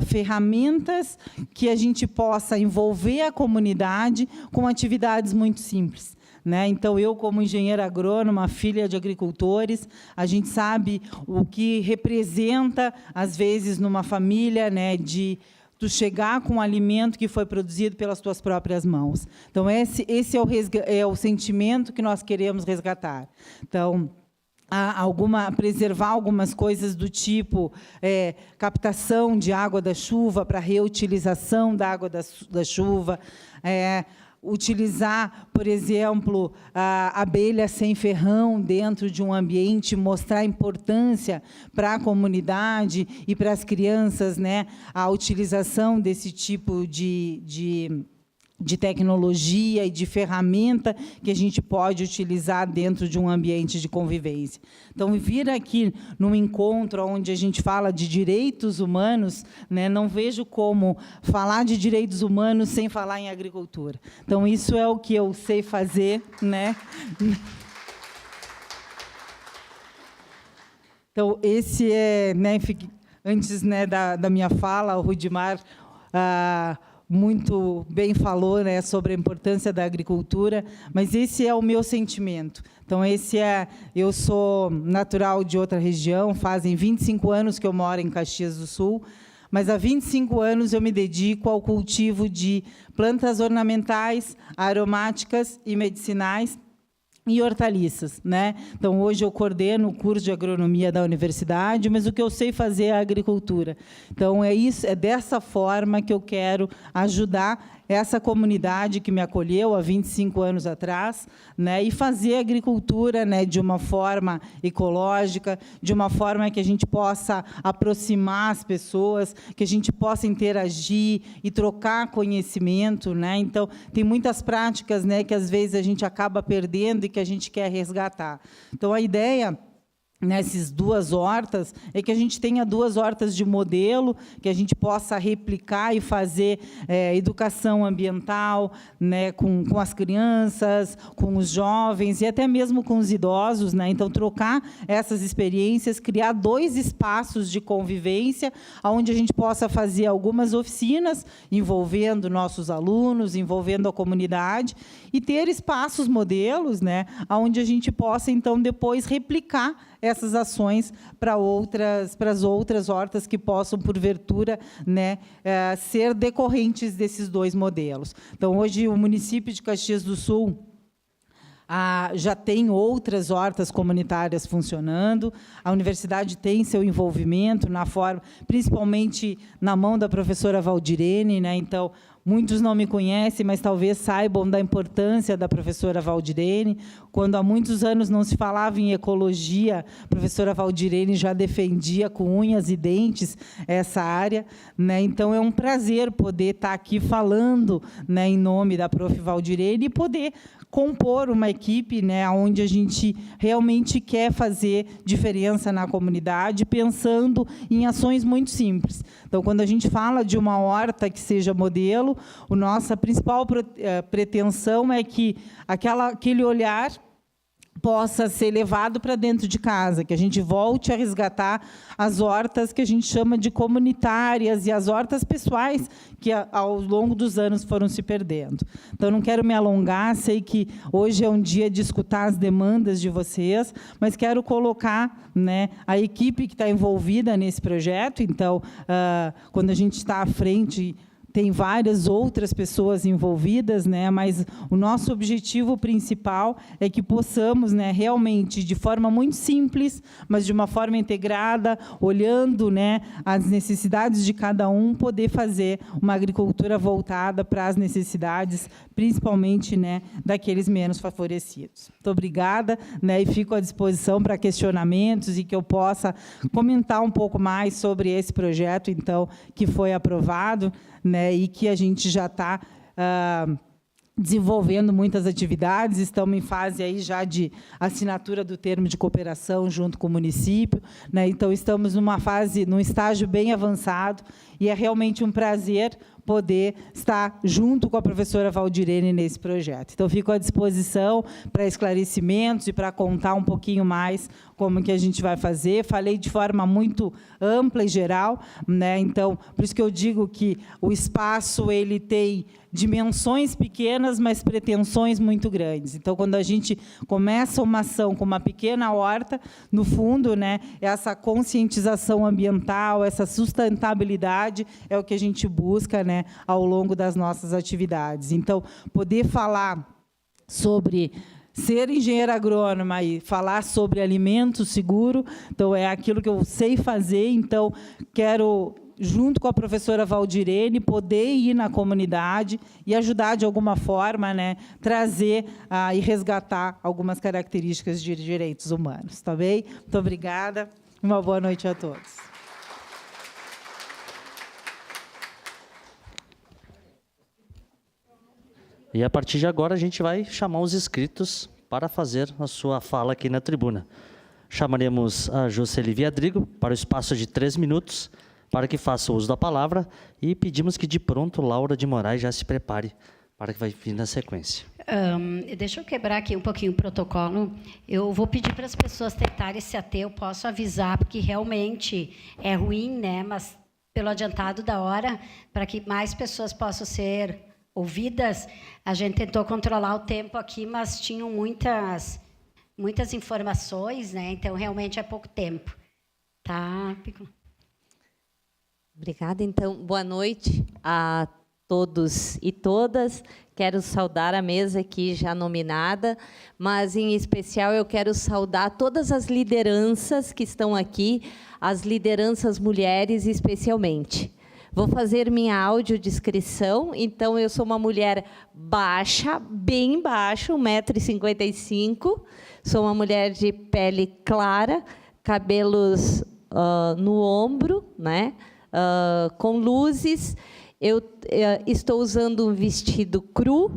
ferramentas que a gente possa envolver a comunidade com atividades muito simples, né? Então, eu, como engenheira agrônoma, filha de agricultores, a gente sabe o que representa, às vezes, numa família, né, de tu chegar com um alimento que foi produzido pelas tuas próprias mãos. Então, esse é o sentimento que nós queremos resgatar. Então, preservar algumas coisas do tipo captação de água da chuva para reutilização da água da chuva, utilizar, por exemplo, a abelha sem ferrão dentro de um ambiente, mostrar a importância para a comunidade e para as crianças, né, a utilização desse tipo de tecnologia e de ferramenta que a gente pode utilizar dentro de um ambiente de convivência. Então, vir aqui num encontro onde a gente fala de direitos humanos, né, não vejo como falar de direitos humanos sem falar em agricultura. Então, isso é o que eu sei fazer, né? Então, esse é, né, antes, né, da minha fala, o Rudimar muito bem falou, né, sobre a importância da agricultura, mas esse é o meu sentimento. Então, eu sou natural de outra região, fazem 25 anos que eu moro em Caxias do Sul, mas há 25 anos eu me dedico ao cultivo de plantas ornamentais, aromáticas e medicinais, e hortaliças, né? Então, hoje eu coordeno o curso de agronomia da universidade, mas o que eu sei fazer é a agricultura. Então, é dessa forma que eu quero ajudar essa comunidade que me acolheu há 25 anos atrás, né, e fazer a agricultura, né, de uma forma ecológica, de uma forma que a gente possa aproximar as pessoas, que a gente possa interagir e trocar conhecimento, né? Então, tem muitas práticas, né, que às vezes a gente acaba perdendo e que a gente quer resgatar. Então, a ideia nessas 2 hortas é que a gente tenha 2 hortas de modelo, que a gente possa replicar e fazer educação ambiental, né, com as crianças, com os jovens e até mesmo com os idosos, né? Então, trocar essas experiências, criar 2 espaços de convivência, onde a gente possa fazer algumas oficinas envolvendo nossos alunos, envolvendo a comunidade, e ter espaços modelos, né, onde a gente possa, então, depois replicar essas ações para as outras hortas que possam, porventura, né, ser decorrentes desses 2 modelos. Então, hoje, o município de Caxias do Sul já tem outras hortas comunitárias funcionando, a universidade tem seu envolvimento na forma, principalmente na mão da professora Valdirene, né? Então, muitos não me conhecem, mas talvez saibam da importância da professora Valdirene. Quando há muitos anos não se falava em ecologia, a professora Valdirene já defendia com unhas e dentes essa área, né? Então, é um prazer poder estar aqui falando, né, em nome da prof. Valdirene e poder compor uma equipe, né, onde a gente realmente quer fazer diferença na comunidade, pensando em ações muito simples. Então, quando a gente fala de uma horta que seja modelo, a nossa principal pretensão é que aquele olhar possa ser levado para dentro de casa, que a gente volte a resgatar as hortas que a gente chama de comunitárias e as hortas pessoais que ao longo dos anos foram se perdendo. Então, não quero me alongar, sei que hoje é um dia de escutar as demandas de vocês, mas quero colocar, né, a equipe que está envolvida nesse projeto. Então, quando a gente está à frente, tem várias outras pessoas envolvidas, né, mas o nosso objetivo principal é que possamos, né, realmente, de forma muito simples, mas de uma forma integrada, olhando, né, as necessidades de cada um, poder fazer uma agricultura voltada para as necessidades, principalmente, né, daqueles menos favorecidos. Muito obrigada, né, e fico à disposição para questionamentos e que eu possa comentar um pouco mais sobre esse projeto, então, que foi aprovado, né, e que a gente já está desenvolvendo muitas atividades, estamos em fase aí já de assinatura do termo de cooperação junto com o município, né, então estamos num estágio bem avançado, e é realmente um prazer poder estar junto com a professora Valdirene nesse projeto. Então, fico à disposição para esclarecimentos e para contar um pouquinho mais como que a gente vai fazer. Falei de forma muito ampla e geral, né? Então, por isso que eu digo que o espaço ele tem dimensões pequenas, mas pretensões muito grandes. Então, quando a gente começa uma ação com uma pequena horta, no fundo, né, essa conscientização ambiental, essa sustentabilidade é o que a gente busca, né, ao longo das nossas atividades. Então, poder falar sobre ser engenheira agrônoma e falar sobre alimento seguro, então é aquilo que eu sei fazer, então quero, junto com a professora Valdirene, poder ir na comunidade e ajudar de alguma forma, né, trazer e resgatar algumas características de direitos humanos. Tá bem? Muito obrigada. Uma boa noite a todos. E a partir de agora a gente vai chamar os inscritos para fazer a sua fala aqui na tribuna. Chamaremos a Jocely Viadrigo para o espaço de 3 minutos, para que faça uso da palavra, e pedimos que de pronto Laura de Moraes já se prepare para que vai vir na sequência. Deixa eu quebrar aqui um pouquinho o protocolo. Eu vou pedir para as pessoas tentarem se ater, eu posso avisar, porque realmente é ruim, né? Mas pelo adiantado da hora, para que mais pessoas possam ser ouvidas, a gente tentou controlar o tempo aqui, mas tinham muitas informações, né? Então, realmente é pouco tempo. Tá? Obrigada. Então, boa noite a todos e todas. Quero saudar a mesa aqui já nominada, mas, em especial, eu quero saudar todas as lideranças que estão aqui, as lideranças mulheres, especialmente. Vou fazer minha audiodescrição. Então, eu sou uma mulher baixa, bem baixa, 1,55 m. Sou uma mulher de pele clara, cabelos no ombro, né? Com luzes. Eu estou usando um vestido cru.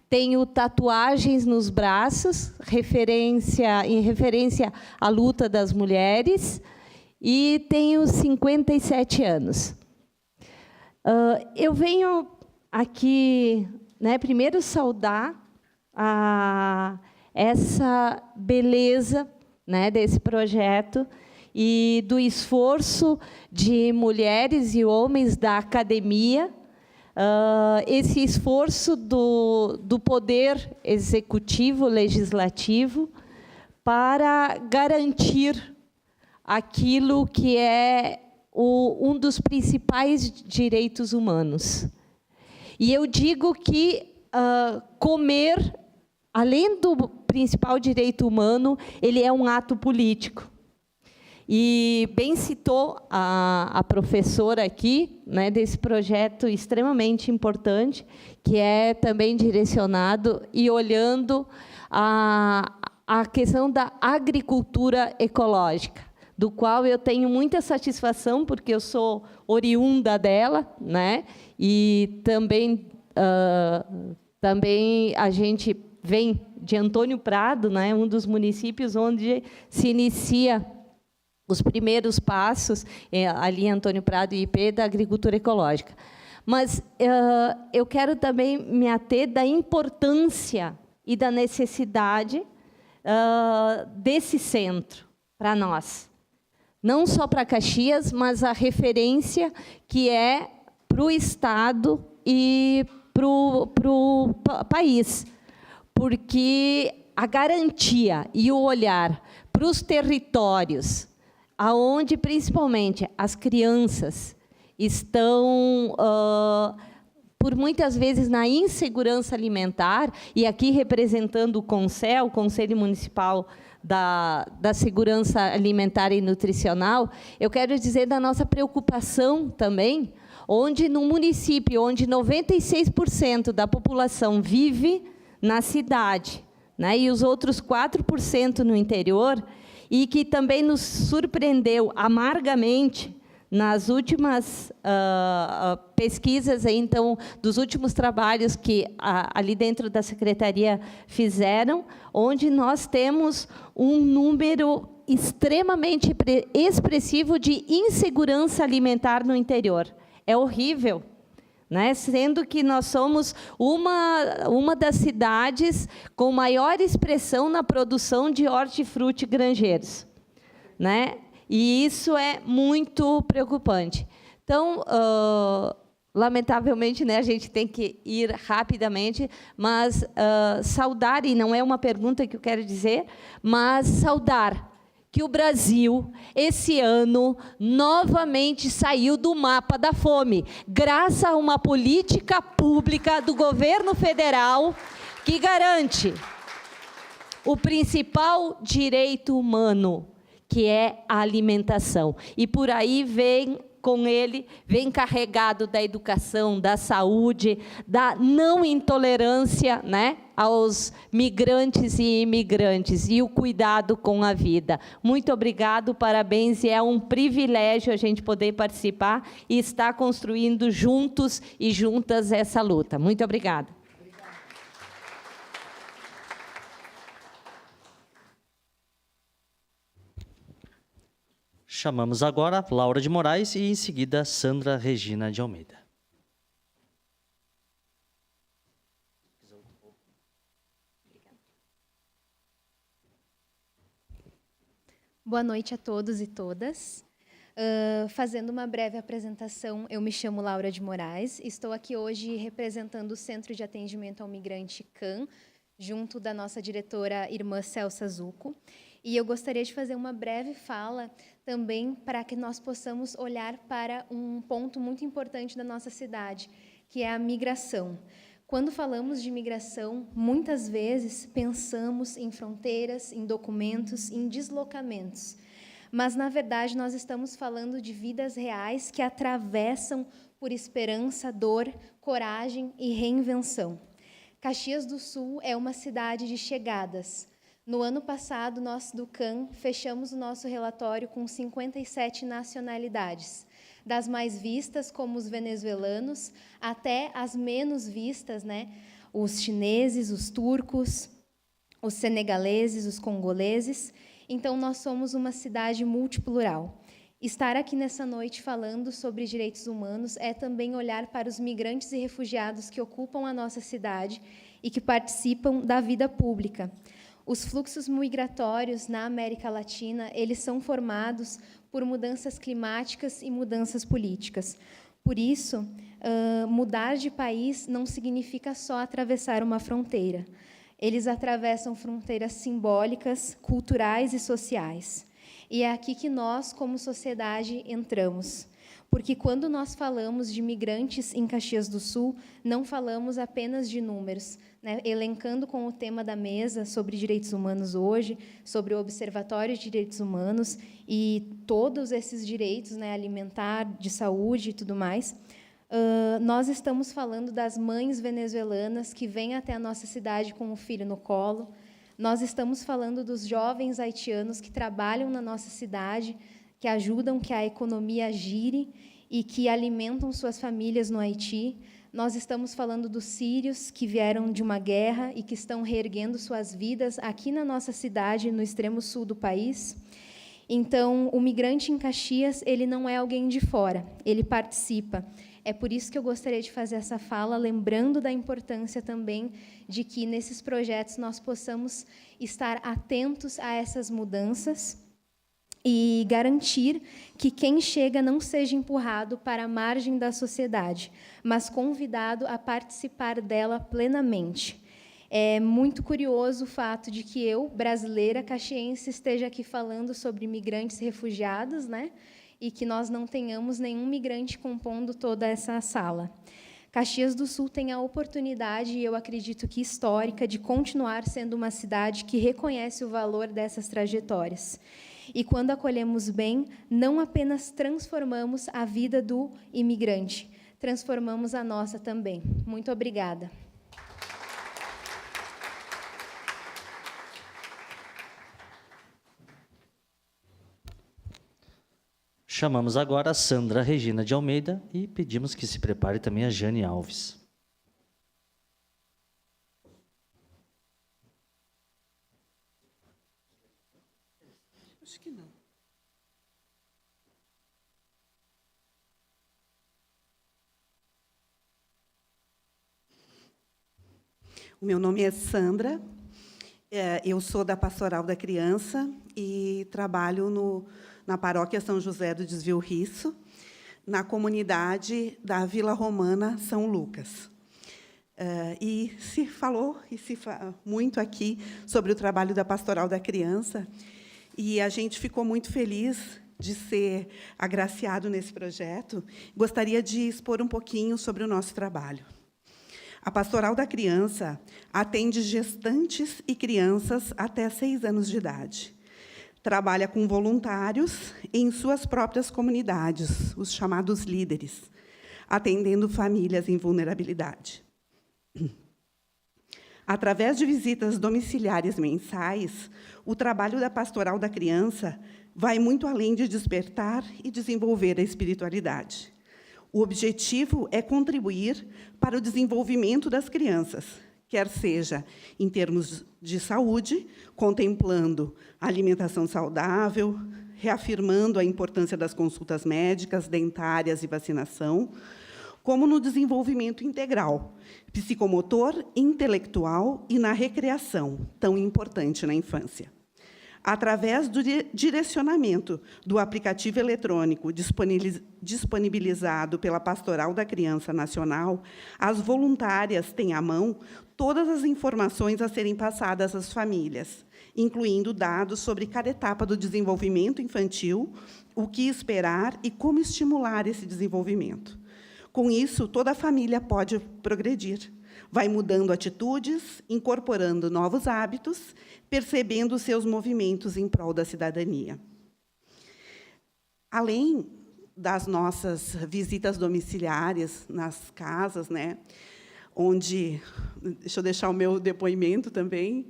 Tenho tatuagens nos braços, em referência à luta das mulheres. E tenho 57 anos. Eu venho aqui, né, primeiro saudar essa beleza, né, desse projeto e do esforço de mulheres e homens da academia, esse esforço do poder executivo, legislativo, para garantir aquilo que é um dos principais direitos humanos. E eu digo que comer, além do principal direito humano, ele é um ato político. E bem citou a professora aqui, né, desse projeto extremamente importante, que é também direcionado e olhando a questão da agricultura ecológica, do qual eu tenho muita satisfação, porque eu sou oriunda dela, né? E também a gente vem de Antônio Prado, né, um dos municípios onde se inicia os primeiros passos, ali em Antônio Prado e IP, da agricultura ecológica. Mas eu quero também me ater da importância e da necessidade desse centro para nós. Não só para Caxias, mas a referência que é para o Estado e para o país. Porque a garantia e o olhar para os territórios, aonde principalmente as crianças estão, por muitas vezes, na insegurança alimentar, e aqui representando o CONSEL, o Conselho Municipal da Segurança Alimentar e Nutricional, eu quero dizer da nossa preocupação também, onde no município, onde 96% da população vive na cidade, né, e os outros 4% no interior, e que também nos surpreendeu amargamente nas últimas pesquisas, aí, então, dos últimos trabalhos que ali dentro da Secretaria fizeram, onde nós temos um número extremamente expressivo de insegurança alimentar no interior. É horrível, né? Sendo que nós somos uma das cidades com maior expressão na produção de hortifruti granjeiros, né? E isso é muito preocupante. Então, lamentavelmente, né, a gente tem que ir rapidamente, mas saudar, e não é uma pergunta que eu quero dizer, mas saudar que o Brasil, esse ano, novamente saiu do mapa da fome, graças a uma política pública do governo federal que garante o principal direito humano, que é a alimentação. E por aí vem com ele, vem carregado da educação, da saúde, da não intolerância, né, aos migrantes e imigrantes, e o cuidado com a vida. Muito obrigado, parabéns, e é um privilégio a gente poder participar e estar construindo juntos e juntas essa luta. Muito obrigada. Chamamos agora Laura de Moraes e, em seguida, Sandra Regina de Almeida. Boa noite a todos e todas. Fazendo uma breve apresentação, eu me chamo Laura de Moraes, estou aqui hoje representando o Centro de Atendimento ao Migrante CAM, junto da nossa diretora irmã Celsa Zucco. E eu gostaria de fazer uma breve fala também para que nós possamos olhar para um ponto muito importante da nossa cidade, que é a migração. Quando falamos de migração, muitas vezes pensamos em fronteiras, em documentos, em deslocamentos. Mas, na verdade, nós estamos falando de vidas reais que atravessam por esperança, dor, coragem e reinvenção. Caxias do Sul é uma cidade de chegadas. No ano passado, nós do CAM fechamos o nosso relatório com 57 nacionalidades, das mais vistas, como os venezuelanos, até as menos vistas, né? Os chineses, os turcos, os senegaleses, os congoleses. Então, nós somos uma cidade multiplural. Estar aqui nessa noite falando sobre direitos humanos é também olhar para os migrantes e refugiados que ocupam a nossa cidade e que participam da vida pública. Os fluxos migratórios na América Latina, eles são formados por mudanças climáticas e mudanças políticas. Por isso, mudar de país não significa só atravessar uma fronteira. Eles atravessam fronteiras simbólicas, culturais e sociais. E é aqui que nós, como sociedade, entramos. Porque quando nós falamos de migrantes em Caxias do Sul, não falamos apenas de números, né? Elencando com o tema da mesa sobre direitos humanos hoje, sobre o Observatório de Direitos Humanos e todos esses direitos, né, alimentar, de saúde e tudo mais, nós estamos falando das mães venezuelanas que vêm até a nossa cidade com o filho no colo. Nós estamos falando dos jovens haitianos que trabalham na nossa cidade, que ajudam que a economia gire e que alimentam suas famílias no Haiti. Nós estamos falando dos sírios que vieram de uma guerra e que estão reerguendo suas vidas aqui na nossa cidade, no extremo sul do país. Então, o migrante em Caxias, ele não é alguém de fora, ele participa. É por isso que eu gostaria de fazer essa fala, lembrando da importância também de que, nesses projetos, nós possamos estar atentos a essas mudanças e garantir que quem chega não seja empurrado para a margem da sociedade, mas convidado a participar dela plenamente. É muito curioso o fato de que eu, brasileira, caxiense, esteja aqui falando sobre imigrantes refugiados, né? E que nós não tenhamos nenhum migrante compondo toda essa sala. Caxias do Sul tem a oportunidade, e eu acredito que histórica, de continuar sendo uma cidade que reconhece o valor dessas trajetórias. E, quando acolhemos bem, não apenas transformamos a vida do imigrante, transformamos a nossa também. Muito obrigada. Chamamos agora a Sandra Regina de Almeida e pedimos que se prepare também a Jane Alves. Acho que não. O meu nome é Sandra, eu sou da Pastoral da Criança e trabalho na Paróquia São José do Desvio Risso, na comunidade da Vila Romana São Lucas. E se falou muito aqui sobre o trabalho da Pastoral da Criança, e a gente ficou muito feliz de ser agraciado nesse projeto. Gostaria de expor um pouquinho sobre o nosso trabalho. A Pastoral da Criança atende gestantes e crianças até 6 anos de idade. Trabalha com voluntários em suas próprias comunidades, os chamados líderes, atendendo famílias em vulnerabilidade. Através de visitas domiciliares mensais, o trabalho da Pastoral da Criança vai muito além de despertar e desenvolver a espiritualidade. O objetivo é contribuir para o desenvolvimento das crianças, quer seja em termos de saúde, contemplando a alimentação saudável, reafirmando a importância das consultas médicas, dentárias e vacinação, como no desenvolvimento integral, psicomotor, intelectual e na recreação, tão importante na infância. Através do direcionamento do aplicativo eletrônico disponibilizado pela Pastoral da Criança Nacional, as voluntárias têm à mão todas as informações a serem passadas às famílias, incluindo dados sobre cada etapa do desenvolvimento infantil, o que esperar e como estimular esse desenvolvimento. Com isso, toda a família pode progredir. Vai mudando atitudes, incorporando novos hábitos, percebendo seus movimentos em prol da cidadania. Além das nossas visitas domiciliares nas casas, né, onde, deixa eu deixar o meu depoimento também,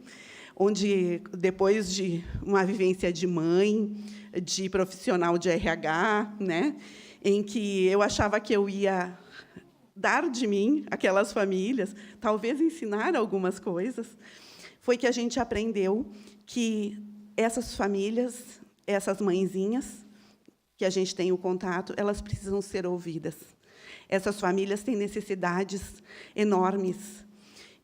onde, depois de uma vivência de mãe, de profissional de RH, né, em que eu achava que eu ia dar de mim aquelas famílias, talvez ensinar algumas coisas, foi que a gente aprendeu que essas famílias, essas mãezinhas, que a gente tem o contato, elas precisam ser ouvidas. Essas famílias têm necessidades enormes.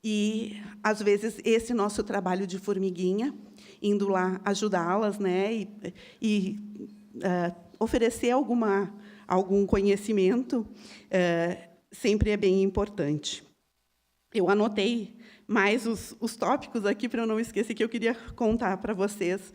E, às vezes, esse nosso trabalho de formiguinha, indo lá ajudá-las, né, e oferecer algum conhecimento, sempre é bem importante. Eu anotei mais os tópicos aqui, para eu não esquecer, que eu queria contar para vocês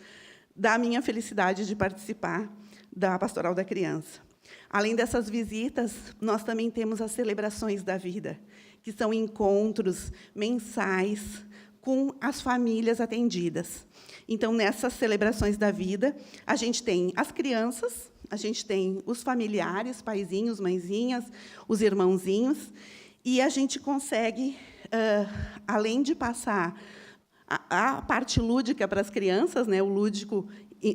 da minha felicidade de participar da Pastoral da Criança. Além dessas visitas, nós também temos as celebrações da vida, que são encontros mensais com as famílias atendidas. Então, nessas celebrações da vida, a gente tem as crianças, a gente tem os familiares, paizinhos, mãezinhas, os irmãozinhos, e a gente consegue, além de passar a parte lúdica para as crianças, né? O lúdico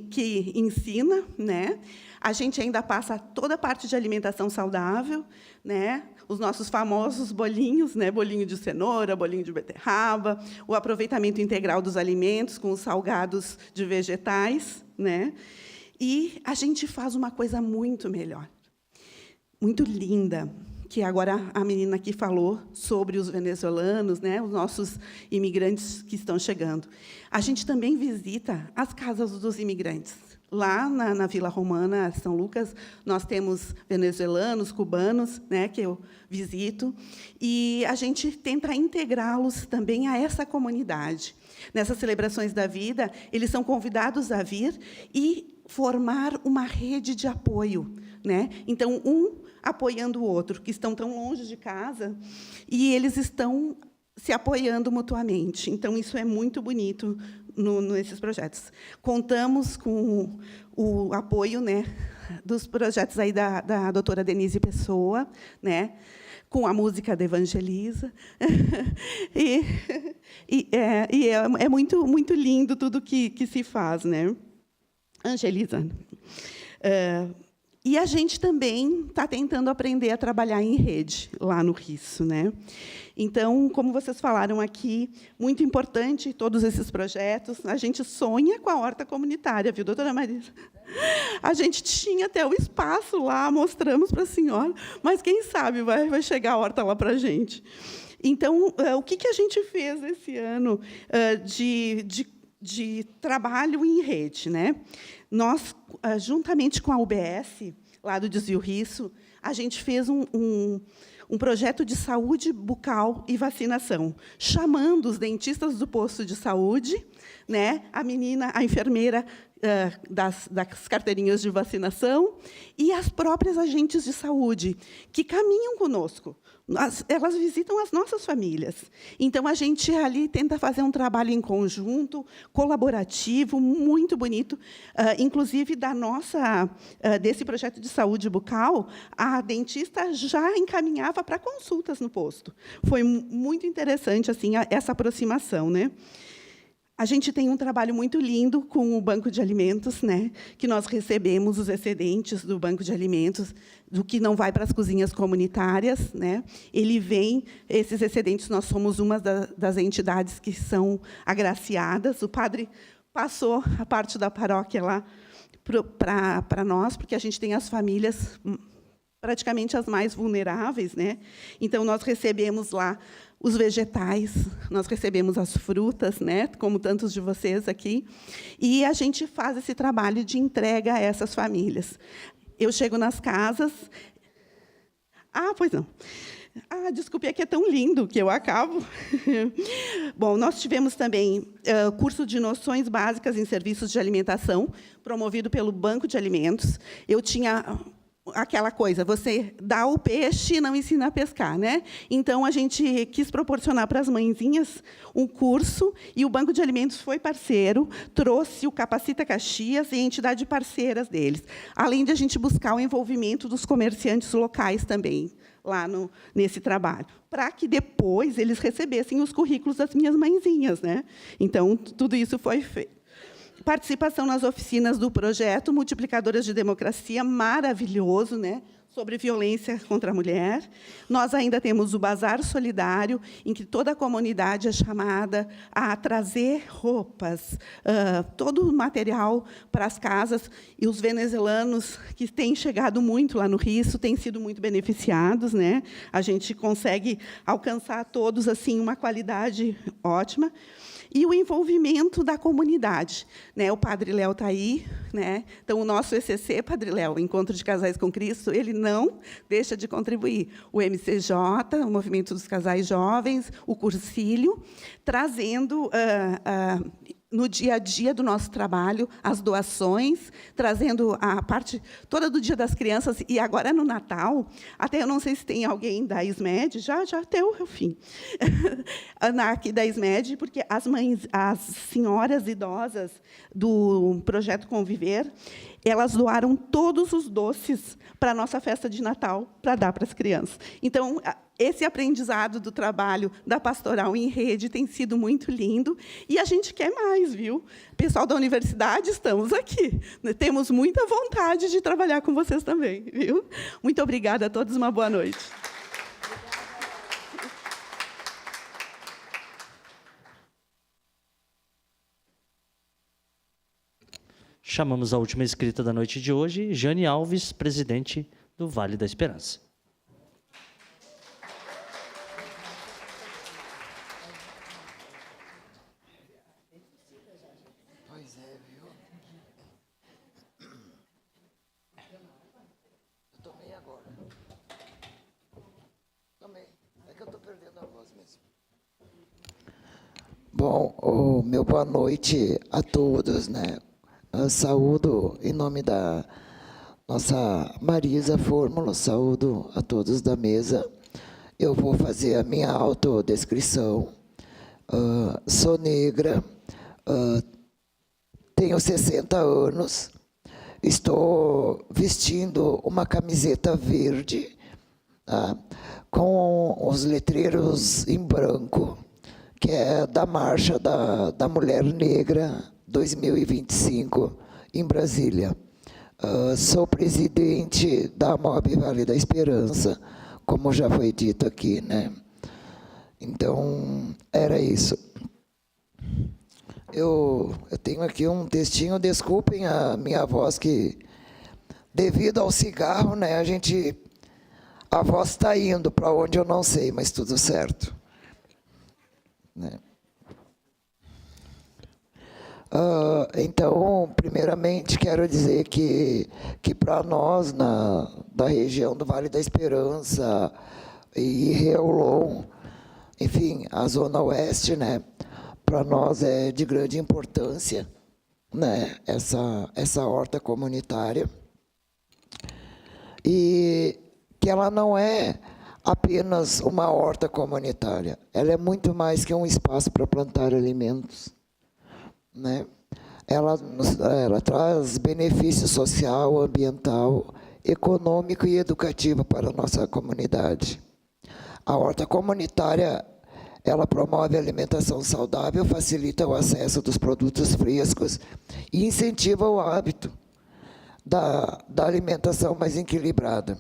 que ensina, né? A gente ainda passa toda a parte de alimentação saudável, né? Os nossos famosos bolinhos, né? Bolinho de cenoura, bolinho de beterraba, o aproveitamento integral dos alimentos com os salgados de vegetais, né? E a gente faz uma coisa muito melhor, muito linda, que agora a menina aqui falou sobre os venezuelanos, né, os nossos imigrantes que estão chegando. A gente também visita as casas dos imigrantes. Lá na Vila Romana, São Lucas, nós temos venezuelanos, cubanos, né, que eu visito, e a gente tenta integrá-los também a essa comunidade. Nessas celebrações da vida, eles são convidados a vir e formar uma rede de apoio, né? Então, um apoiando o outro, que estão tão longe de casa, e eles estão se apoiando mutuamente. Então, isso é muito bonito nesses projetos. Contamos com o apoio, né, dos projetos aí da doutora Denise Pessoa, né, com a música da Evangeliza. É muito, muito lindo tudo que se faz, né? Angeliza. E a gente também está tentando aprender a trabalhar em rede, lá no Risso, né? Então, como vocês falaram aqui, muito importante todos esses projetos. A gente sonha com a horta comunitária, viu, doutora Marisa? A gente tinha até o espaço lá, mostramos para a senhora, mas quem sabe vai chegar a horta lá para a gente. Então, o que a gente fez esse ano de trabalho em rede, né? Nós, juntamente com a UBS, lá do Desvio Risso, a gente fez um projeto de saúde bucal e vacinação, chamando os dentistas do posto de saúde, né, a enfermeira das carteirinhas de vacinação e as próprias agentes de saúde, que caminham conosco. Elas visitam as nossas famílias. Então, a gente ali tenta fazer um trabalho em conjunto, colaborativo, muito bonito. Inclusive, desse projeto de saúde bucal, a dentista já encaminhava para consultas no posto. Foi muito interessante assim, essa aproximação, né? A gente tem um trabalho muito lindo com o Banco de Alimentos, né, que nós recebemos os excedentes do Banco de Alimentos, do que não vai para as cozinhas comunitárias, né? Esses excedentes, nós somos uma das entidades que são agraciadas. O padre passou a parte da paróquia lá para nós, porque a gente tem as famílias praticamente as mais vulneráveis, né? Então, nós recebemos lá os vegetais, nós recebemos as frutas, né, como tantos de vocês aqui, e a gente faz esse trabalho de entrega a essas famílias. Eu chego nas casas... pois não. Desculpe, é que é tão lindo que eu acabo. Bom, nós tivemos também curso de noções básicas em serviços de alimentação, promovido pelo Banco de Alimentos. Eu tinha... aquela coisa, você dá o peixe e não ensina a pescar, né? Então, a gente quis proporcionar para as mãezinhas um curso, e o Banco de Alimentos foi parceiro, trouxe o Capacita Caxias e a entidade parceiras deles, além de a gente buscar o envolvimento dos comerciantes locais também, lá nesse trabalho, para que depois eles recebessem os currículos das minhas mãezinhas, né? Então, tudo isso foi feito. Participação nas oficinas do projeto Multiplicadoras de Democracia, maravilhoso, né, sobre violência contra a mulher. Nós ainda temos o Bazar Solidário, em que toda a comunidade é chamada a trazer roupas, todo o material para as casas, e os venezuelanos, que têm chegado muito lá no Risso, têm sido muito beneficiados, né? A gente consegue alcançar a todos assim, uma qualidade ótima. E o envolvimento da comunidade, né? O Padre Léo está aí, né? Então, o nosso ECC, Padre Léo, Encontro de Casais com Cristo, ele não deixa de contribuir. O MCJ, o Movimento dos Casais Jovens, o Cursílio, trazendo no dia a dia do nosso trabalho as doações, trazendo a parte toda do Dia das Crianças, e agora no Natal, até eu não sei se tem alguém da SMED, já até o fim, aqui da SMED, porque as senhoras idosas do Projeto Conviver, elas doaram todos os doces para a nossa festa de Natal, para dar para as crianças. Então, esse aprendizado do trabalho da Pastoral em Rede tem sido muito lindo, e a gente quer mais, viu? Pessoal da universidade, estamos aqui. Temos muita vontade de trabalhar com vocês também, viu? Muito obrigada a todos, uma boa noite. Chamamos a última inscrita da noite de hoje, Jane Alves, presidente do Vale da Esperança. Pois é, viu? Eu tomei agora. Tomei. É que eu estou perdendo a voz mesmo. Bom, meu boa noite a todos, né? Eu saúdo em nome da nossa Marisa Fórmula, saúdo a todos da mesa. Eu vou fazer a minha autodescrição. Sou negra, tenho 60 anos, estou vestindo uma camiseta verde, tá, com os letreiros em branco, que é da Marcha da Mulher Negra 2025, em Brasília. Sou presidente da MOB Vale da Esperança, como já foi dito aqui, né? Então, era isso. Eu tenho aqui um textinho, desculpem a minha voz, que devido ao cigarro, né, a voz está indo para onde eu não sei, mas tudo certo. Né? Então, primeiramente, quero dizer que para nós, da região do Vale da Esperança e Reolon, enfim, a Zona Oeste, né, para nós é de grande importância, né, essa horta comunitária, e que ela não é apenas uma horta comunitária, ela é muito mais que um espaço para plantar alimentos. Né? Ela traz benefício social, ambiental, econômico e educativo para a nossa comunidade. A horta comunitária, ela promove a alimentação saudável, facilita o acesso dos produtos frescos e incentiva o hábito da alimentação mais equilibrada.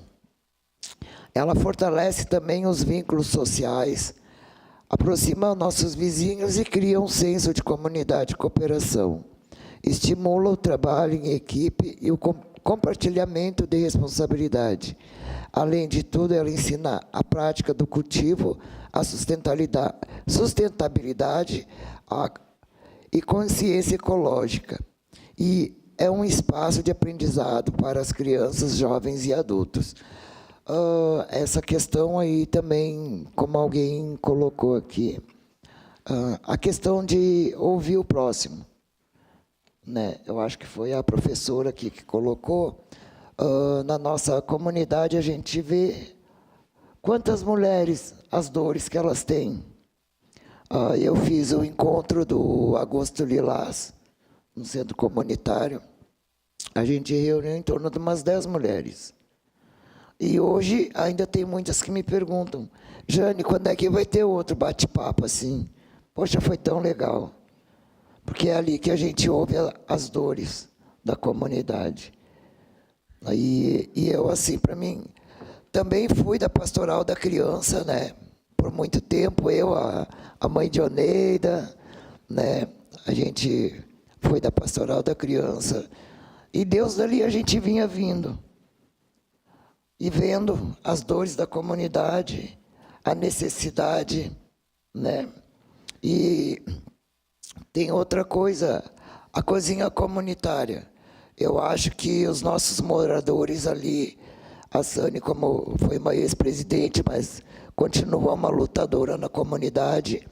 Ela fortalece também os vínculos sociais, aproxima nossos vizinhos e cria um senso de comunidade e cooperação. Estimula o trabalho em equipe e o compartilhamento de responsabilidade. Além de tudo, ela ensina a prática do cultivo, a sustentabilidade e consciência ecológica. E é um espaço de aprendizado para as crianças, jovens e adultos. Essa questão aí também, como alguém colocou aqui, a questão de ouvir o próximo, né? Eu acho que foi a professora aqui que colocou. Na nossa comunidade a gente vê quantas mulheres, as dores que elas têm. Eu fiz o encontro do Agosto Lilás, no centro comunitário. A gente reuniu em torno de umas 10 mulheres. E hoje ainda tem muitas que me perguntam: Jane, quando é que vai ter outro bate-papo assim? Poxa, foi tão legal. Porque é ali que a gente ouve as dores da comunidade. E eu, assim, para mim, também fui da Pastoral da Criança, né? Por muito tempo, a mãe de Oneida, né? A gente foi da Pastoral da Criança. E Deus dali a gente vinha vindo. E vendo as dores da comunidade, a necessidade, né? E tem outra coisa, a cozinha comunitária. Eu acho que os nossos moradores ali, a Sani, como foi uma ex-presidente, mas continua uma lutadora na comunidade,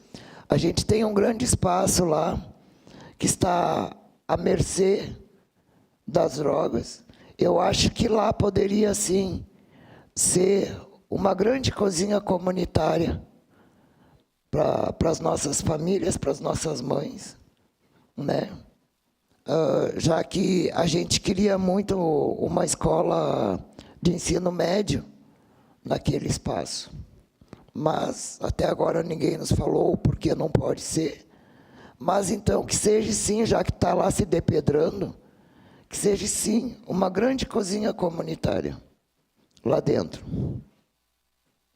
a gente tem um grande espaço lá, que está à mercê das drogas. Eu acho que lá poderia, sim, ser uma grande cozinha comunitária para as nossas famílias, para as nossas mães, né? Já que a gente queria muito uma escola de ensino médio naquele espaço, mas até agora ninguém nos falou porque não pode ser. Mas então que seja sim, já que está lá se depedrando, que seja sim uma grande cozinha comunitária lá dentro,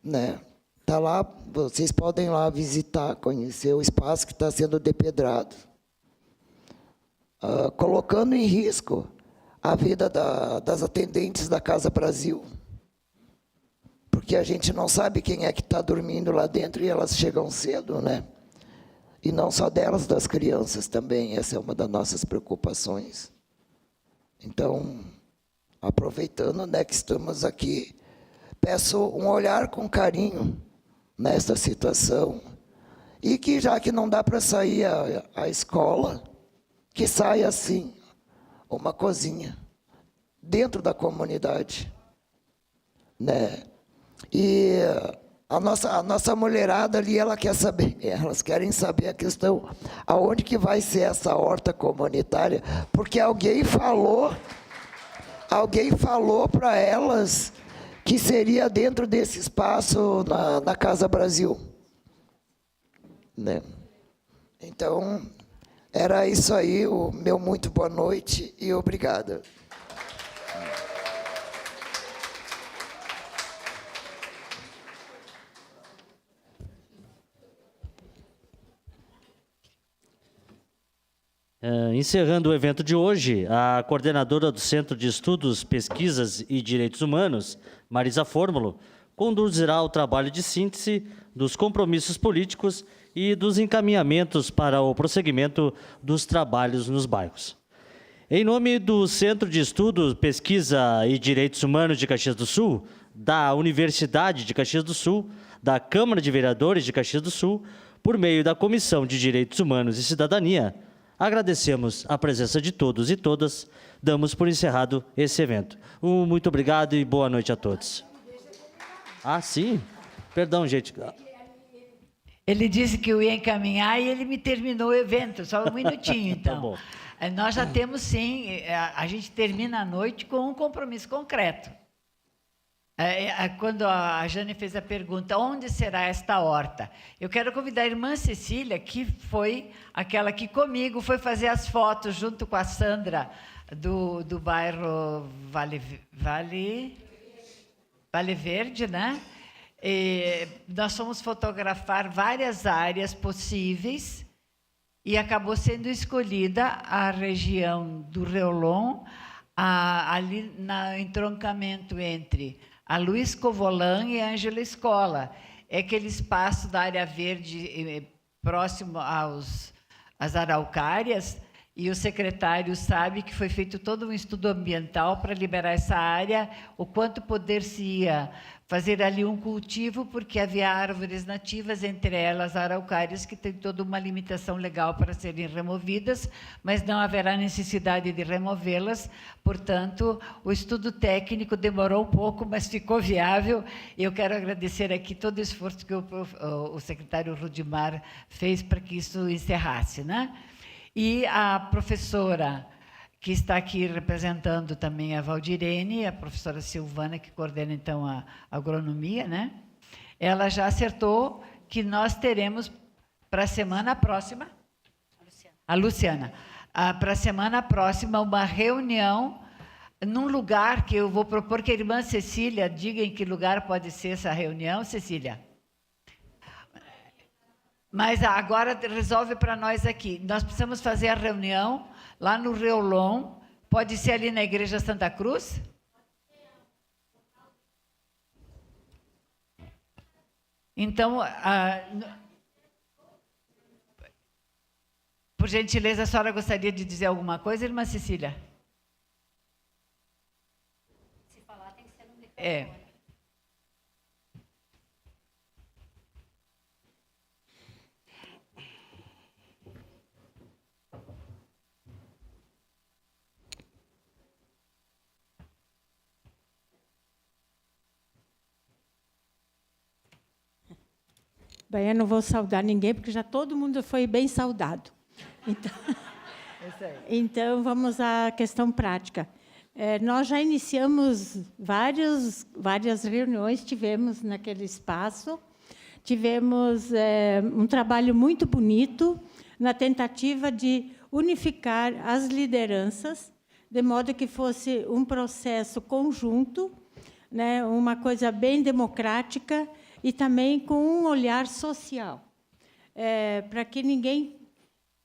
né? Tá lá, vocês podem lá visitar, conhecer o espaço que está sendo depedrado, colocando em risco a vida das atendentes da Casa Brasil, porque a gente não sabe quem é que está dormindo lá dentro e elas chegam cedo, né? E não só delas, das crianças também, essa é uma das nossas preocupações. Então, aproveitando, né, que estamos aqui, peço um olhar com carinho nessa situação, e que, já que não dá para sair a escola, que saia, assim, uma cozinha dentro da comunidade, né? E a nossa mulherada ali, ela quer saber, elas querem saber a questão, aonde que vai ser essa horta comunitária, porque alguém falou para elas que seria dentro desse espaço na Casa Brasil, né? Então, era isso aí, o meu muito boa noite e obrigada. Encerrando o evento de hoje, a coordenadora do Centro de Estudos, Pesquisas e Direitos Humanos, Marisa Fórmulo, conduzirá o trabalho de síntese dos compromissos políticos e dos encaminhamentos para o prosseguimento dos trabalhos nos bairros. Em nome do Centro de Estudos, Pesquisa e Direitos Humanos de Caxias do Sul, da Universidade de Caxias do Sul, da Câmara de Vereadores de Caxias do Sul, por meio da Comissão de Direitos Humanos e Cidadania, agradecemos a presença de todos e todas, damos por encerrado esse evento. Muito obrigado e boa noite a todos. Ah, sim? Perdão, gente. Ele disse que eu ia encaminhar e ele me terminou o evento, só um minutinho, então. Tá bom. Nós já temos, sim, a gente termina a noite com um compromisso concreto. Quando a Jane fez a pergunta, onde será esta horta? Eu quero convidar a irmã Cecília, que foi aquela que comigo foi fazer as fotos junto com a Sandra do bairro Vale Verde, né? E nós fomos fotografar várias áreas possíveis e acabou sendo escolhida a região do Reolon, ali no entroncamento entre a Luiz Covolan e a Ângela Escola. É aquele espaço da área verde próximo às araucárias, e o secretário sabe que foi feito todo um estudo ambiental para liberar essa área, o quanto poder-se-ia fazer ali um cultivo, porque havia árvores nativas, entre elas araucárias, que tem toda uma limitação legal para serem removidas, mas não haverá necessidade de removê-las. Portanto, o estudo técnico demorou um pouco, mas ficou viável. Eu quero agradecer aqui todo o esforço que o secretário Rudimar fez para que isso encerrasse, né? E a professora que está aqui representando também a Valdirene, a professora Silvana, que coordena, então, a agronomia, né? Ela já acertou que nós teremos, para a semana próxima, a Luciana, para a semana próxima, uma reunião num lugar que eu vou propor que a irmã Cecília diga em que lugar pode ser essa reunião, Cecília. Mas agora resolve para nós aqui. Nós precisamos fazer a reunião lá no Reolon. Pode ser ali na Igreja Santa Cruz? Então, por gentileza, a senhora gostaria de dizer alguma coisa, irmã Cecília? Se falar, tem que ser no microfone. Bem, eu não vou saudar ninguém, porque já todo mundo foi bem saudado. Então, vamos à questão prática. Nós já iniciamos várias reuniões, tivemos naquele espaço, tivemos um trabalho muito bonito na tentativa de unificar as lideranças, de modo que fosse um processo conjunto, né, uma coisa bem democrática e também com um olhar social, para que ninguém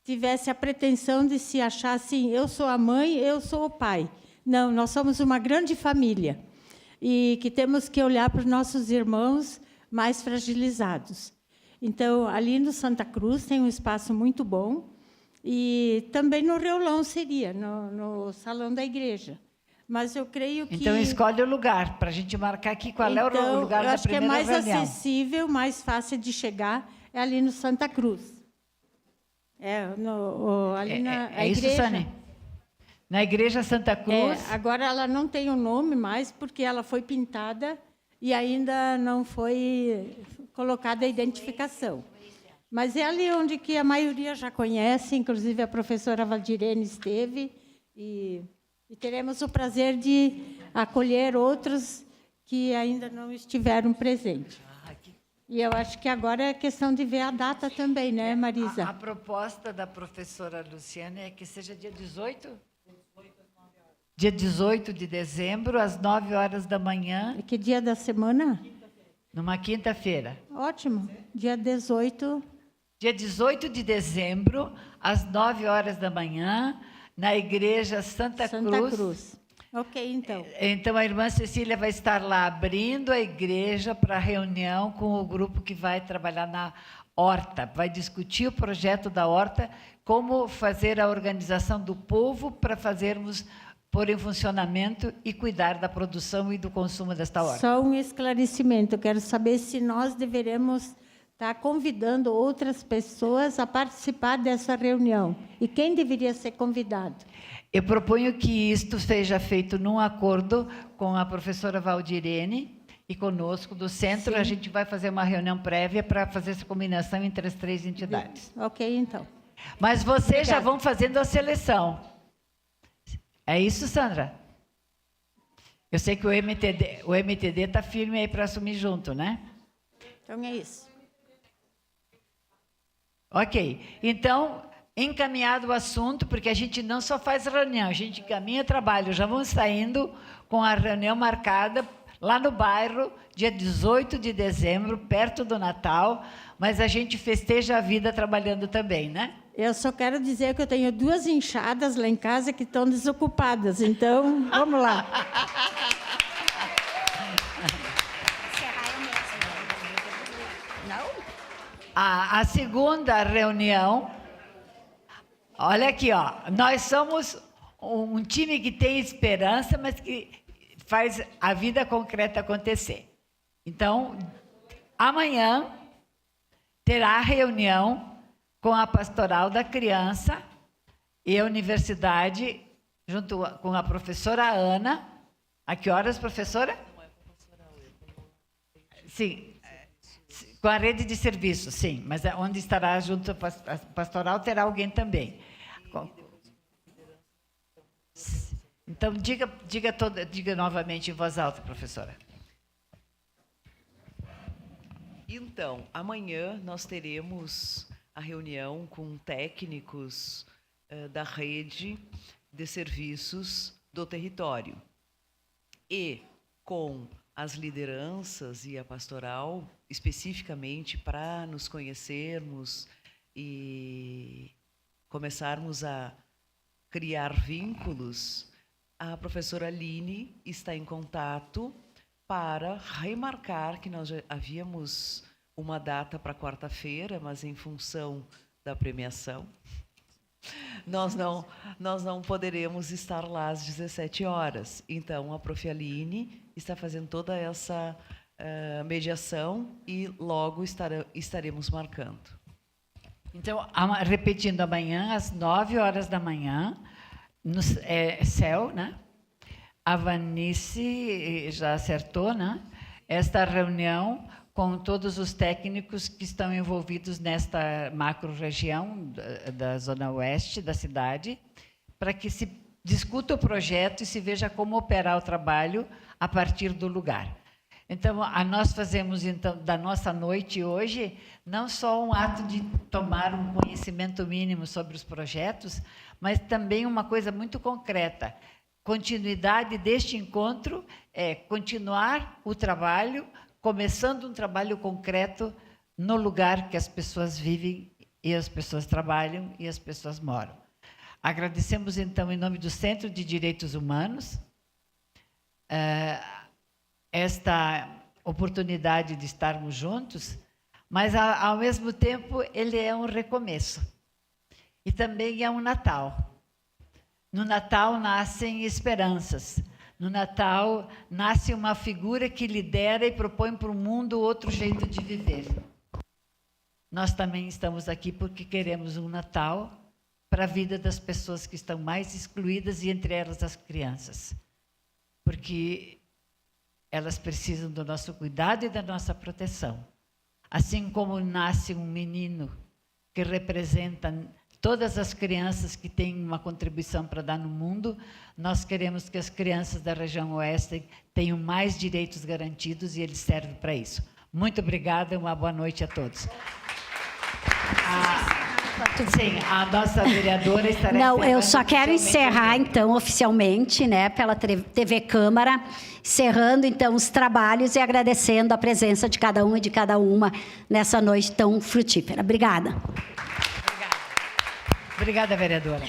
tivesse a pretensão de se achar assim, eu sou a mãe, eu sou o pai. Não, nós somos uma grande família e que temos que olhar para os nossos irmãos mais fragilizados. Então, ali no Santa Cruz tem um espaço muito bom e também no Reolão seria, no salão da igreja. Mas eu creio que... Então, escolhe o lugar, para a gente marcar aqui qual é o lugar da primeira reunião. Eu acho que é mais acessível, mais fácil de chegar, é ali no Santa Cruz. Ali na isso, igreja. Sani? Na Igreja Santa Cruz. Agora ela não tem o nome mais, porque ela foi pintada e ainda não foi colocada a identificação. Mas é ali onde que a maioria já conhece, inclusive a professora Valdirene esteve, e teremos o prazer de acolher outros que ainda não estiveram presentes. E eu acho que agora é questão de ver a data também, né, Marisa? A proposta da professora Luciana é que seja dia 18? Dia 18 de dezembro, às 9 horas da manhã. E que dia da semana? Numa quinta-feira. Ótimo. Dia 18. Dia 18 de dezembro, às 9 horas da manhã, na Igreja Santa Cruz. Ok, então. Então, a irmã Cecília vai estar lá abrindo a igreja para a reunião com o grupo que vai trabalhar na horta. Vai discutir o projeto da horta, como fazer a organização do povo para pôr em funcionamento e cuidar da produção e do consumo desta horta. Só um esclarecimento. Eu quero saber se nós deveremos estar convidando outras pessoas a participar dessa reunião. E quem deveria ser convidado? Eu proponho que isto seja feito num acordo com a professora Valdirene e conosco do centro. Sim. A gente vai fazer uma reunião prévia para fazer essa combinação entre as 3 entidades. Ok, então. Mas vocês já vão fazendo a seleção. É isso, Sandra? Eu sei que o MTD está firme aí para assumir junto, né? Então é isso. Ok. Então, encaminhado o assunto, porque a gente não só faz reunião, a gente encaminha trabalho. Já vamos saindo com a reunião marcada lá no bairro, dia 18 de dezembro, perto do Natal, mas a gente festeja a vida trabalhando também, né? Eu só quero dizer que eu tenho 2 enxadas lá em casa que estão desocupadas, então, vamos lá. A segunda reunião, olha aqui, ó, nós somos um time que tem esperança, mas que faz a vida concreta acontecer. Então, amanhã terá a reunião com a Pastoral da Criança e a Universidade, junto com a professora Ana. A que horas, professora? Sim. Com a rede de serviço, sim, mas onde estará junto a pastoral terá alguém também. Então, diga novamente em voz alta, professora. Então, amanhã nós teremos a reunião com técnicos da rede de serviços do território e com as lideranças e a pastoral, especificamente para nos conhecermos e começarmos a criar vínculos. A professora Aline está em contato para remarcar que nós já havíamos uma data para quarta-feira, mas em função da premiação, nós não poderemos estar lá às 17 horas. Então, a prof. Aline está fazendo toda essa mediação e logo estaremos marcando. Então, repetindo, amanhã, às 9 horas da manhã, no CEL, né? A Vanice já acertou, né? Esta reunião com todos os técnicos que estão envolvidos nesta macro-região da Zona Oeste da cidade, para que se discuta o projeto e se veja como operar o trabalho a partir do lugar. Então, nós fazemos então da nossa noite hoje não só um ato de tomar um conhecimento mínimo sobre os projetos, mas também uma coisa muito concreta. Continuidade deste encontro é continuar o trabalho, começando um trabalho concreto no lugar que as pessoas vivem e as pessoas trabalham e as pessoas moram. Agradecemos, então, em nome do Centro de Direitos Humanos, esta oportunidade de estarmos juntos, mas, ao mesmo tempo, ele é um recomeço. E também é um Natal. No Natal nascem esperanças. No Natal nasce uma figura que lidera e propõe para o mundo outro jeito de viver. Nós também estamos aqui porque queremos um Natal para a vida das pessoas que estão mais excluídas, e entre elas as crianças. Porque elas precisam do nosso cuidado e da nossa proteção. Assim como nasce um menino que representa todas as crianças que têm uma contribuição para dar no mundo, nós queremos que as crianças da região oeste tenham mais direitos garantidos, e eles servem para isso. Muito obrigada e uma boa noite a todos. Sim, a nossa vereadora estará... Não, eu só quero encerrar, então, oficialmente, né, pela TV Câmara, encerrando, então, os trabalhos e agradecendo a presença de cada um e de cada uma nessa noite tão frutífera. Obrigada. Obrigada, vereadora.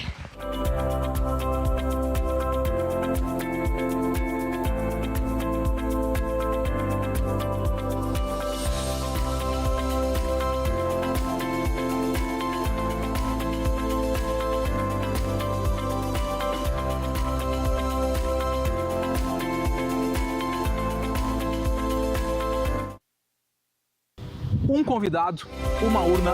Um convidado, uma urna